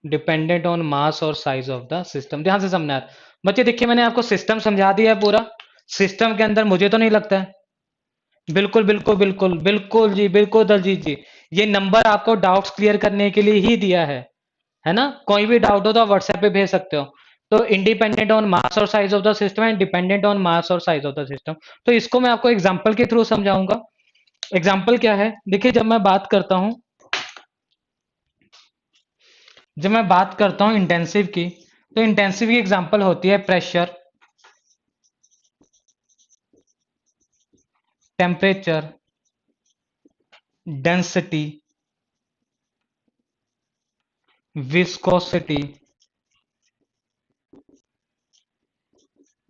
dependent on mass और साइज ऑफ द सिस्टम। ध्यान से समझना है बच्चे, देखिए मैंने आपको सिस्टम समझा दिया है पूरा। सिस्टम के अंदर मुझे तो नहीं लगता है, बिल्कुल बिल्कुल बिल्कुल बिल्कुल जी, बिल्कुल दलजीत जी, ये नंबर आपको डाउट्स क्लियर करने के लिए ही दिया है ना। कोई भी डाउट हो तो आप व्हाट्सएप पे भेज सकते हो। तो इंडिपेंडेंट ऑन मास और size of the system and dependent on mass और साइज ऑफ द सिस्टम। तो इसको मैं आपको एग्जांपल के थ्रू समझाऊंगा। एग्जांपल क्या है, देखिए जब मैं बात करता हूं इंटेंसिव की, तो इंटेंसिव की एग्जांपल होती है pressure, temperature, density, viscosity,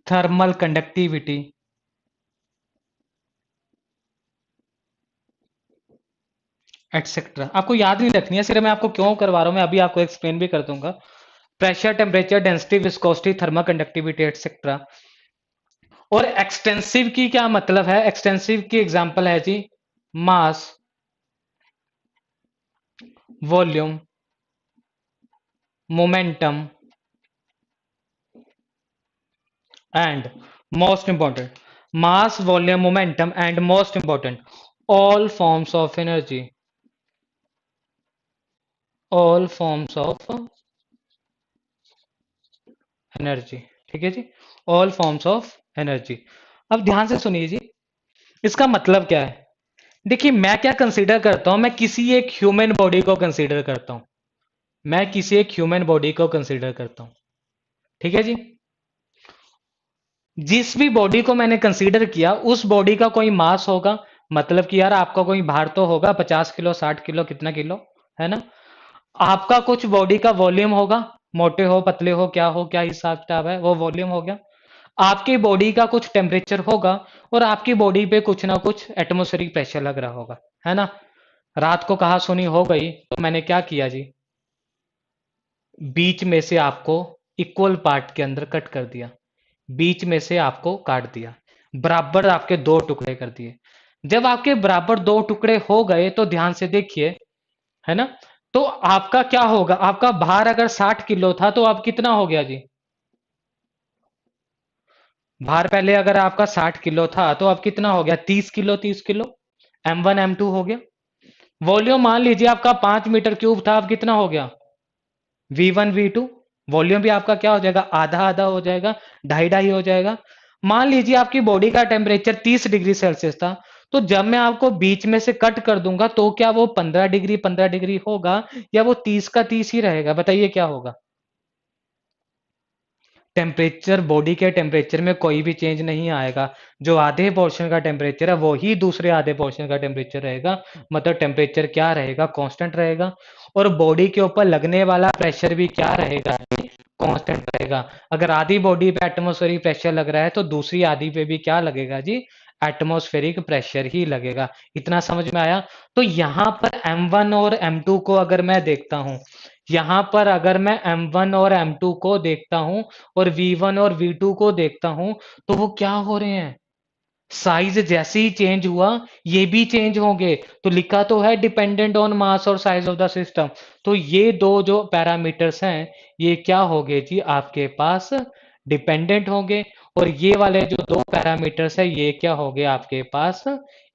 thermal conductivity, etcetera. आपको याद नहीं रखनी है, सिर्फ मैं आपको क्यों करवा रहा हूं, मैं अभी आपको एक्सप्लेन भी कर दूंगा। Pressure, temperature, density, viscosity, thermal conductivity etcetera. और एक्सटेंसिव की क्या मतलब है? एक्सटेंसिव की एग्जांपल है जी mass, volume, momentum and most important, mass, volume, momentum and most important all forms of energy, all forms of energy. ठीक है जी, ऑल फॉर्म्स ऑफ एनर्जी। अब ध्यान से सुनिए जी, इसका मतलब क्या है? देखिए मैं क्या कंसीडर करता हूं, मैं किसी एक ह्यूमन बॉडी को कंसीडर करता हूं, मैं किसी एक ह्यूमन बॉडी को कंसीडर करता हूं। ठीक है जी, जिस भी बॉडी को मैंने कंसीडर किया उस बॉडी का कोई मास होगा, मतलब कि यार आपका कोई भार तो होगा 50 किलो, 60 किलो, कितना किलो, है ना। आपका कुछ बॉडी का वॉल्यूम होगा, मोटे हो पतले हो क्या हिसाब किताब है, वो वॉल्यूम हो गया। आपकी बॉडी का कुछ टेम्परेचर होगा, और आपकी बॉडी पे कुछ ना कुछ एटमोस्फेरिक प्रेशर लग रहा होगा, है ना। रात को कहा सुनी हो गई, तो मैंने क्या किया जी, बीच में से आपको इक्वल पार्ट के अंदर कट कर दिया, बीच में से आपको काट दिया, बराबर आपके दो टुकड़े कर दिए। जब आपके बराबर दो टुकड़े हो गए तो ध्यान से देखिए, है ना। तो आपका क्या होगा, आपका भार अगर 60 किलो था तो अब कितना हो गया जी, भार पहले अगर आपका 60 किलो था तो अब कितना हो गया, 30 किलो, 30 किलो, M1 M2 हो गया। वॉल्यूम मान लीजिए आपका 5 मीटर क्यूब था, अब कितना हो गया, V1 V2। वॉल्यूम भी आपका क्या हो जाएगा, आधा आधा हो जाएगा, ढाई ढाई हो जाएगा। मान लीजिए आपकी बॉडी का टेम्परेचर 30 डिग्री सेल्सियस था, तो जब मैं आपको बीच में से कट कर दूंगा तो क्या वो 15 डिग्री 15 डिग्री होगा, या वो 30 का 30 ही रहेगा? बताइए क्या होगा। टेम्परेचर, बॉडी के टेम्परेचर में कोई भी चेंज नहीं आएगा। जो आधे पोर्शन का टेम्परेचर है वो ही दूसरे आधे पोर्शन का टेम्परेचर रहेगा, मतलब टेम्परेचर क्या रहेगा, कांस्टेंट रहेगा। और बॉडी के ऊपर लगने वाला प्रेशर भी क्या रहेगा, कांस्टेंट रहेगा। अगर आधी बॉडी पे एटमॉस्फेरिक प्रेशर लग रहा है तो दूसरी आधी पे भी क्या लगेगा जी, एटमॉस्फेरिक प्रेशर ही लगेगा। इतना समझ में आया? तो यहां पर M1 और M2 को अगर मैं देखता हूं, यहां पर अगर मैं M1 और M2 को देखता हूं और V1 और V2 को देखता हूं, तो वो क्या हो रहे हैं, साइज जैसे ही चेंज हुआ ये भी चेंज होंगे। तो लिखा तो है डिपेंडेंट ऑन मास और साइज ऑफ द सिस्टम, तो ये दो जो पैरामीटर्स हैं ये क्या होंगे जी, आपके पास डिपेंडेंट होंगे। और ये वाले जो दो पैरामीटर्स है ये क्या होंगे आपके पास,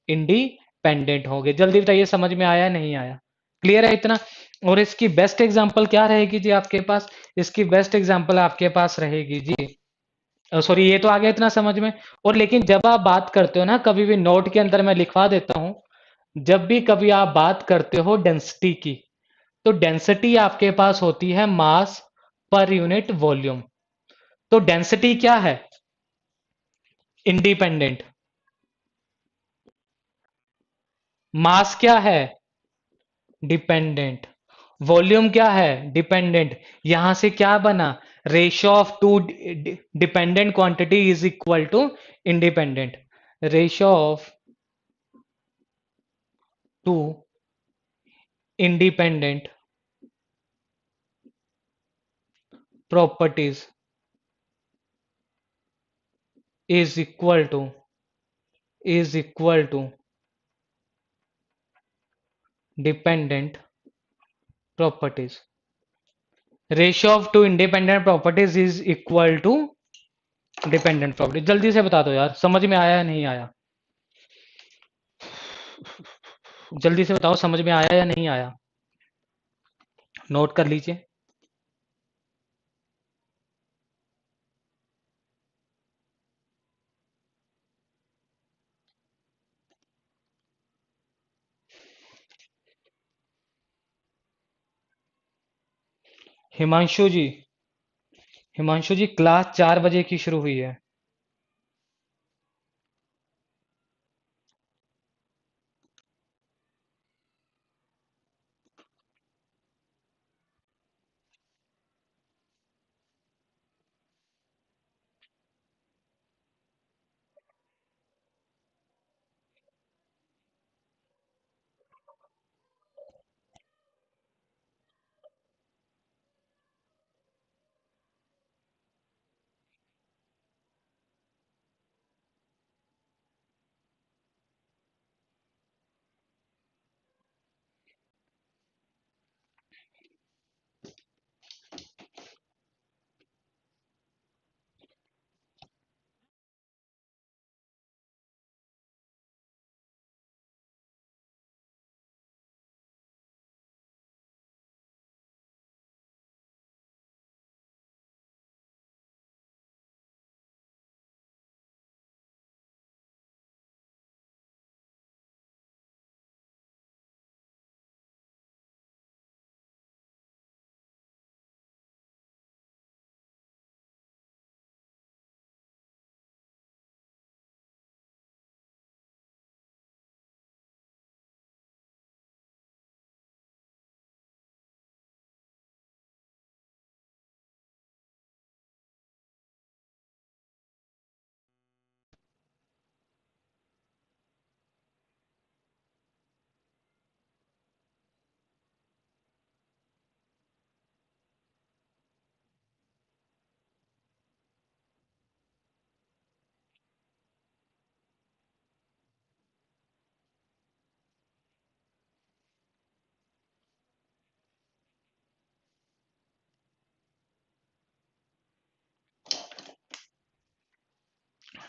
इंडिपेंडेंट होंगे। जल्दी बताइए समझ में आया नहीं आया, क्लियर है इतना? और इसकी बेस्ट एग्जांपल क्या रहेगी जी आपके पास, इसकी बेस्ट एग्जांपल आपके पास रहेगी जी, सॉरी ये तो आ गया इतना समझ में। और लेकिन जब आप बात करते हो ना, कभी भी नोट के अंदर मैं लिखवा देता हूं, जब भी कभी आप बात करते हो डेंसिटी की, तो डेंसिटी आपके पास होती है मास पर यूनिट वॉल्यूम। तो डेंसिटी क्या है, इंडिपेंडेंट। मास क्या है, डिपेंडेंट। वॉल्यूम क्या है, डिपेंडेंट। यहां से क्या बना, ratio of two dependent quantity is equal to independent. Ratio of two independent properties is equal to, is equal to dependent properties. Ratio of two independent properties is equal to dependent properties. जल्दी से बता दो यार, समझ में आया या नहीं आया, जल्दी से बताओ समझ में आया या नहीं आया, नोट कर लीजिए। हिमांशु जी, हिमांशु जी क्लास 4 बजे की शुरू हुई है।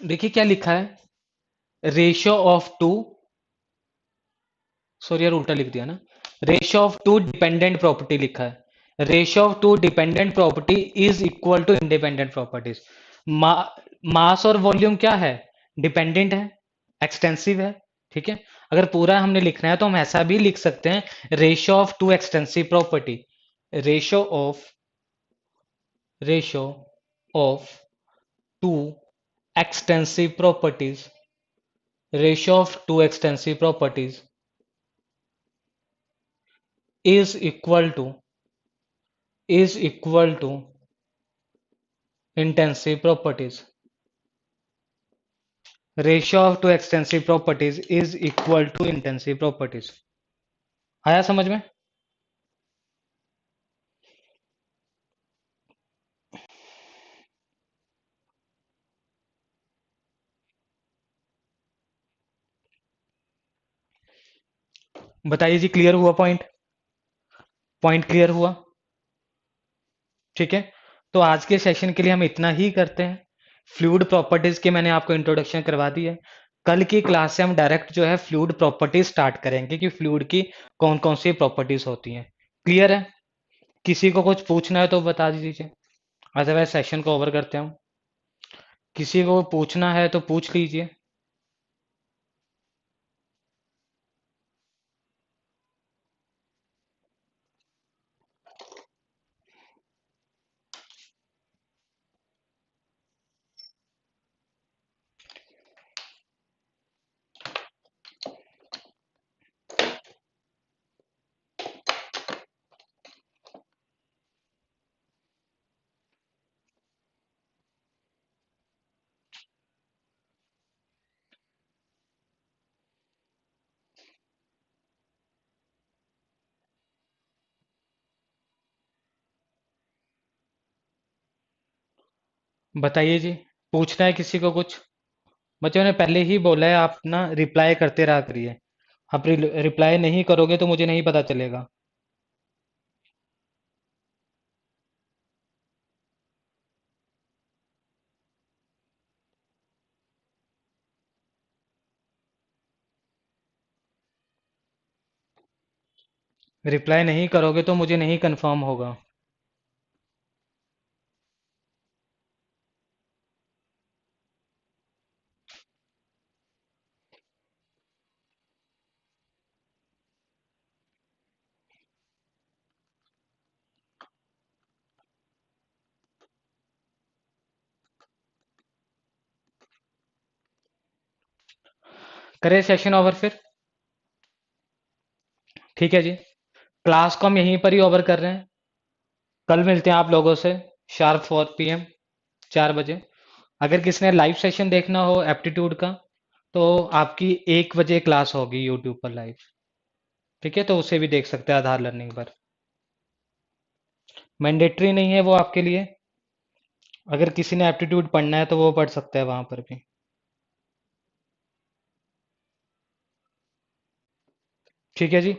देखिए क्या लिखा है, रेशियो ऑफ टू, सॉरी यार उल्टा लिख दिया ना, ratio of two dependent property लिखा है। Ratio of two dependent property is equal to independent properties. मा, मास और वॉल्यूम क्या है, डिपेंडेंट है, एक्सटेंसिव है। ठीक है, अगर पूरा हमने लिखना है तो हम ऐसा भी लिख सकते हैं, ratio of two extensive property, ratio of ratio of two extensive properties, ratio of two extensive properties is equal to is equal to intensive properties. Ratio of two extensive properties is equal to intensive properties. आया समझ में? बताइए जी, clear हुआ point? Point clear हुआ? ठीक है, तो आज के सेशन के लिए हम इतना ही करते हैं। फ्लूइड प्रॉपर्टीज के मैंने आपको इंट्रोडक्शन करवा दी है। कल की क्लास से हम डायरेक्ट जो है फ्लूइड प्रॉपर्टीज स्टार्ट करेंगे कि फ्लूइड की कौन कौन सी प्रॉपर्टीज होती हैं। क्लियर है? किसी को कुछ पूछना है तो बता दीजिए, अदरवाइज सेशन को ओवर करते हैं हम। किसी को पूछना है तो पूछ लीजिए। बताइए जी, पूछना है किसी को कुछ? बच्चों ने पहले ही बोला है आप ना रिप्लाई करते रहा करिए। आप रिप्लाई नहीं करोगे तो मुझे नहीं पता चलेगा। रिप्लाई नहीं करोगे तो मुझे नहीं कंफर्म होगा। करें सेशन ओवर फिर? ठीक है जी, क्लास को हम यहीं पर ही ओवर कर रहे हैं। कल मिलते हैं आप लोगों से शार्प 4 PM, 4 बजे। अगर किसी ने लाइव सेशन देखना हो एप्टीट्यूड का, तो आपकी 1 बजे क्लास होगी यूट्यूब पर लाइव। ठीक है, तो उसे भी देख सकते हैं आधार लर्निंग पर। मैंडेटरी नहीं है वो आपके लिए, अगर किसी ने एप्टीट्यूड पढ़ना है तो वो पढ़ सकता है वहां पर भी। ठीक है जी।